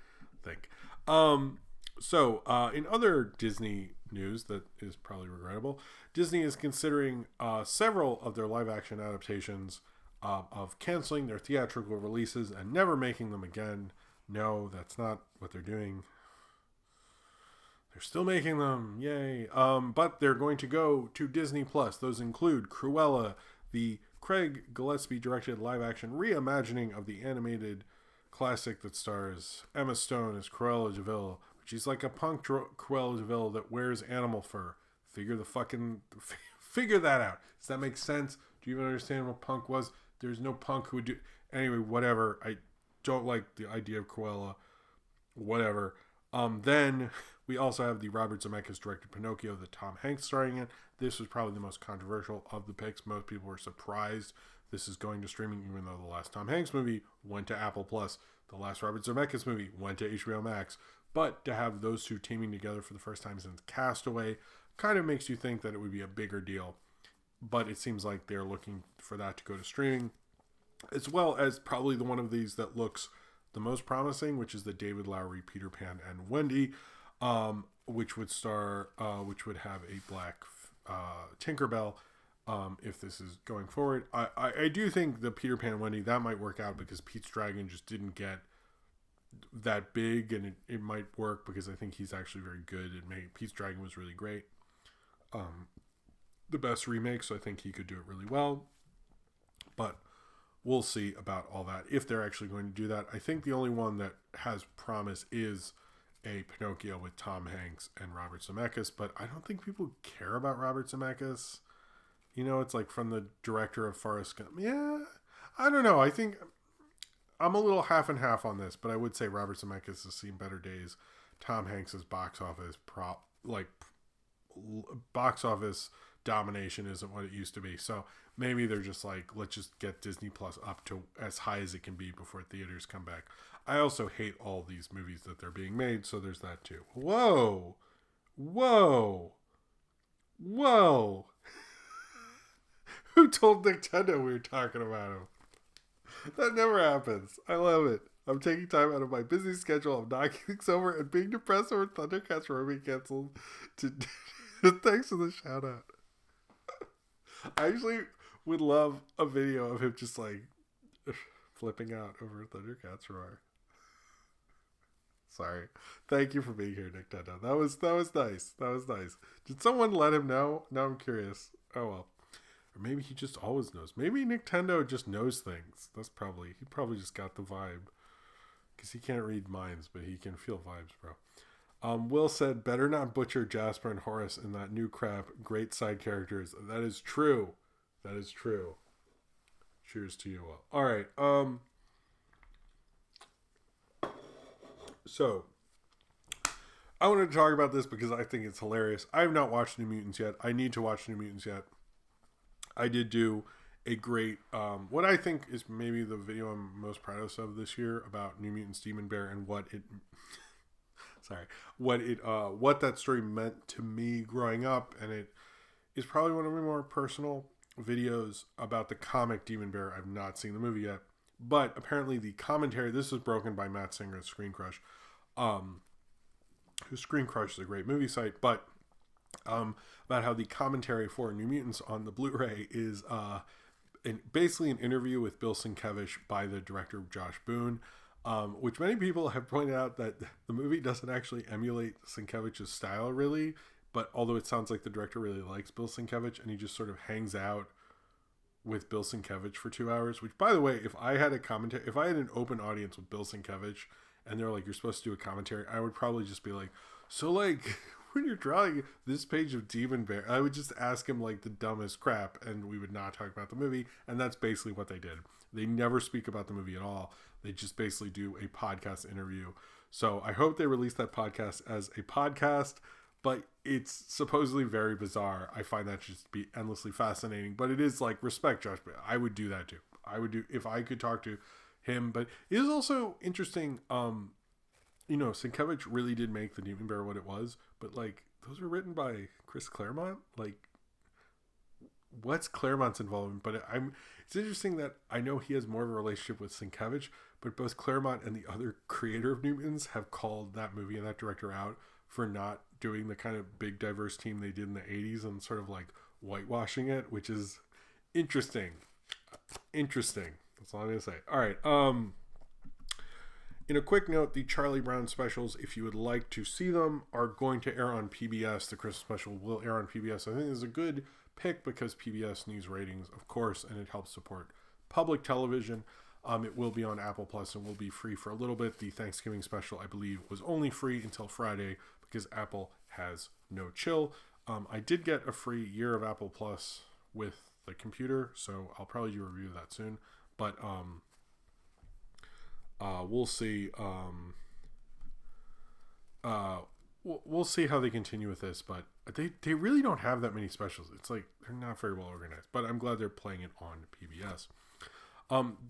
think. In other Disney news that is probably regrettable, Disney is considering several of their live-action adaptations of canceling their theatrical releases and never making them again. No, that's not what they're doing. They're still making them. Yay. But they're going to go to Disney Plus. Those include Cruella, the Craig Gillespie directed live-action reimagining of the animated classic that stars Emma Stone as Cruella de Vil. She's like a punk Cruella de Vil that wears animal fur. Figure that out. Does that make sense? Do you even understand what punk was? There's no punk who would do... Anyway, whatever. I don't like the idea of Cruella. Whatever. Then we also have the Robert Zemeckis directed Pinocchio that Tom Hanks starring in. This was probably the most controversial of the picks. Most people were surprised this is going to streaming, even though the last Tom Hanks movie went to Apple Plus. The last Robert Zemeckis movie went to HBO Max. But to have those two teaming together for the first time since Castaway, kind of makes you think that it would be a bigger deal. But it seems like they're looking for that to go to streaming, as well as probably the one of these that looks the most promising, which is the David Lowery Peter Pan and Wendy, which would have a black Tinkerbell. If this is going forward, I do think the Peter Pan and Wendy, that might work out because Pete's Dragon just didn't get that big, and it might work because I think he's actually very good. Pete's Dragon was really great. The best remake, so I think he could do it really well. But we'll see about all that, if they're actually going to do that. I think the only one that has promise is a Pinocchio with Tom Hanks and Robert Zemeckis, but I don't think people care about Robert Zemeckis. You know, it's like from the director of Forrest Gump. Yeah, I don't know. I think I'm a little half and half on this, but I would say Robert Zemeckis has seen better days. Tom Hanks's box office domination isn't what it used to be. So maybe they're just like, let's just get Disney Plus up to as high as it can be before theaters come back. I also hate all these movies that they're being made, so there's that too. Whoa. Who told Nintendo we were talking about him? That never happens. I love it. I'm taking time out of my busy schedule. I'm knocking things over and being depressed over Thundercats Roar being canceled. Thanks for the shout out. I actually would love a video of him just like flipping out over Thundercats Roar. Sorry. Thank you for being here, Nintendo. That was nice. That was nice. Did someone let him know? Now I'm curious. Oh well. Or maybe he just always knows. Maybe Nintendo just knows things. He probably just got the vibe. Because he can't read minds, but he can feel vibes, bro. Will said, better not butcher Jasper and Horace in that new crap. Great side characters. That is true. Cheers to you all. All right. So, I wanted to talk about this because I think it's hilarious. I have not watched New Mutants yet. I need to watch New Mutants yet. I did do a great, what I think is maybe the video I'm most proudest of this year about New Mutants Demon Bear and what that story meant to me growing up. And it is probably one of my more personal videos about the comic Demon Bear. I've not seen the movie yet, but apparently the commentary, this was broken by Matt Singer of Screen Crush, who Screen Crush is a great movie site, but about how the commentary for New Mutants on the Blu-ray is basically an interview with Bill Sienkiewicz by the director Josh Boone, which many people have pointed out that the movie doesn't actually emulate Sienkiewicz's style really, but although it sounds like the director really likes Bill Sienkiewicz and he just sort of hangs out with Bill Sienkiewicz for 2 hours, which by the way, if I had an open audience with Bill Sienkiewicz and they're like, you're supposed to do a commentary, I would probably just be like, so like, when you're drawing this page of Demon Bear, I would just ask him like the dumbest crap and we would not talk about the movie. And that's basically what they did. They never speak about the movie at all. They just basically do a podcast interview. So I hope they release that podcast as a podcast, but it's supposedly very bizarre. I find that just to be endlessly fascinating, but it is like, respect Josh Bear. I would do that too. I would do if I could talk to him, but it is also interesting. You know, Sienkiewicz really did make the Demon Bear what it was, but like those were written by Chris Claremont. Like, what's Claremont's involvement? But it's interesting that I know he has more of a relationship with Sienkiewicz, but both Claremont and the other creator of New Mutants have called that movie and that director out for not doing the kind of big diverse team they did in the 80s and sort of like whitewashing it, which is interesting. That's all I'm gonna say. All right. In a quick note, the Charlie Brown specials, if you would like to see them, are going to air on PBS. The Christmas special will air on PBS. I think it's a good pick because PBS news ratings, of course, and it helps support public television. It will be on Apple Plus and will be free for a little bit. The Thanksgiving special, I believe, was only free until Friday because Apple has no chill. I did get a free year of Apple Plus with the computer, so I'll probably do a review of that soon. But we'll see. We'll see how they continue with this, but they really don't have that many specials. It's like they're not very well organized, but I'm glad they're playing it on PBS.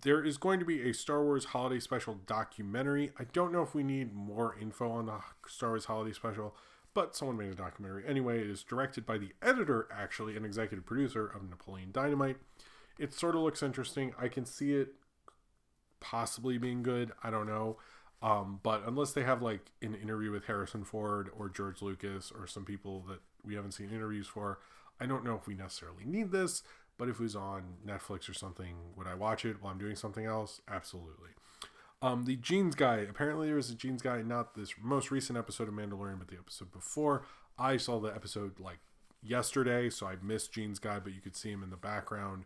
There is going to be a Star Wars Holiday Special documentary. I don't know if we need more info on the Star Wars Holiday Special, but someone made a documentary anyway. It is directed by the editor, actually, and executive producer of Napoleon Dynamite. It sort of looks interesting. I can see it possibly being good. I don't know. But unless they have like an interview with Harrison Ford or George Lucas or some people that we haven't seen interviews for, I don't know if we necessarily need this. But if it was on Netflix or something, would I watch it while I'm doing something else? Absolutely. The Jeans Guy. Apparently there was a Jeans Guy, not this most recent episode of Mandalorian, but the episode before. I saw the episode like yesterday, so I missed Jeans Guy, but you could see him in the background.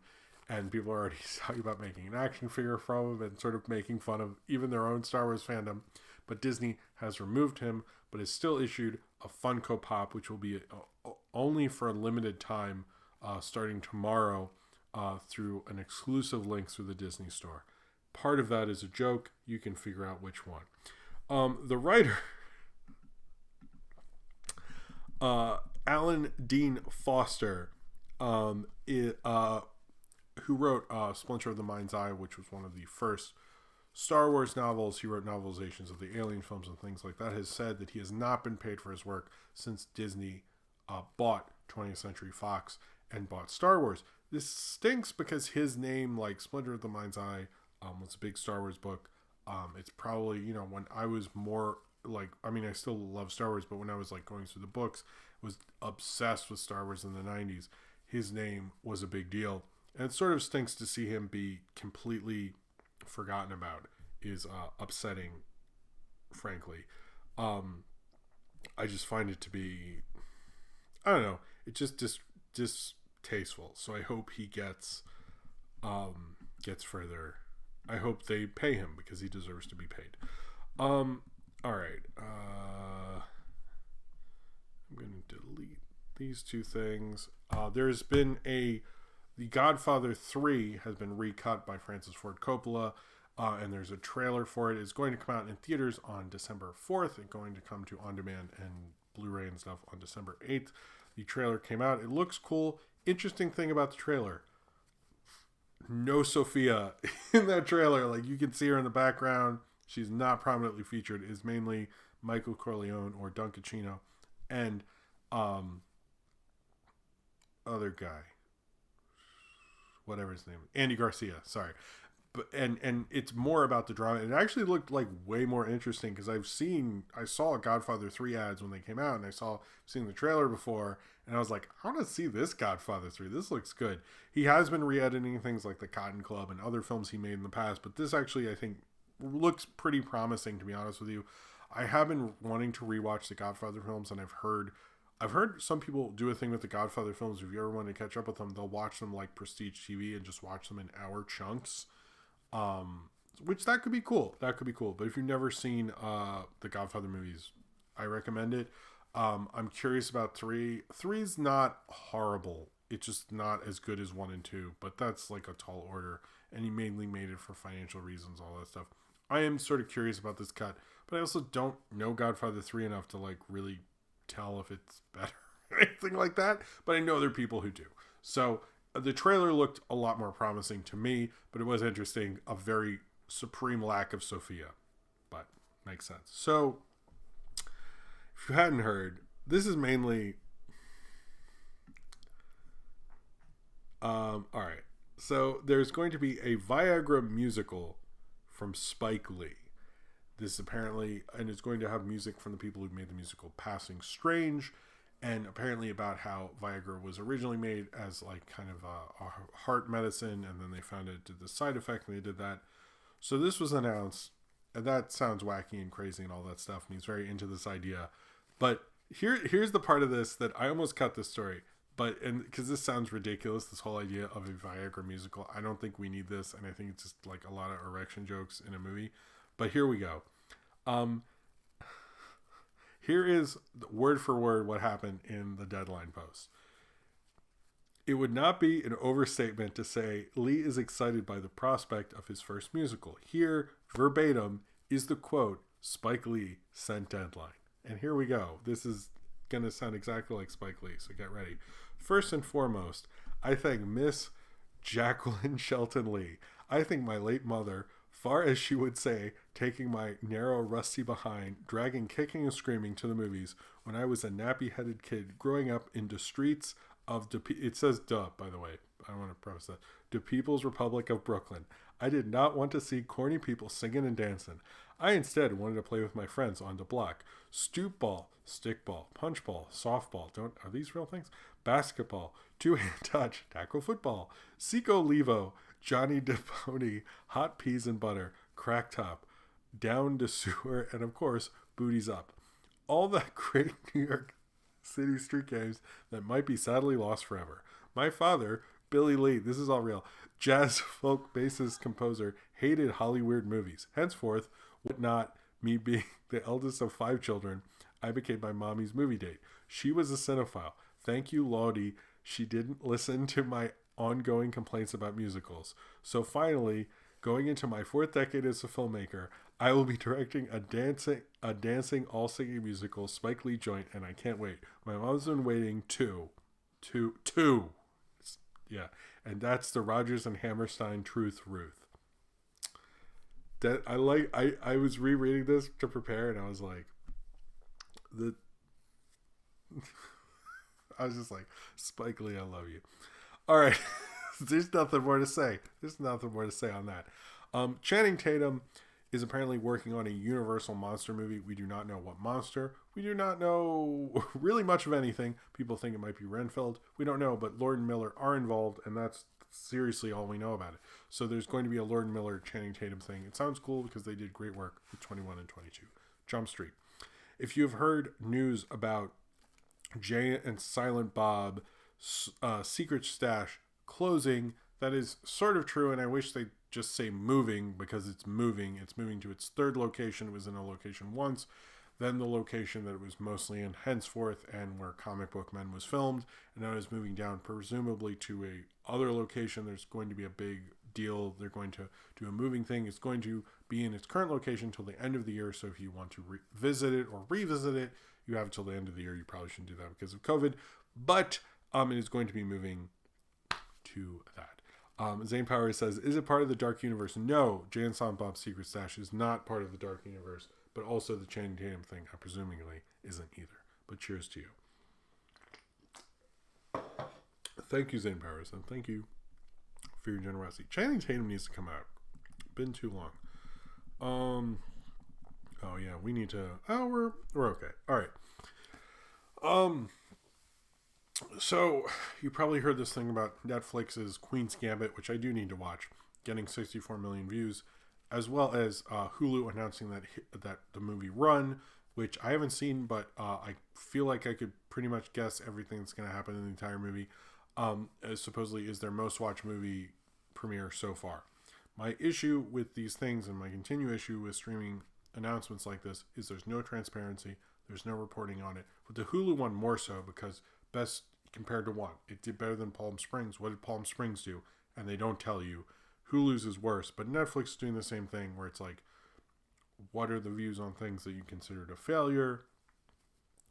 And people are already talking about making an action figure from him and sort of making fun of even their own Star Wars fandom. But Disney has removed him, but has still issued a Funko Pop, which will be only for a limited time, starting tomorrow through an exclusive link through the Disney Store. Part of that is a joke. You can figure out which one. The writer, Alan Dean Foster, who wrote Splinter of the Mind's Eye, which was one of the first Star Wars novels. He wrote novelizations of the Alien films and things like that, has said that he has not been paid for his work since Disney bought 20th Century Fox and bought Star Wars. This stinks because his name, like Splinter of the Mind's Eye, was a big Star Wars book. It's probably, when I was more like, I still love Star Wars, but when I was like going through the books, was obsessed with Star Wars in the 90s. His name was a big deal. And it sort of stinks to see him be completely forgotten about. Is upsetting, frankly. I just find it to be, I don't know, it's just distasteful. So I hope he gets further. I hope they pay him because he deserves to be paid. All right. I'm going to delete these two things. There's been The Godfather 3 has been recut by Francis Ford Coppola, and there's a trailer for it. It's going to come out in theaters on December 4th and going to come to on-demand and Blu-ray and stuff on December 8th. The trailer came out. It looks cool. Interesting thing about the trailer, no Sophia in that trailer. Like, you can see her in the background. She's not prominently featured. It's mainly Michael Corleone or Don Caccino and other guy, whatever his name, Andy Garcia. Sorry, but and it's more about the drama. It actually looked like way more interesting because I saw Godfather 3 ads when they came out, and seen the trailer before, and I was like, I want to see this Godfather 3. This looks good. He has been re-editing things like The Cotton Club and other films he made in the past, but this actually I think looks pretty promising, to be honest with you. I have been wanting to rewatch the Godfather films, and I've heard some people do a thing with the Godfather films. If you ever want to catch up with them, they'll watch them like Prestige TV and just watch them in hour chunks. Which that could be cool. But if you've never seen the Godfather movies, I recommend it. I'm curious about 3. 3's not horrible. It's just not as good as 1 and 2, but that's like a tall order. And he mainly made it for financial reasons, all that stuff. I am sort of curious about this cut, but I also don't know Godfather 3 enough to like really tell if it's better or anything like that, but I know there are people who do. So the trailer looked a lot more promising to me, but it was interesting. A very supreme lack of Sophia, but makes sense. So if you hadn't heard, this is mainly all right, so there's going to be a Viagra musical from Spike Lee. This apparently, and it's going to have music from the people who made the musical Passing Strange, and apparently about how Viagra was originally made as like kind of a heart medicine, and then they found it did the side effect, and they did that. So this was announced, and that sounds wacky and crazy and all that stuff, and he's very into this idea. But here's the part of this that I almost cut this story, and because this sounds ridiculous, this whole idea of a Viagra musical. I don't think we need this, and I think it's just like a lot of erection jokes in a movie. But here we go. Here is word for word what happened in the Deadline post. It would not be an overstatement to say Lee is excited by the prospect of his first musical. Here, verbatim, is the quote Spike Lee sent Deadline. And here we go. This is going to sound exactly like Spike Lee, so get ready. First and foremost, I thank Miss Jacqueline Shelton Lee. I think my late mother Far as she would say, taking my narrow, rusty behind, dragging, kicking, and screaming to the movies when I was a nappy-headed kid growing up in the streets of it says "duh," by the way. I want to preface that. The People's Republic of Brooklyn. I did not want to see corny people singing and dancing. I instead wanted to play with my friends on the block. Stoop ball, stick ball, punch ball, softball. Are these real things? Basketball, two-hand touch, tackle football, Seco Levo, Johnny DePony, hot peas and butter, crack top, down the sewer, and of course, booties up. All the great New York City street games that might be sadly lost forever. My father, Billy Lee, this is all real, jazz folk bassist composer, hated Hollywood movies. Henceforth, what not, me being the eldest of 5 children, I became my mommy's movie date. She was a cinephile. Thank you, Lottie. She didn't listen to my ongoing complaints about musicals. So finally, going into my 4th decade as a filmmaker, I will be directing a dancing, all-singing musical, Spike Lee joint, and I can't wait. My mom's been waiting two. Yeah, and that's the Rodgers and Hammerstein Truth Ruth. That I was rereading this to prepare, and I was like, I was just like, Spike Lee, I love you. All right, there's nothing more to say. There's nothing more to say on that. Channing Tatum is apparently working on a Universal monster movie. We do not know what monster. We do not know really much of anything. People think it might be Renfield. We don't know, but Lord and Miller are involved, and that's seriously all we know about it. So there's going to be a Lord and Miller Channing Tatum thing. It sounds cool because they did great work with 21 and 22. Jump Street. If you've heard news about Jay and Silent Bob Secret Stash closing, that is sort of true, and I wish they'd just say moving, because it's moving. It's moving to its 3rd location. It was in a location once, then the location that it was mostly in henceforth, and where Comic Book Men was filmed, and now it's moving down presumably to a other location. There's going to be a big deal. They're going to do a moving thing. It's going to be in its current location till the end of the year, so if you want to visit it or revisit it, you have till the end of the year. You probably shouldn't do that because of COVID, but it is going to be moving to that. Zane Powers says, is it part of the Dark Universe? No, Jay and Silent Bob's Secret Stash is not part of the Dark Universe, but also the Channing Tatum thing, presumably, isn't either. But cheers to you. Thank you, Zane Powers, and thank you for your generosity. Channing Tatum needs to come out. Been too long. Oh yeah, we need to. Oh, we're okay. All right. So you probably heard this thing about Netflix's Queen's Gambit, which I do need to watch, getting 64 million views, as well as Hulu announcing that the movie Run, which I haven't seen, but I feel like I could pretty much guess everything that's going to happen in the entire movie. Supposedly is their most watched movie premiere so far. My issue with these things, and my continued issue with streaming announcements like this, is there's no transparency, there's no reporting on it. But the Hulu one more so, because best compared to what? It did better than Palm Springs. What did Palm Springs do? And they don't tell you. Hulu's is worse, but Netflix is doing the same thing, where it's like, what are the views on things that you considered a failure?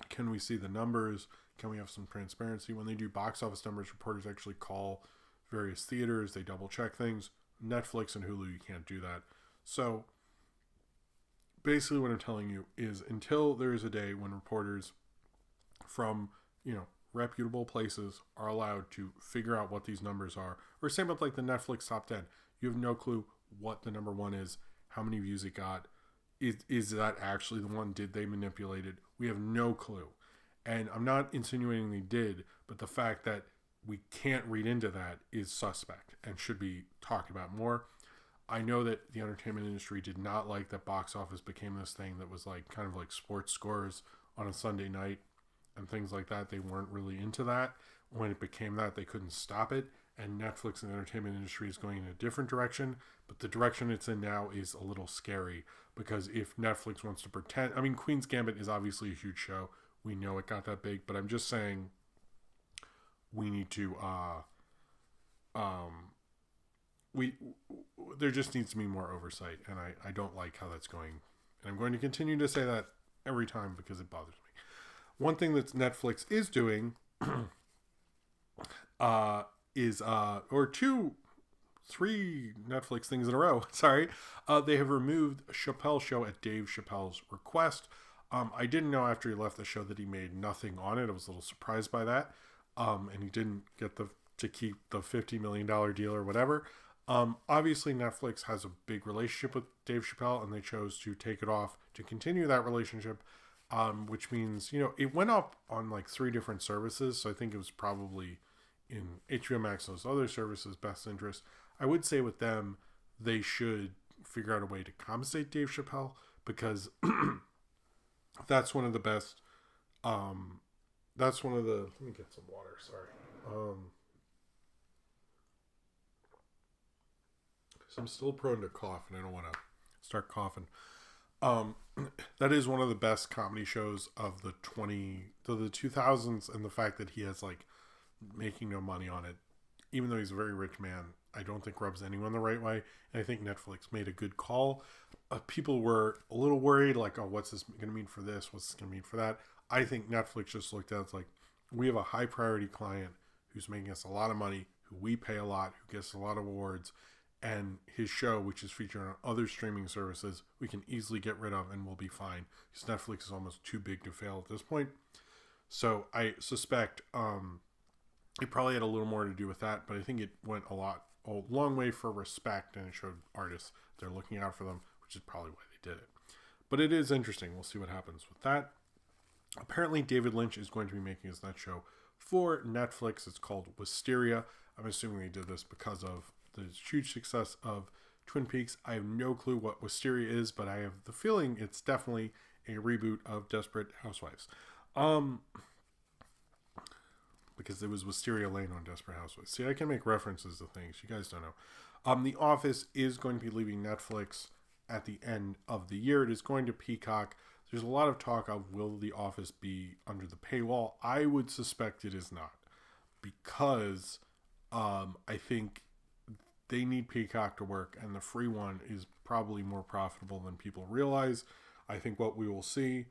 Can we see the numbers? Can we have some transparency? When they do box office numbers, reporters actually call various theaters. They double check things. Netflix and Hulu, you can't do that. So basically what I'm telling you is, until there is a day when reporters from, reputable places are allowed to figure out what these numbers are, or same with like the Netflix top 10, you have no clue what the number one is, how many views it got, is that actually the one, did they manipulate it? We have no clue. And I'm not insinuating they did, but the fact that we can't read into that is suspect and should be talked about more. I know that the entertainment industry did not like that box office became this thing that was like kind of like sports scores on a Sunday night and things like that. They weren't really into that. When it became that, they couldn't stop it. And Netflix and the entertainment industry is going in a different direction. But the direction it's in now is a little scary, because if Netflix wants to pretend... I mean, Queen's Gambit is obviously a huge show. We know it got that big. But I'm just saying we need to... there just needs to be more oversight. And I don't like how that's going. And I'm going to continue to say that every time because it bothers me. One thing that Netflix is doing... or two three Netflix things in a row. Sorry. They have removed Chappelle's show at Dave Chappelle's request. I didn't know after he left the show that he made nothing on it. I was a little surprised by that. And he didn't get to keep the $50 million deal or whatever. Obviously, Netflix has a big relationship with Dave Chappelle, and they chose to take it off to continue that relationship, which means, it went up on like 3 different services. So I think it was probably in HBO Max and those other services' best interest. I would say with them, they should figure out a way to compensate Dave Chappelle, because that's one of the best. That's one of the. Let me get some water. Sorry. So I'm still prone to cough, and I don't want to start coughing. That is one of the best comedy shows of the 2000s, and the fact that he has like making no money on it, even though he's a very rich man, I don't think rubs anyone the right way. And I think Netflix made a good call. People were a little worried, like, oh, what's this going to mean for this? What's this going to mean for that? I think Netflix just looked at it like, we have a high priority client who's making us a lot of money, who we pay a lot, who gets a lot of awards, and his show, which is featured on other streaming services, we can easily get rid of and we'll be fine, because Netflix is almost too big to fail at this point. So I suspect it probably had a little more to do with that, but I think it went a long way for respect, and it showed artists they're looking out for them, which is probably why they did it. But it is interesting. We'll see what happens with that. Apparently, David Lynch is going to be making his next show for Netflix. It's called Wisteria. I'm assuming they did this because of the huge success of Twin Peaks. I have no clue what Wisteria is, but I have the feeling it's definitely a reboot of Desperate Housewives. Because it was Wisteria Lane on Desperate Housewives. See, I can make references to things you guys don't know. The Office is going to be leaving Netflix at the end of the year. It is going to Peacock. There's a lot of talk of, will The Office be under the paywall? I would suspect it is not, because I think they need Peacock to work, and the free one is probably more profitable than people realize. I think what we will see,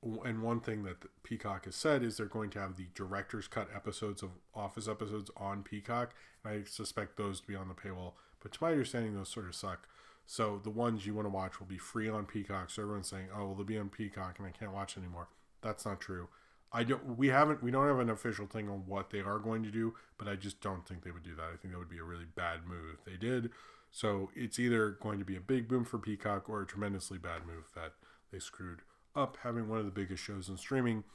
and one thing that Peacock has said, is they're going to have the director's cut episodes of Office episodes on Peacock, and I suspect those to be on the paywall. But to my understanding, those sort of suck. So the ones you want to watch will be free on Peacock. So everyone's saying, "Oh, well, they'll be on Peacock, and I can't watch it anymore." That's not true. We don't have an official thing on what they are going to do, but I just don't think they would do that. I think that would be a really bad move if they did. So it's either going to be a big boom for Peacock or a tremendously bad move that they screwed up having one of the biggest shows in streaming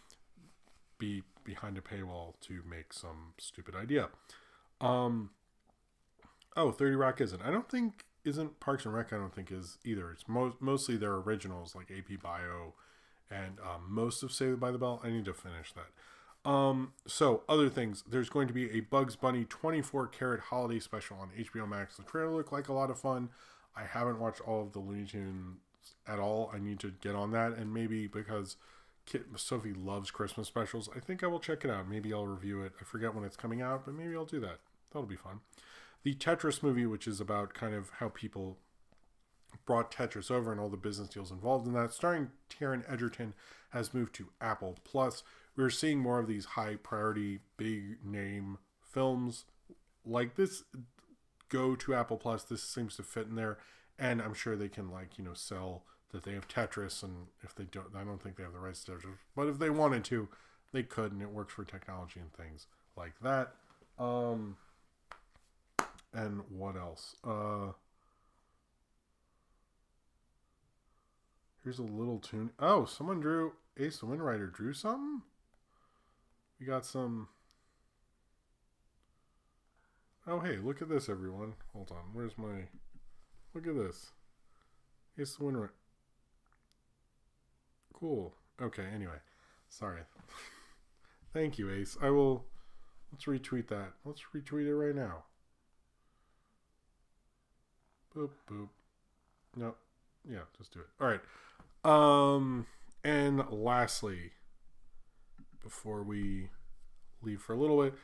be behind a paywall to make some stupid idea. 30 Rock isn't Parks and Rec, I don't think is either. It's mostly their originals like AP Bio and most of Saved by the Bell. I need to finish that. So other things, there's going to be a Bugs Bunny 24 karat holiday special on HBO Max. The trailer looked like a lot of fun. I haven't watched all of the Looney Tunes at all. I need to get on that, and maybe because Sophie loves Christmas specials, I think I will check it out. Maybe I'll review it. I forget when it's coming out, but maybe I'll do that. That'll be fun. The Tetris movie, which is about kind of how people brought Tetris over and all the business deals involved in that, starring Taron Egerton, has moved to Apple Plus. We're seeing more of these high priority, big name films like this go to Apple Plus. This seems to fit in there, and I'm sure they can sell that they have Tetris, and if they don't, I don't think they have the rights to Tetris, but if they wanted to, they could, and it works for technology and things like that. And what else? Here's a little tune. Oh, someone drew, Ace the Wind Rider drew something? We got some. Oh, hey, look at this, everyone. Hold on. Where's my. Look at this. Ace the Wind Rider. Cool. Okay, anyway. Sorry. Thank you, Ace. Let's retweet that. Let's retweet it right now. Boop, boop. No. Yeah, just do it. All right. And lastly, before we leave for a little bit,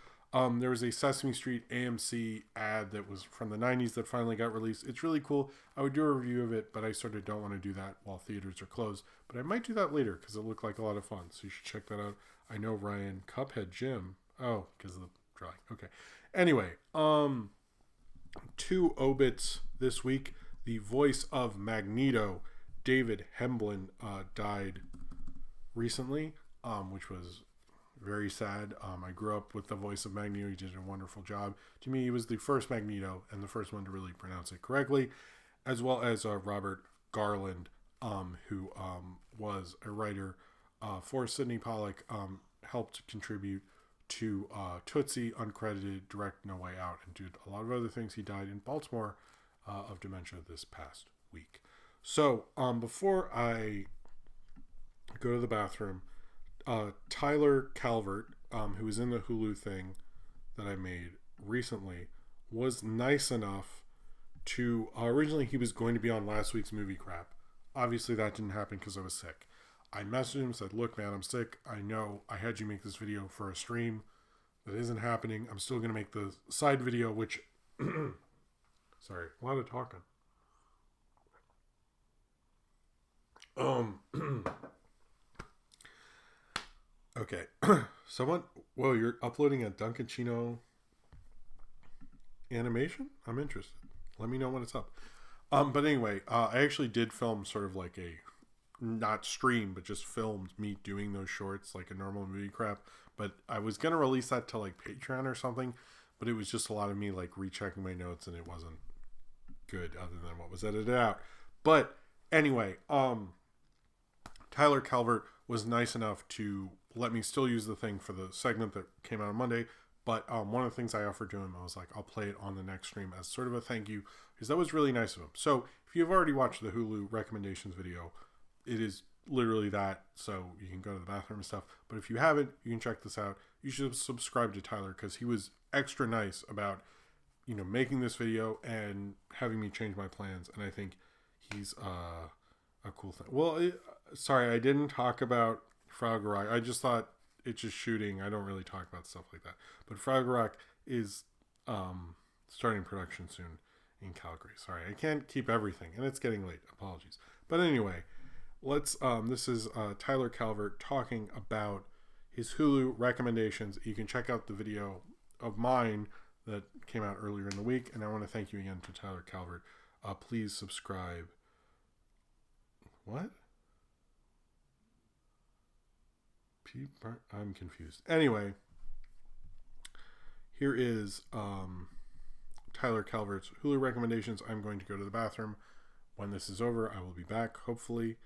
there was a Sesame Street AMC ad that was from the 90s that finally got released. It's really cool. I would do a review of it, but I sort of don't want to do that while theaters are closed. But I might do that later because it looked like a lot of fun. So you should check that out. I know Ryan, Cuphead Jim. Oh, because of the drawing. Okay. Anyway, Two obits this week. The voice of Magneto, David Hemblin, died recently, which was very sad. I grew up with the voice of Magneto. He did a wonderful job. To me, he was the first Magneto and the first one to really pronounce it correctly, as well as Robert Garland, who was a writer for Sidney Pollack, helped contribute to Tootsie, uncredited, direct No Way Out, and did a lot of other things. He died in Baltimore of dementia this past week. So before I go to the bathroom, Tyler Calvert, who was in the Hulu thing that I made recently, was nice enough to originally he was going to be on last week's movie crap. Obviously that didn't happen because I was sick. I messaged him and said, look man, I'm sick. I know I had you make this video for a stream. That isn't happening. I'm still going to make the side video, which sorry, a lot of talking. Okay. Whoa, you're uploading a Dunkaccino animation? I'm interested. Let me know when it's up. But anyway, I actually did film sort of like a, not stream, but just filmed me doing those shorts like a normal movie crap. But I was going to release that to like Patreon or something, but it was just a lot of me like rechecking my notes and it wasn't good other than what was edited out. But anyway, Tyler Calvert was nice enough to let me still use the thing for the segment that came out on Monday. But one of the things I offered to him, I was like, I'll play it on the next stream as sort of a thank you, because that was really nice of him. So if you've already watched the Hulu recommendations video, it is literally that, so you can go to the bathroom and stuff. But if you haven't, you can check this out. You should subscribe to Tyler because he was extra nice about, you know, making this video and having me change my plans. And I think he's a cool thing. Well, sorry, I didn't talk about Frog Rock. I just thought it's just shooting. I don't really talk about stuff like that. But Frog Rock is starting production soon in Calgary. Sorry, I can't keep everything, and it's getting late. Apologies. But anyway, let's. This is Tyler Calvert talking about his Hulu recommendations. You can check out the video of mine that came out earlier in the week, and I want to thank you again to Tyler Calvert. Please subscribe. What? I'm confused. Anyway, here is Tyler Calvert's Hulu recommendations. I'm going to go to the bathroom. When this is over, I will be back, hopefully.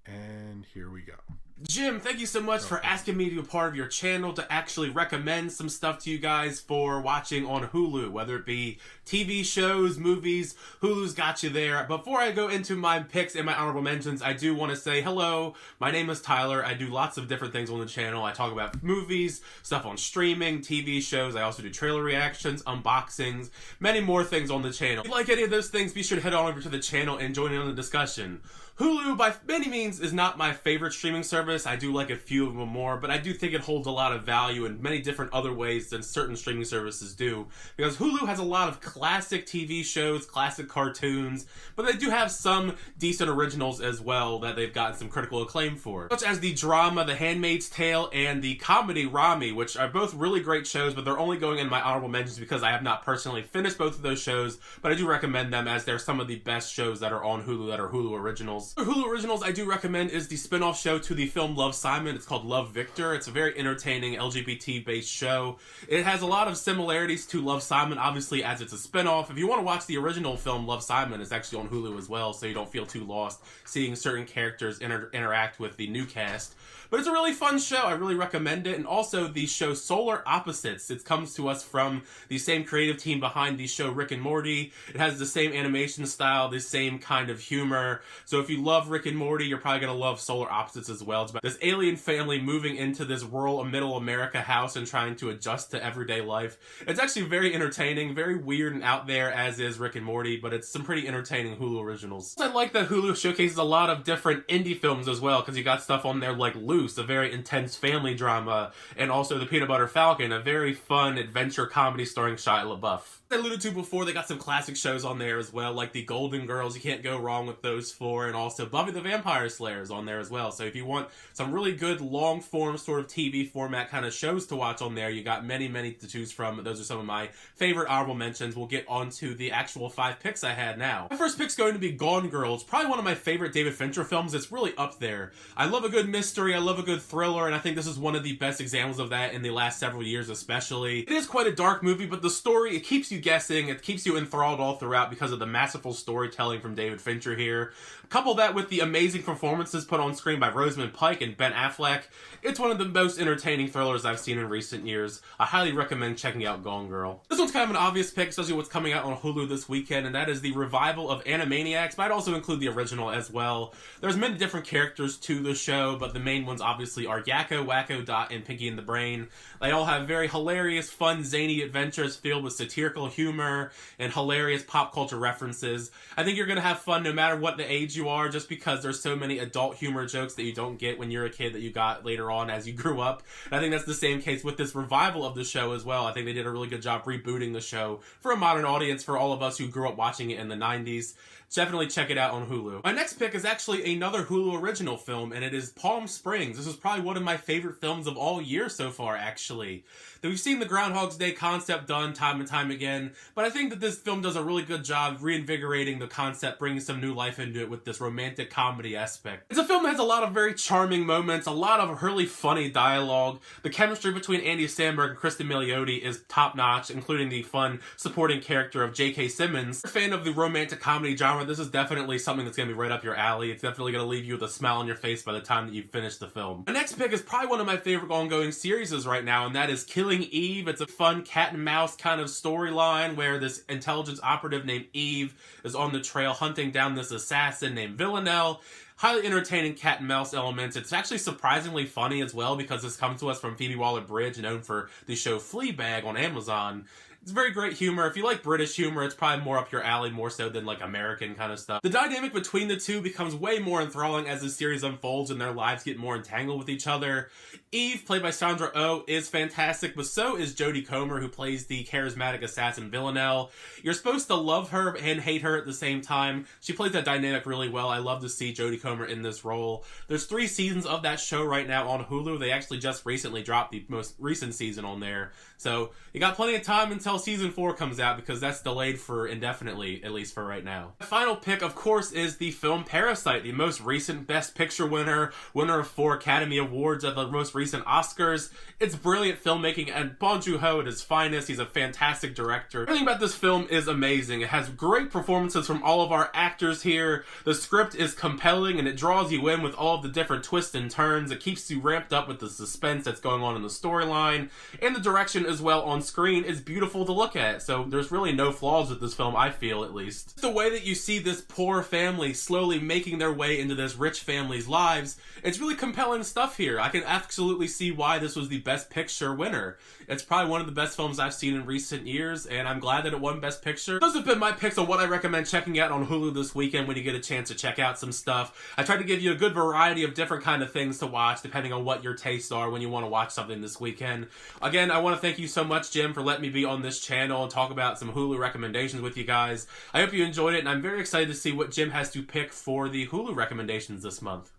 And here we go. Jim, thank you so much for asking me to be a part of your channel to actually recommend some stuff to you guys for watching on Hulu, whether it be TV shows, movies. Hulu's got you there. Before I go into my picks and my honorable mentions, I do want to say hello. My name is Tyler. I do lots of different things on the channel. I talk about movies, stuff on streaming, TV shows. I also do trailer reactions, unboxings, many more things on the channel. If you like any of those things, be sure to head on over to the channel and join in on the discussion. Hulu, by many means, is not my favorite streaming service. I do like a few of them more, but I do think it holds a lot of value in many different other ways than certain streaming services do. Because Hulu has a lot of classic TV shows, classic cartoons, but they do have some decent originals as well that they've gotten some critical acclaim for. Such as the drama The Handmaid's Tale and the comedy Rami, which are both really great shows, but they're only going in my honorable mentions because I have not personally finished both of those shows, but I do recommend them as they're some of the best shows that are on Hulu that are Hulu originals. Hulu originals I do recommend is the spin-off show to the film Love, Simon. It's called Love, Victor. It's a very entertaining LGBT-based show. It has a lot of similarities to Love, Simon, obviously, as it's a spin-off. If you want to watch the original film Love, Simon, it's actually on Hulu as well, so you don't feel too lost seeing certain characters interact with the new cast. But it's a really fun show. I really recommend it. And also the show Solar Opposites. It comes to us from the same creative team behind the show Rick and Morty. It has the same animation style, the same kind of humor. So if you love Rick and Morty, you're probably going to love Solar Opposites as well. It's about this alien family moving into this rural middle America house and trying to adjust to everyday life. It's actually very entertaining, very weird and out there, as is Rick and Morty, but it's some pretty entertaining Hulu originals. I like that Hulu showcases a lot of different indie films as well, because you got stuff on there like Loose, a very intense family drama, and also The Peanut Butter Falcon, a very fun adventure comedy starring Shia LaBeouf. I alluded to before, they got some classic shows on there as well, like the Golden Girls. You can't go wrong with those four, and also Buffy the Vampire Slayer is on there as well. So if you want some really good long form sort of TV format kind of shows to watch on there, you got many to choose from. Those are some of my favorite honorable mentions. We'll get on to the actual 5 picks I had now. My first pick's going to be Gone Girl. It's probably one of my favorite David Fincher films. It's really up there. I love a good mystery, I love a good thriller, and I think this is one of the best examples of that in the last several years especially. It is quite a dark movie, but the story, it keeps you guessing, it keeps you enthralled all throughout because of the masterful storytelling from David Fincher here. Couple that with the amazing performances put on screen by Rosamund Pike and Ben Affleck. It's one of the most entertaining thrillers I've seen in recent years. I highly recommend checking out Gone Girl. This one's kind of an obvious pick, especially what's coming out on Hulu this weekend, and that is the revival of Animaniacs, but I'd also include the original as well. There's many different characters to the show, but the main ones obviously are Yakko, Wacko, Dot, and Pinky and the Brain. They all have very hilarious, fun, zany adventures filled with satirical humor and hilarious pop culture references. I think you're going to have fun no matter what the age you are, just because there's so many adult humor jokes that you don't get when you're a kid that you got later on as you grew up. And I think that's the same case with this revival of the show as well. I think they did a really good job rebooting the show for a modern audience, for all of us who grew up watching it in the 90s. Definitely check it out on Hulu. My next pick is actually another Hulu original film, and it is Palm Springs. This is probably one of my favorite films of all year so far, actually. We've seen the Groundhog's Day concept done time and time again, but I think that this film does a really good job reinvigorating the concept, bringing some new life into it with this romantic comedy aspect. It's a film that has a lot of very charming moments, a lot of really funny dialogue. The chemistry between Andy Samberg and Kristen Milioti is top-notch, including the fun supporting character of J.K. Simmons. If you're a fan of the romantic comedy genre, this is definitely something that's going to be right up your alley. It's definitely going to leave you with a smile on your face by the time that you finish the film. My next pick is probably one of my favorite ongoing series right now, and that is Killing Eve. It's a fun cat and mouse kind of storyline where this intelligence operative named Eve is on the trail hunting down this assassin named Villanelle. Highly entertaining cat and mouse elements. It's actually surprisingly funny as well because this comes to us from Phoebe Waller-Bridge, known for the show Fleabag on Amazon. It's very great humor. If you like British humor, it's probably more up your alley, more so than like American kind of stuff. The dynamic between the two becomes way more enthralling as the series unfolds and their lives get more entangled with each other. Eve, played by Sandra Oh, is fantastic, but so is Jodie Comer, who plays the charismatic assassin Villanelle. You're supposed to love her and hate her at the same time. She plays that dynamic really well. I love to see Jodie Comer in this role. There's 3 seasons of that show right now on Hulu. They actually just recently dropped the most recent season on there. So you got plenty of time until season 4 comes out, because that's delayed for indefinitely, at least for right now. My final pick, of course, is the film Parasite, the most recent Best Picture winner of 4 Academy Awards at the most recent Oscars. It's brilliant filmmaking, and Bong Joon-ho at his finest. He's a fantastic director. Everything about this film is amazing. It has great performances from all of our actors here. The script is compelling, and it draws you in with all of the different twists and turns. It keeps you ramped up with the suspense that's going on in the storyline, and the direction as well on screen is beautiful to look at. So there's really no flaws with this film, I feel, at least. The way that you see this poor family slowly making their way into this rich family's lives, it's really compelling stuff here. I can absolutely see why this was the Best Picture winner. It's probably one of the best films I've seen in recent years, and I'm glad that it won Best Picture. Those have been my picks on what I recommend checking out on Hulu this weekend when you get a chance to check out some stuff. I try to give you a good variety of different kind of things to watch, depending on what your tastes are when you want to watch something this weekend. Again, I want to thank you so much, Jim, for letting me be on this channel and talk about some Hulu recommendations with you guys. I hope you enjoyed it, and I'm very excited to see what Jim has to pick for the Hulu recommendations this month.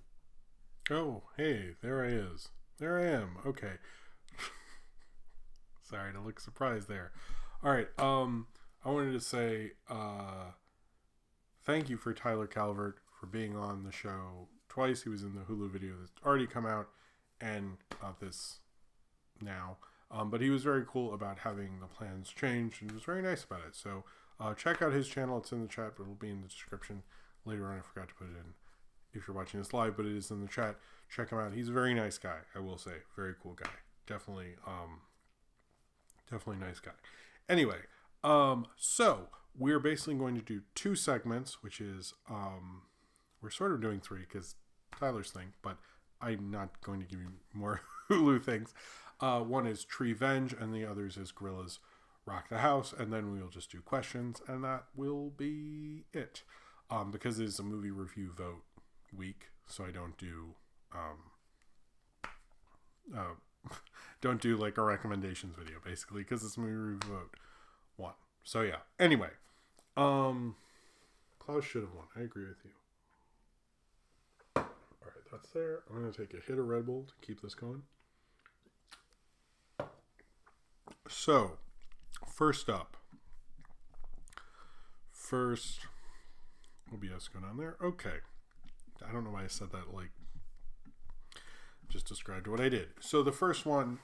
Oh, hey, there I is. There I am. Okay. Sorry to look surprised there. All right. I wanted to say thank you for Tyler Calvert for being on the show twice. He was in the Hulu video that's already come out and this now. But he was very cool about having the plans changed and was very nice about it. So check out his channel. It's in the chat, but it'll be in the description later on. I forgot to put it in if you're watching this live, but it is in the chat. Check him out. He's a very nice guy, I will say. Very cool guy. Definitely nice guy. Anyway, so we're basically going to do 2 segments, which is we're sort of doing 3 because Tyler's thing, but I'm not going to give you more Hulu things. One is Trevenge, and the others is Gorillaz Rock the House, and then we'll just do questions, and that will be it. Because it is a movie review vote week, so I don't do don't do like a recommendations video, basically, because it's movie review vote 1. So yeah. Anyway, Klaus should have won. I agree with you. All right, that's there. I'm gonna take a hit of Red Bull to keep this going. So, first up. OBS going on there. Okay. I don't know why I said that, like, just described what I did. So the first one,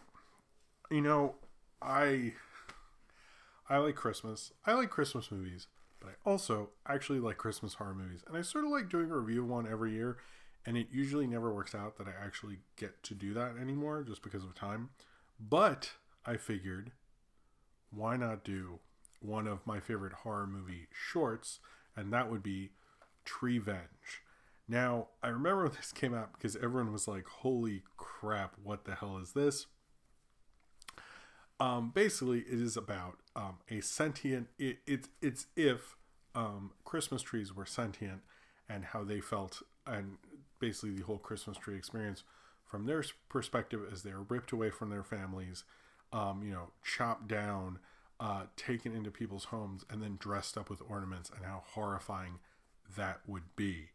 I like Christmas. I like Christmas movies, but I also actually like Christmas horror movies. And I sort of like doing a review of one every year, and it usually never works out that I actually get to do that anymore just because of time. But I figured, why not do one of my favorite horror movie shorts, and that would be Trevenge. Now, I remember when this came out because everyone was like, holy crap, what the hell is this? Basically, it is about a sentient... It's if Christmas trees were sentient and how they felt, and basically the whole Christmas tree experience from their perspective as they were ripped away from their families, chopped down, taken into people's homes, and then dressed up with ornaments, and how horrifying that would be.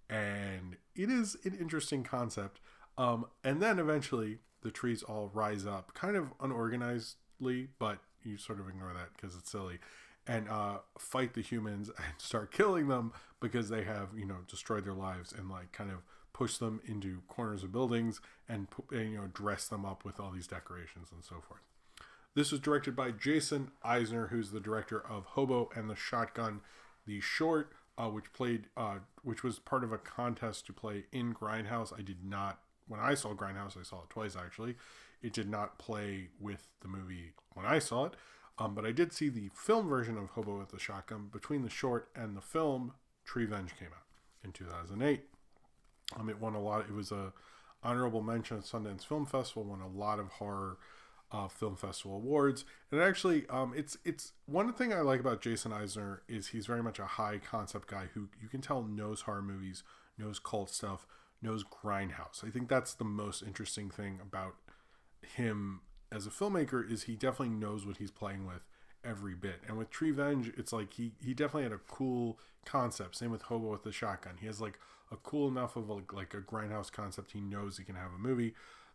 And it is an interesting concept. And then eventually the trees all rise up, kind of unorganizedly, but you sort of ignore that because it's silly, and fight the humans and start killing them because they have, destroyed their lives, and like kind of push them into corners of buildings and dress them up with all these decorations and so forth. This was directed by Jason Eisner, who's the director of Hobo and the Shotgun, the short, which was part of a contest to play in Grindhouse. I did not, when I saw Grindhouse, I saw it twice actually. It did not play with the movie when I saw it, but I did see the film version of Hobo with the Shotgun. Between the short and the film, Trevenge came out in 2008. It won a lot. It was a honorable mention at Sundance Film Festival, won a lot of horror film festival awards. And actually, it's one thing I like about Jason Eisner is he's very much a high concept guy who you can tell knows horror movies, knows cult stuff, knows Grindhouse. I think that's the most interesting thing about him as a filmmaker is he definitely knows what he's playing with every bit. And with Trevenge, it's like he definitely had a cool concept. Same with Hobo with the Shotgun. He has like a cool enough of like a Grindhouse concept. He knows he can have a movie.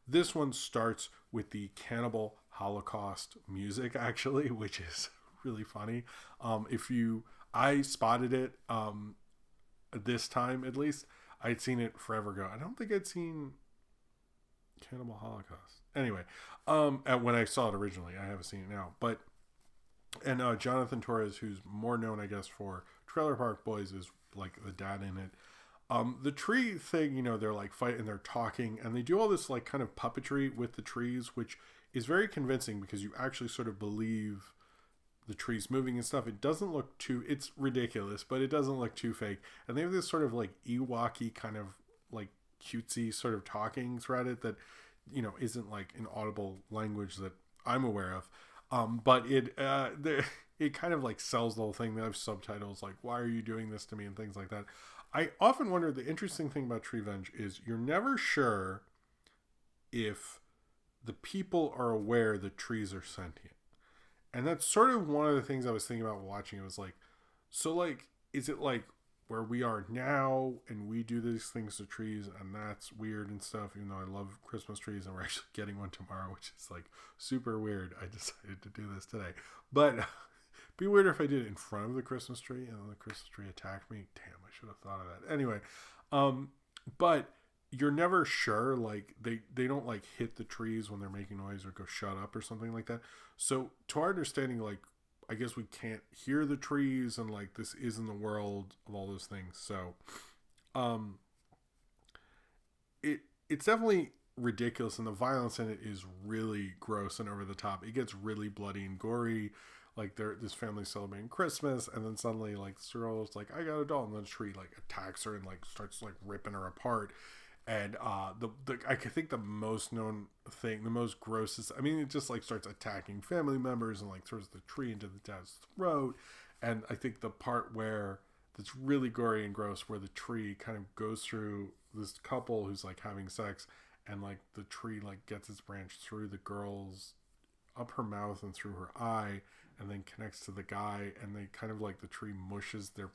This one starts with the Cannibal Holocaust music, actually, which is really funny. I spotted it this time, at least. I'd seen it forever ago. I don't think I'd seen Cannibal Holocaust. Anyway, when I saw it originally, I haven't seen it now. And Jonathan Torres, who's more known, I guess, for Trailer Park Boys, is like the dad in it. The tree thing, they're like fighting, they're talking, and they do all this like kind of puppetry with the trees, which is very convincing because you actually sort of believe the trees moving and stuff. It doesn't look it's ridiculous, but it doesn't look too fake. And they have this sort of like Ewok-y kind of like cutesy sort of talking throughout it that, isn't like an audible language that I'm aware of. But it kind of like sells the whole thing. They have subtitles like, why are you doing this to me, and things like that. I often wonder, the interesting thing about Trevenge is you're never sure if the people are aware the trees are sentient. And that's sort of one of the things I was thinking about watching. It was like, so like, is it like where we are now and we do these things to trees and that's weird and stuff, even though I love Christmas trees and we're actually getting one tomorrow, which is like super weird. I decided to do this today. But it'd be weird if I did it in front of the Christmas tree and then the Christmas tree attacked me. Damn, I should have thought of that. Anyway, but you're never sure. Like they don't like hit the trees when they're making noise or go shut up or something like that. So to our understanding, like, I guess we can't hear the trees and like this is in the world of all those things. So it's definitely ridiculous, and the violence in it is really gross and over the top. It gets really bloody and gory. Like this family's celebrating Christmas, and then suddenly like this girl's like, I got a doll, and then the tree like attacks her and like starts like ripping her apart. And I think the most known thing, the most grossest, I mean, it just like starts attacking family members and like throws the tree into the dad's throat. And I think the part where that's really gory and gross, where the tree kind of goes through this couple who's like having sex, and like the tree like gets its branch through the girl's up her mouth and through her eye, and then connects to the guy, and they kind of like the tree mushes their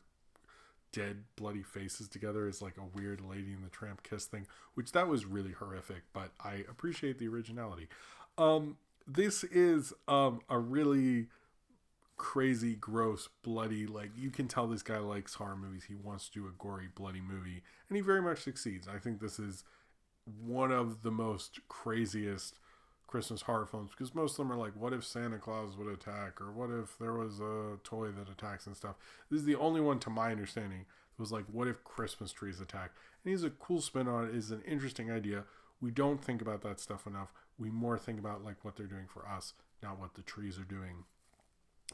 dead bloody faces together as like a weird Lady and the Tramp kiss thing, which that was really horrific, but I appreciate the originality. This is a really crazy, gross, bloody, like you can tell this guy likes horror movies. He wants to do a gory, bloody movie, and he very much succeeds. I think this is one of the most craziest Christmas horror films, because most of them are like, what if Santa Claus would attack, or what if there was a toy that attacks and stuff. This is the only one, to my understanding, that was like, what if Christmas trees attack? And he's a cool spin on it. It's an interesting idea. We don't think about that stuff enough. We more think about like what they're doing for us, not what the trees are doing,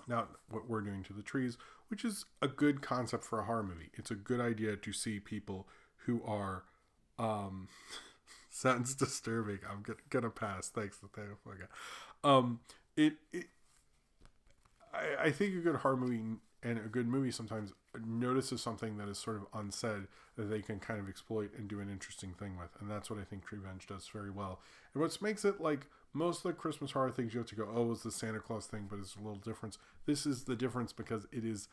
not what we're doing to the trees, which is a good concept for a horror movie. It's a good idea to see people who are sounds disturbing. I'm gonna pass. Thanks to Tatum. I think a good horror movie and a good movie sometimes notices something that is sort of unsaid that they can kind of exploit and do an interesting thing with, and that's what I think Trevenge does very well. And what makes it like most of the Christmas horror things, you have to go, oh, it's the Santa Claus thing, but it's a little difference. This is the difference because it is,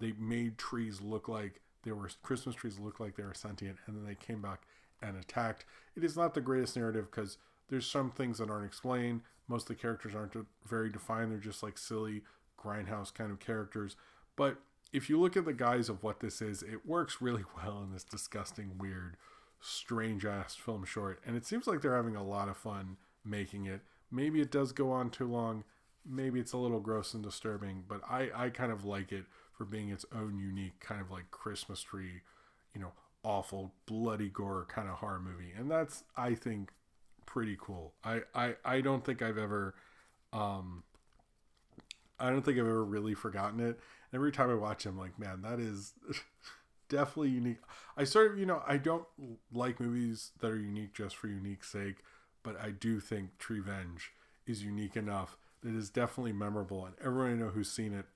they made trees look like they were, Christmas trees look like they were sentient, and then they came back and attacked. It is not the greatest narrative because there's some things that aren't explained. Most of the characters aren't very defined. They're just like silly grindhouse kind of characters. But if you look at the guise of what this is, it works really well in this disgusting, weird, strange ass film short. And it seems like they're having a lot of fun making it. Maybe it does go on too long. Maybe it's a little gross and disturbing, but I kind of like it for being its own unique kind of like Christmas tree, awful, bloody gore kind of horror movie. And that's, I think, pretty cool. I don't think I've ever really forgotten it. Every time I watch it, I'm like, man, that is definitely unique. I sort of, I don't like movies that are unique just for unique sake, but I do think Trevenge is unique enough that it is definitely memorable, and everyone I know who's seen it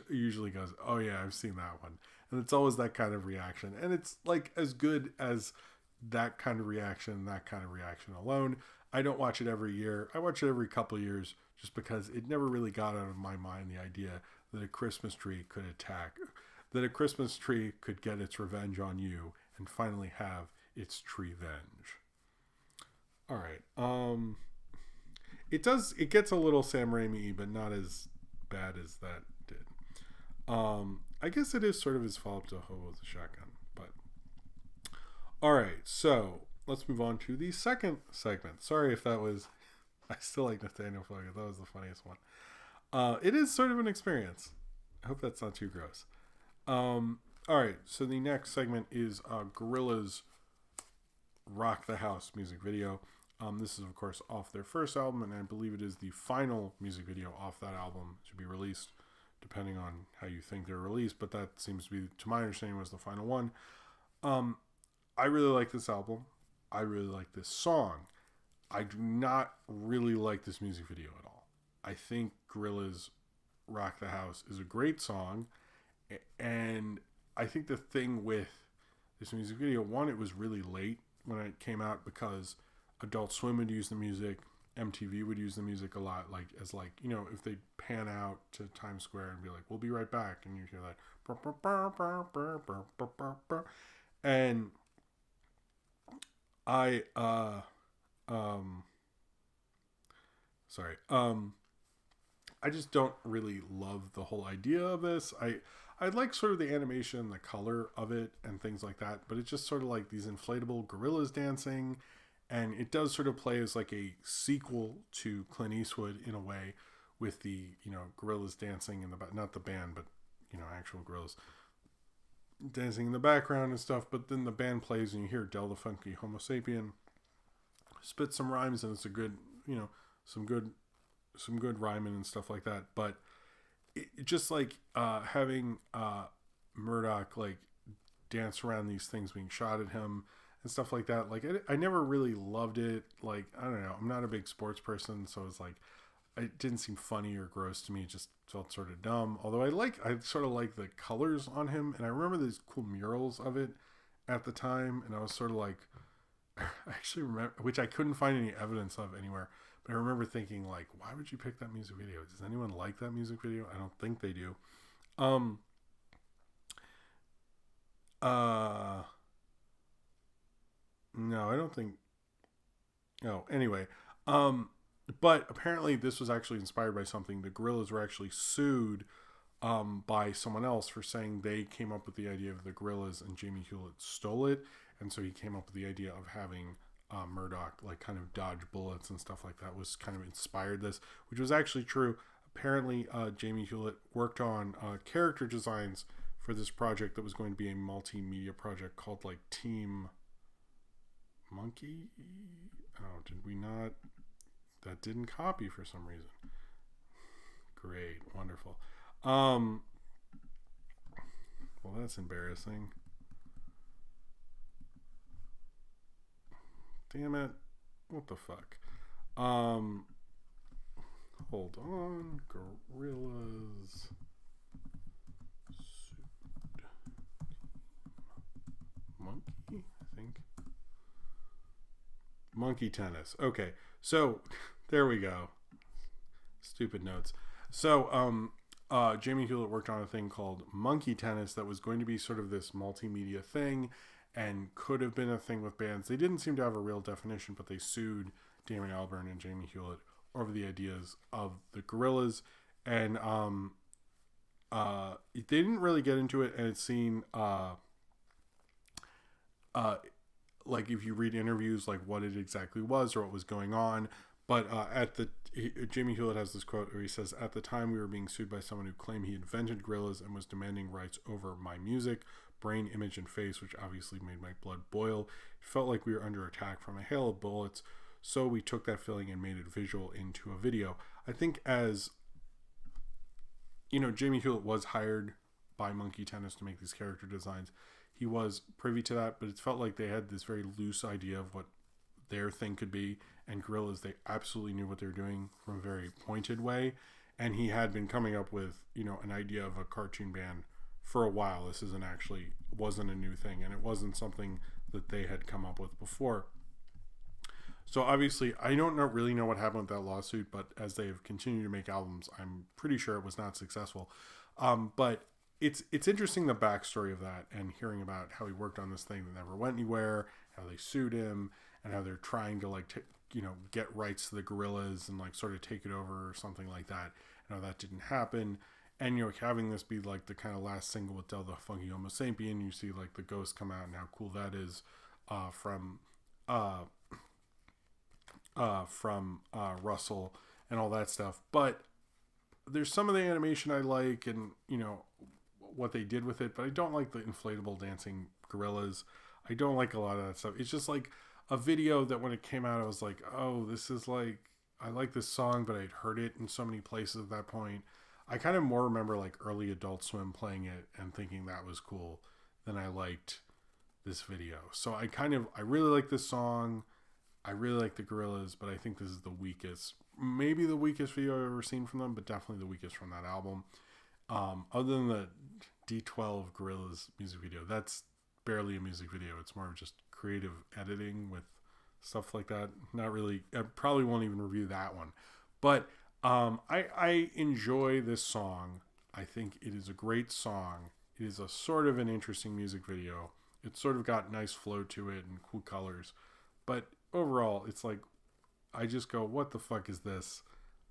usually goes, oh yeah, I've seen that one. And it's always that kind of reaction. And it's like as good as that kind of reaction alone. I don't watch it every year. I watch it every couple of years just because it never really got out of my mind the idea that a Christmas tree could attack, that a Christmas tree could get its revenge on you and finally have its tree-venge. All right. It gets a little Sam Raimi, but not as bad as that did. I guess it is sort of his follow-up to Hobo with a Shotgun, but all right, so let's move on to the second segment. Sorry if that was, I still like Nathaniel Fogel. That was the funniest one. It is sort of an experience. I hope that's not too gross. All right, so the next segment is Gorillaz' Rock the House music video. This is, of course, off their first album, and I believe it is the final music video off that album to be released, depending on how you think they're released, but that seems to be, to my understanding, was the final one. I really like this album. I really like this song. I do not really like this music video at all. I think Gorillaz' Rock the House is a great song, and I think the thing with this music video, one, it was really late when it came out because Adult Swim would use the music, MTV would use the music a lot, like as like, if they pan out to Times Square and be like, we'll be right back, and you hear that, and I just don't really love the whole idea of this. I like sort of the animation, the color of it, and things like that, but it's just sort of like these inflatable gorillas dancing, and it does sort of play as like a sequel to Clint Eastwood in a way, with the gorillas dancing in the not the band, but actual gorillas dancing in the background and stuff. But then the band plays, and you hear Del the Funky Homo Sapien spit some rhymes, and it's a good some good rhyming and stuff like that. But it just like having Murdoch like dance around these things being shot at him and stuff like that. Like I never really loved it. Like, I don't know. I'm not a big sports person, so it's like it didn't seem funny or gross to me. It just felt sort of dumb. Although I sort of like the colors on him, and I remember these cool murals of it at the time, and I was sort of like, I actually remember, which I couldn't find any evidence of anywhere, But I remember thinking, like, why would you pick that music video? Does anyone like that music video? I don't think they do. No, I don't think. Oh, anyway. But apparently this was actually inspired by something. The Gorillaz were actually sued by someone else for saying they came up with the idea of the Gorillaz and Jamie Hewlett stole it. And so he came up with the idea of having Murdoch like kind of dodge bullets and stuff like that was kind of inspired this, which was actually true. Apparently Jamie Hewlett worked on character designs for this project that was going to be a multimedia project called like Team Monkey. Oh, did we not? That didn't copy for some reason. Great, wonderful. Well, that's embarrassing. Damn it. What the fuck? Hold on. Gorillaz. Monkey, I think. Monkey tennis. Okay. So, there we go. Stupid notes. So, Jamie Hewlett worked on a thing called Monkey Tennis that was going to be sort of this multimedia thing and could have been a thing with bands. They didn't seem to have a real definition, but they sued Damon Albarn and Jamie Hewlett over the ideas of the Gorillaz. And they didn't really get into it, and it seemed like if you read interviews, like what it exactly was or what was going on. But Jamie Hewlett has this quote where he says, "At the time, we were being sued by someone who claimed he invented Gorillaz and was demanding rights over my music, brain, image, and face, which obviously made my blood boil. It felt like we were under attack from a hail of bullets, so we took that feeling and made it visual into a video." I think as, you know, Jamie Hewlett was hired by Monkey Tennis to make these character designs. He was privy to that, but it felt like they had this very loose idea of what their thing could be, and Gorillaz, they absolutely knew what they were doing from a very pointed way, and he had been coming up with, you know, an idea of a cartoon band for a while. This wasn't a new thing, and it wasn't something that they had come up with before. So obviously, I don't really know what happened with that lawsuit, but as they've continued to make albums, I'm pretty sure it was not successful. But it's interesting, the backstory of that, and hearing about how he worked on this thing that never went anywhere, how they sued him, and how they're trying to like get rights to the Gorillaz and like sort of take it over or something like that. And how that didn't happen, and you know, having this be like the kind of last single with Del the Funky Homo Sapien, you see like the Ghost come out and how cool that is from Russell and all that stuff. But there's some of the animation I like, and you know what they did with it, but I don't like the inflatable dancing gorillas. I don't like a lot of that stuff. It's just like a video that when it came out, I was like, oh, this is like, I like this song, but I'd heard it in so many places at that point. I kind of more remember like early Adult Swim playing it and thinking that was cool than I liked this video. So I really like this song. I really like the Gorillaz, but I think this is the weakest, maybe the weakest video I've ever seen from them, but definitely the weakest from that album. Other than the D12 Gorillaz music video, that's barely a music video. It's more of just creative editing with stuff like that. Not really, I probably won't even review that one. But I enjoy this song. I think it is a great song. It is a sort of an interesting music video. It's sort of got nice flow to it and cool colors. But overall, it's like, I just go, what the fuck is this?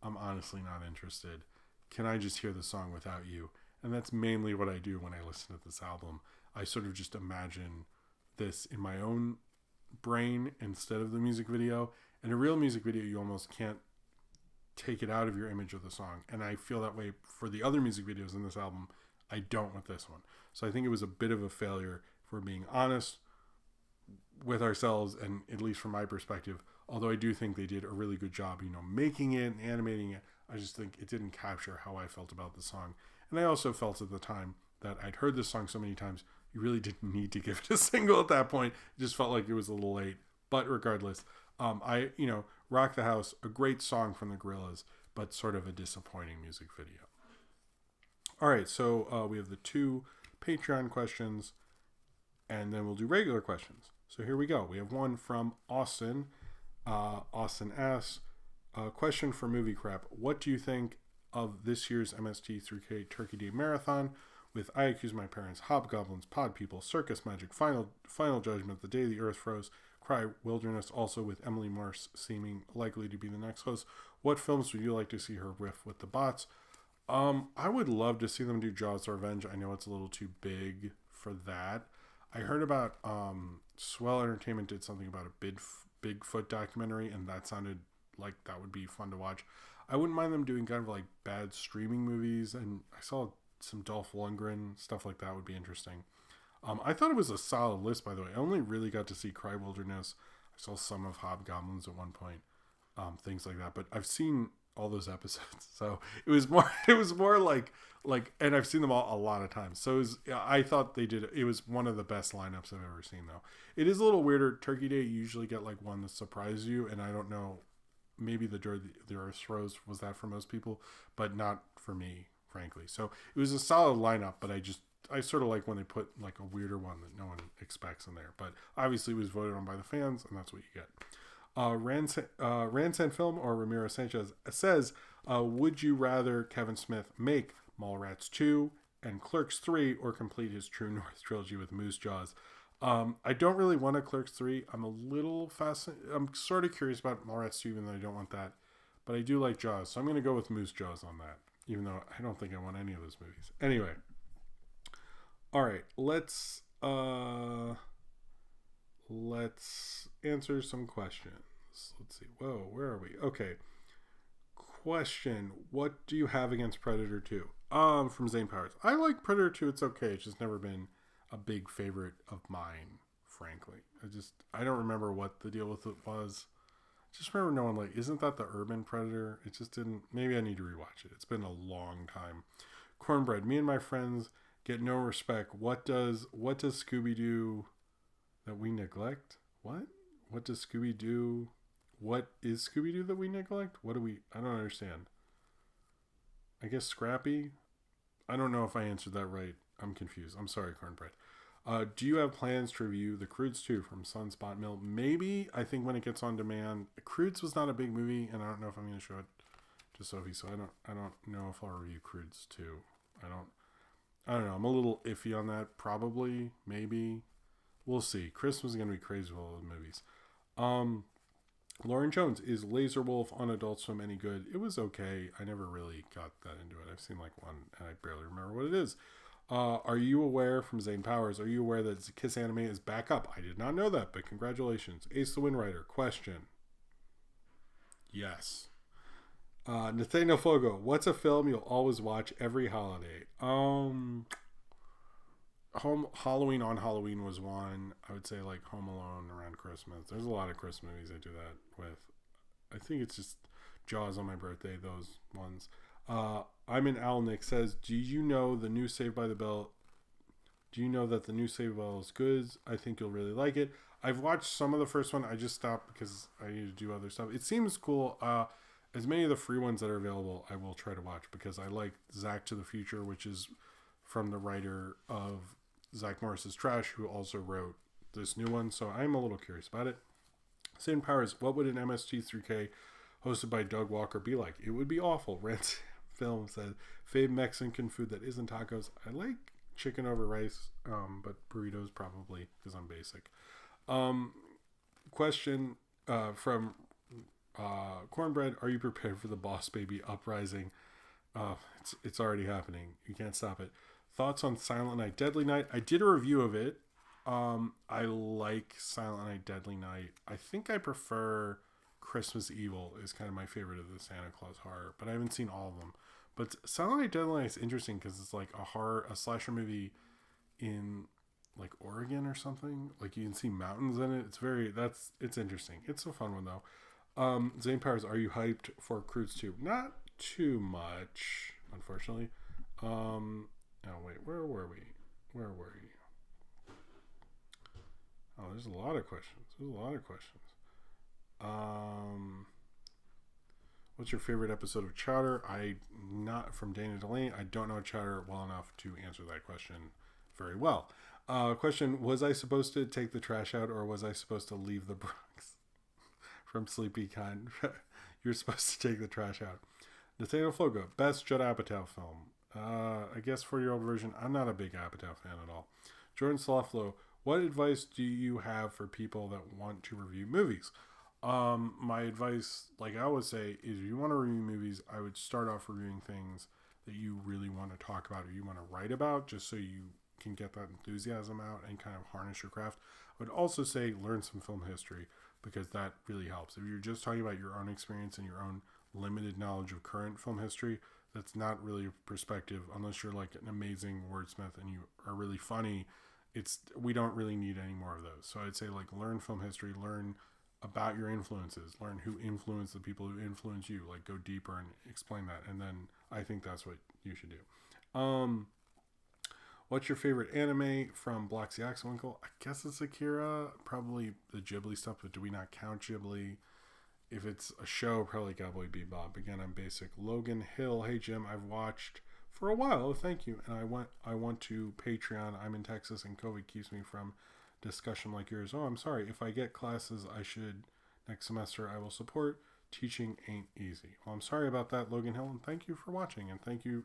I'm honestly not interested. Can I just hear the song without you? And that's mainly what I do when I listen to this album. I sort of just imagine this in my own brain instead of the music video. In a real music video, you almost can't take it out of your image of the song. And I feel that way for the other music videos in this album. I don't with this one. So I think it was a bit of a failure, if we're being honest with ourselves, and at least from my perspective. Although I do think they did a really good job, making it and animating it. I just think it didn't capture how I felt about the song. And I also felt at the time that I'd heard this song so many times, you really didn't need to give it a single at that point. It just felt like it was a little late. But regardless, Rock the House, a great song from the Gorillaz, but sort of a disappointing music video. All right, so we have the 2 Patreon questions, and then we'll do regular questions. So here we go. We have one from Austin. Austin asks, Question for Movie Crap. What do you think of this year's MST3K Turkey Day Marathon with I Accuse My Parents, Hobgoblins, Pod People, Circus Magic, Final Judgment, The Day the Earth Froze, Cry Wilderness, also with Emily Marsh seeming likely to be the next host? What films would you like to see her riff with the bots? I would love to see them do Jaws Revenge. I know it's a little too big for that. I heard about Swell Entertainment did something about a Bigfoot documentary, and that sounded like that would be fun to watch. I wouldn't mind them doing kind of like bad streaming movies, and I saw some Dolph Lundgren stuff like that would be interesting. I thought it was a solid list, by the way. I only really got to see Cry Wilderness. I saw some of Hobgoblins at one point, things like that. But I've seen all those episodes, so it was more like, and I've seen them all a lot of times. So I thought they did. It was one of the best lineups I've ever seen, though. It is a little weirder. Turkey Day, you usually get like one that surprises you, and I don't know. Maybe the Earth Rose was that for most people, but not for me, frankly. So it was a solid lineup, but I sort of like when they put like a weirder one that no one expects in there. But obviously it was voted on by the fans, and that's what you get. Ransan Film or Ramiro Sanchez says, would you rather Kevin Smith make Mallrats 2 and Clerks 3 or complete his True North trilogy with Moose Jaws? I don't really want a Clerks 3. I'm a little fascinated. I'm sort of curious about Mallrats 2, even though I don't want that. But I do like Jaws, so I'm going to go with Moose Jaws on that, even though I don't think I want any of those movies. Anyway. All right, let's answer some questions. Let's see. Whoa, where are we? Okay. Question: what do you have against Predator 2? From Zane Powers. I like Predator 2. It's okay. It's just never been a big favorite of mine, frankly. I don't remember what the deal with it was. I just remember knowing, like, isn't that the Urban Predator? It just didn't. Maybe I need to rewatch it. It's been a long time. Cornbread. Me and my friends get no respect. What does Scooby do that we neglect? What does Scooby do? What is Scooby Doo that we neglect? I don't understand. I guess Scrappy? I don't know if I answered that right. I'm confused. I'm sorry, Cornbread. Do you have plans to review The Croods 2 from Sunspot Mill? Maybe. I think when it gets on demand. Croods was not a big movie, and I don't know if I'm going to show it to Sophie, so I don't know if I'll review Croods 2. I don't know. I'm a little iffy on that. Probably. Maybe. We'll see. Christmas is going to be crazy with all the movies. Lauren Jones, is Laser Wolf on Adult Swim any good? It was okay. I never really got that into it. I've seen like one, and I barely remember what it is. Are you aware, from Zane Powers, are you aware that Kiss Anime is back up? I did not know that, but congratulations. Ace the Windwriter, question. Yes. Nathaniel Fogo, what's a film you'll always watch every holiday? Halloween on Halloween was one. I would say like Home Alone around Christmas. There's a lot of Christmas movies I do that with. I think it's just Jaws on my birthday, those ones. I'm in Alnick says, do you know the new Saved by the Bell? Do you know that the new Saved by the Bell is good? I think you'll really like it. I've watched some of the first one. I just stopped because I need to do other stuff. It seems cool. As many of the free ones that are available, I will try to watch because I like Zack to the Future, which is from the writer of Zach Morris's Trash, who also wrote this new one. So I'm a little curious about it. Satan Powers, what would an MST3K hosted by Doug Walker be like? It would be awful. Rent Film said, fave Mexican food that isn't tacos. I like chicken over rice, but burritos probably because I'm basic. Question from Cornbread, are you prepared for the Boss Baby uprising? It's already happening. You can't stop it. Thoughts on Silent Night, Deadly Night? I did a review of it. I like Silent Night, Deadly Night. I think I prefer Christmas Evil is kind of my favorite of the Santa Claus horror, but I haven't seen all of them. But Silent Night, Deadly Night is interesting because it's like a slasher movie in like Oregon or something. Like you can see mountains in it. It's interesting. It's a fun one though. Zane Powers, are you hyped for Croods 2? Not too much, unfortunately. Oh wait, where were we? Oh, there's a lot of questions. What's your favorite episode of Chowder? Not from Dana Delaney. I don't know Chowder well enough to answer that question very well. Question, was I supposed to take the trash out or was I supposed to leave the Bronx? From Sleepy Con. You're supposed to take the trash out. Nathaniel Fogo, best Judd Apatow film. I guess 40-year-old version. I'm not a big Apatow fan at all. Jordan Slothlow, what advice do you have for people that want to review movies? My advice, like I always say, is if you want to review movies, I would start off reviewing things that you really want to talk about or you want to write about, just so you can get that enthusiasm out and kind of harness your craft. I would also say learn some film history, because that really helps. If you're just talking about your own experience and your own limited knowledge of current film history, that's not really a perspective unless you're like an amazing wordsmith and you are really funny. We don't really need any more of those. So I'd say like learn film history, learn about your influences, learn who influenced the people who influence you, like go deeper and explain that. And then I think that's what you should do. What's your favorite anime from Black Sea Axelwinkle? I guess it's Akira, probably the Ghibli stuff, but do we not count Ghibli? If it's a show, probably Cowboy Bebop. Again, I'm basic. Logan Hill, hey Jim, I've watched for a while. Oh, thank you. And I want to Patreon. I'm in Texas and COVID keeps me from discussion like yours. Oh, I'm sorry. If I get classes, I should next semester. I will support. Teaching ain't easy. Well, I'm sorry about that, Logan Hill, and thank you for watching. And thank you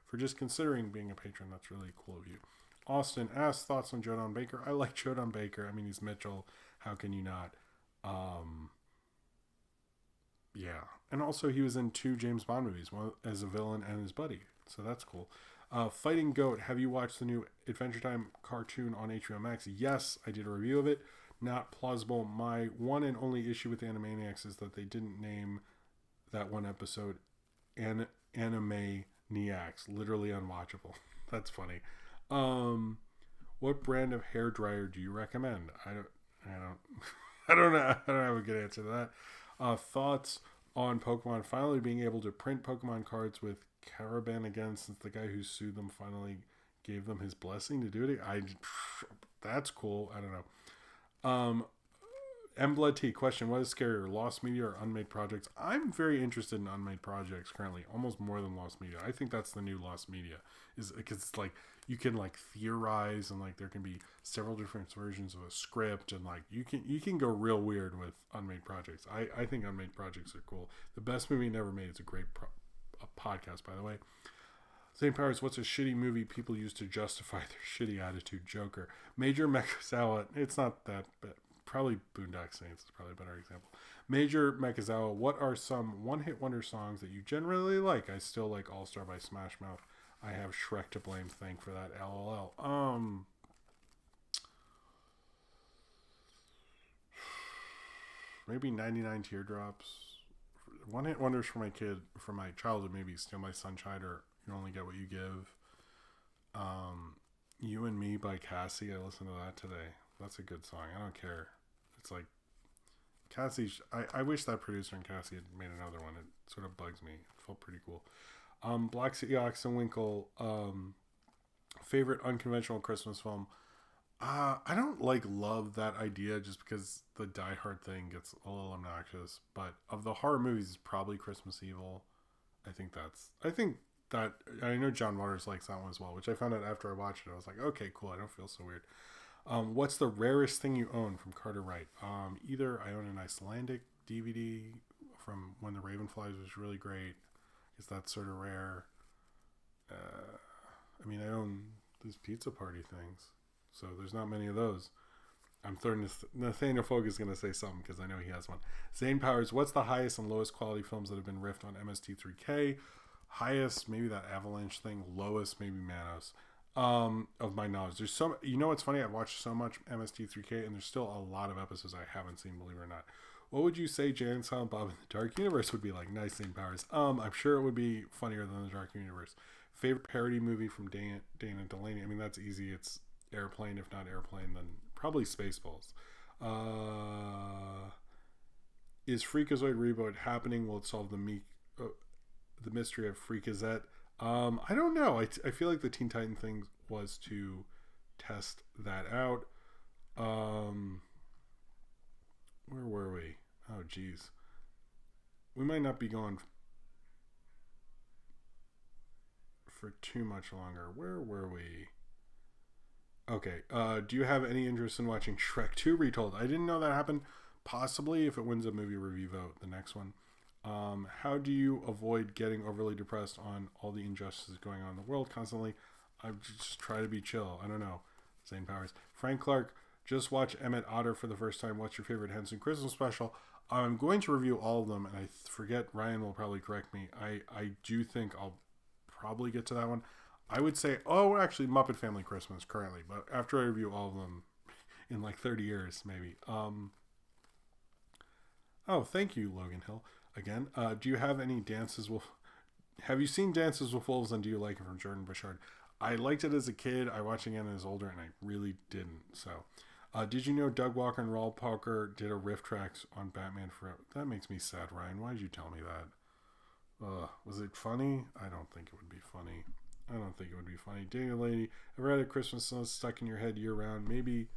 for just considering being a patron. That's really cool of you. Austin asks thoughts on Jodan Baker. I like Jodan Baker. I mean, he's Mitchell. How can you not? Yeah. And also he was in 2 James Bond movies, one as a villain and his buddy. So that's cool. Fighting Goat. Have you watched the new Adventure Time cartoon on HBO Max? Yes, I did a review of it. Not plausible. My one and only issue with Animaniacs is that they didn't name that one episode Animaniacs. Literally unwatchable. That's funny. What brand of hair dryer do you recommend? I don't know. I don't have a good answer to that. Thoughts on Pokemon finally being able to print Pokemon cards with Caravan again, since the guy who sued them finally gave them his blessing to do it. That's cool. I don't know. Mblood T question: what is scarier, Lost Media or Unmade Projects? I'm very interested in Unmade Projects currently, almost more than Lost Media. I think that's the new Lost Media, is because it's like you can like theorize and like there can be several different versions of a script and like you can go real weird with Unmade Projects. I think Unmade Projects are cool. The Best Movie Never Made is a great podcast, by the way. St. Powers, what's a shitty movie people use to justify their shitty attitude? Joker. Major Mekazawa, it's not that bad. Probably Boondock Saints is probably a better example. Major Mekazawa, what are some one-hit wonder songs that you generally like? I still like All Star by Smash Mouth. I have Shrek to blame, thank for that, LOL. Maybe 99 Teardrops. One-hit wonders for my childhood, maybe Steal My Sunshine or You Only Get What You Give. You and Me by Cassie. I listened to that today. That's a good song. I don't care. It's like Cassie. I wish that producer and Cassie had made another one. It sort of bugs me. It felt pretty cool. Black Sea Oxenwinkle. Favorite unconventional Christmas film. I don't love that idea just because the Die Hard thing gets a little obnoxious. But of the horror movies, it's probably Christmas Evil. I think that I know John Waters likes that one as well, which I found out after I watched it. I was like, okay, cool. I don't feel so weird. What's the rarest thing you own from Carter Wright? Either I own an Icelandic DVD from When the Raven Flies, was really great. Is that sort of rare? I mean, I own these pizza party things, so there's not many of those. I'm throwing Nathaniel Fogg is going to say something because I know he has one. Zane Powers, what's the highest and lowest quality films that have been riffed on MST3K? Highest, maybe that Avalanche thing. Lowest, maybe Manos. Of my knowledge, there's some. You know what's funny? I've watched so much MST3K, and there's still a lot of episodes I haven't seen. Believe it or not. What would you say Jay and Silent Bob in the Dark Universe would be like? Nice Zane Powers. I'm sure it would be funnier than the Dark Universe. Favorite parody movie from Dana Delaney? I mean, that's easy. It's Airplane. If not Airplane, then probably Spaceballs. Is Freakazoid reboot happening? Will it solve the mystery of Freakazette? I don't know. I feel like the Teen Titan thing was to test that out. Where were we? Oh, geez. We might not be going for too much longer. Where were we? Okay. Do you have any interest in watching Shrek 2 Retold? I didn't know that happened. Possibly if it wins a movie review vote, the next one. How do you avoid getting overly depressed on all the injustices going on in the world constantly? I just try to be chill. I don't know. Zane Powers. Frank Clark, just watch Emmett Otter for the first time. What's your favorite Henson Christmas special? I'm going to review all of them, and I forget, Ryan will probably correct me. I do think I'll probably get to that one. I would say, actually, Muppet Family Christmas currently, but after I review all of them in like 30 years, maybe. Thank you, Logan Hill. Again, do you have any Dances with... Have you seen Dances with Wolves, and do you like it from Jordan Bouchard? I liked it as a kid. I watched it again as older, and I really didn't. So, did you know Doug Walker and Raul Parker did a riff tracks on Batman Forever? That makes me sad, Ryan. Why did you tell me that? Was it funny? I don't think it would be funny. Daniel Lady, ever had a Christmas song stuck in your head year round? Maybe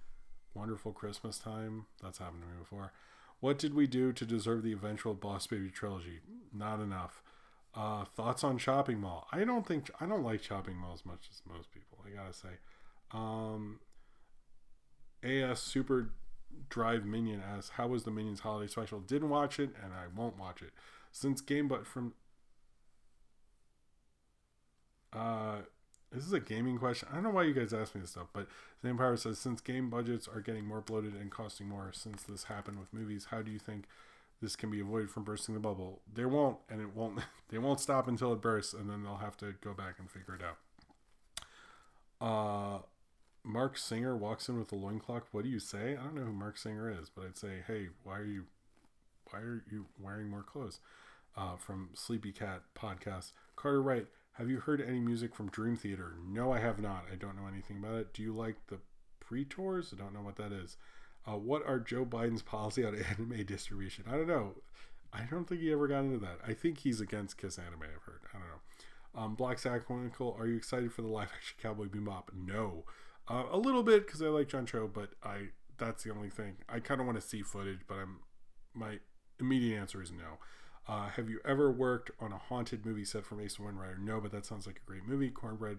Wonderful Christmas Time. That's happened to me before. What did we do to deserve the eventual Boss Baby trilogy? Not enough. Thoughts on Shopping Mall? I don't like Shopping Mall as much as most people, I gotta say. AS Super Drive Minion asks, how was the Minions holiday special? Didn't watch it, and I won't watch it. Since this is a gaming question. I don't know why you guys ask me this stuff, but the Empire says, since game budgets are getting more bloated and costing more since this happened with movies, how do you think this can be avoided from bursting the bubble? They won't, and it won't. They won't stop until it bursts, and then they'll have to go back and figure it out. Mark Singer walks in with a loincloth. What do you say? I don't know who Mark Singer is, but I'd say, hey, why are you wearing more clothes? From Sleepy Cat Podcast. Carter Wright, have you heard any music from Dream Theater? No, I have not. I don't know anything about it. Do you like the pre-tours? I don't know what that is. What are Joe Biden's policy on anime distribution? I don't know. I don't think he ever got into that. I think he's against Kiss Anime, I've heard. I don't know. Black Sack Chronicle, are you excited for the live-action Cowboy Bebop? No. A little bit, because I like John Cho, but that's the only thing. I kind of want to see footage, but my immediate answer is no. Have you ever worked on a haunted movie set from Ace Wind Rider? No, but that sounds like a great movie. Cornbread,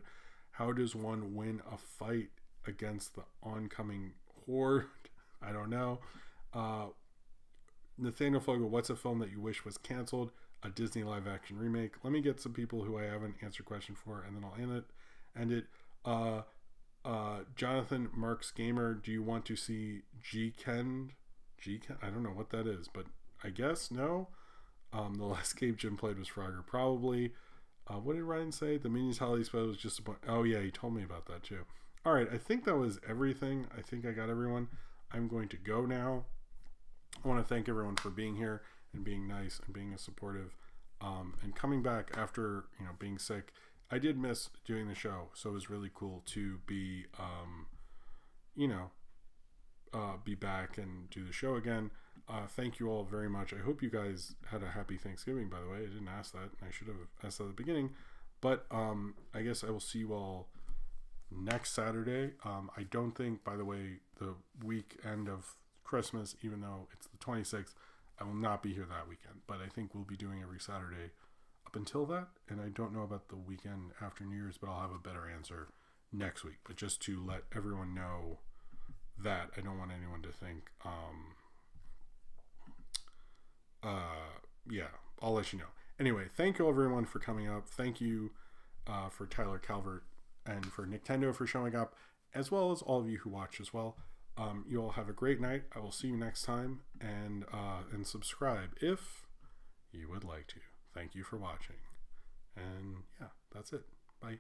how does one win a fight against the oncoming horde? I don't know. Nathaniel Fogel, what's a film that you wish was canceled? A Disney live action remake. Let me get some people who I haven't answered question for, and then I'll end it. Jonathan Marks Gamer, do you want to see G-Ken? I don't know what that is, but I guess no. The last game Jim played was Frogger, probably. What did Ryan say? The Minions Holiday Special was just a point. Oh yeah, he told me about that too. All right, I think that was everything. I think I got everyone. I'm going to go now. I want to thank everyone for being here and being nice and being supportive, and coming back after being sick. I did miss doing the show, so it was really cool to be be back and do the show again. Thank you all very much. I hope you guys had a happy Thanksgiving, by the way. I didn't ask that. I should have asked that at the beginning. But I guess I will see you all next Saturday. I don't think, by the way, the weekend of Christmas, even though it's the 26th, I will not be here that weekend. But I think we'll be doing every Saturday up until that. And I don't know about the weekend after New Year's, but I'll have a better answer next week. But just to let everyone know that, I don't want anyone to think... I'll let you know. Anyway, thank you everyone for coming up. Thank you for Tyler Calvert and for Nintendo for showing up, as well as all of you who watch as well. You all have a great night. I will see you next time, and subscribe if you would like to. Thank you for watching. And yeah, that's it. Bye.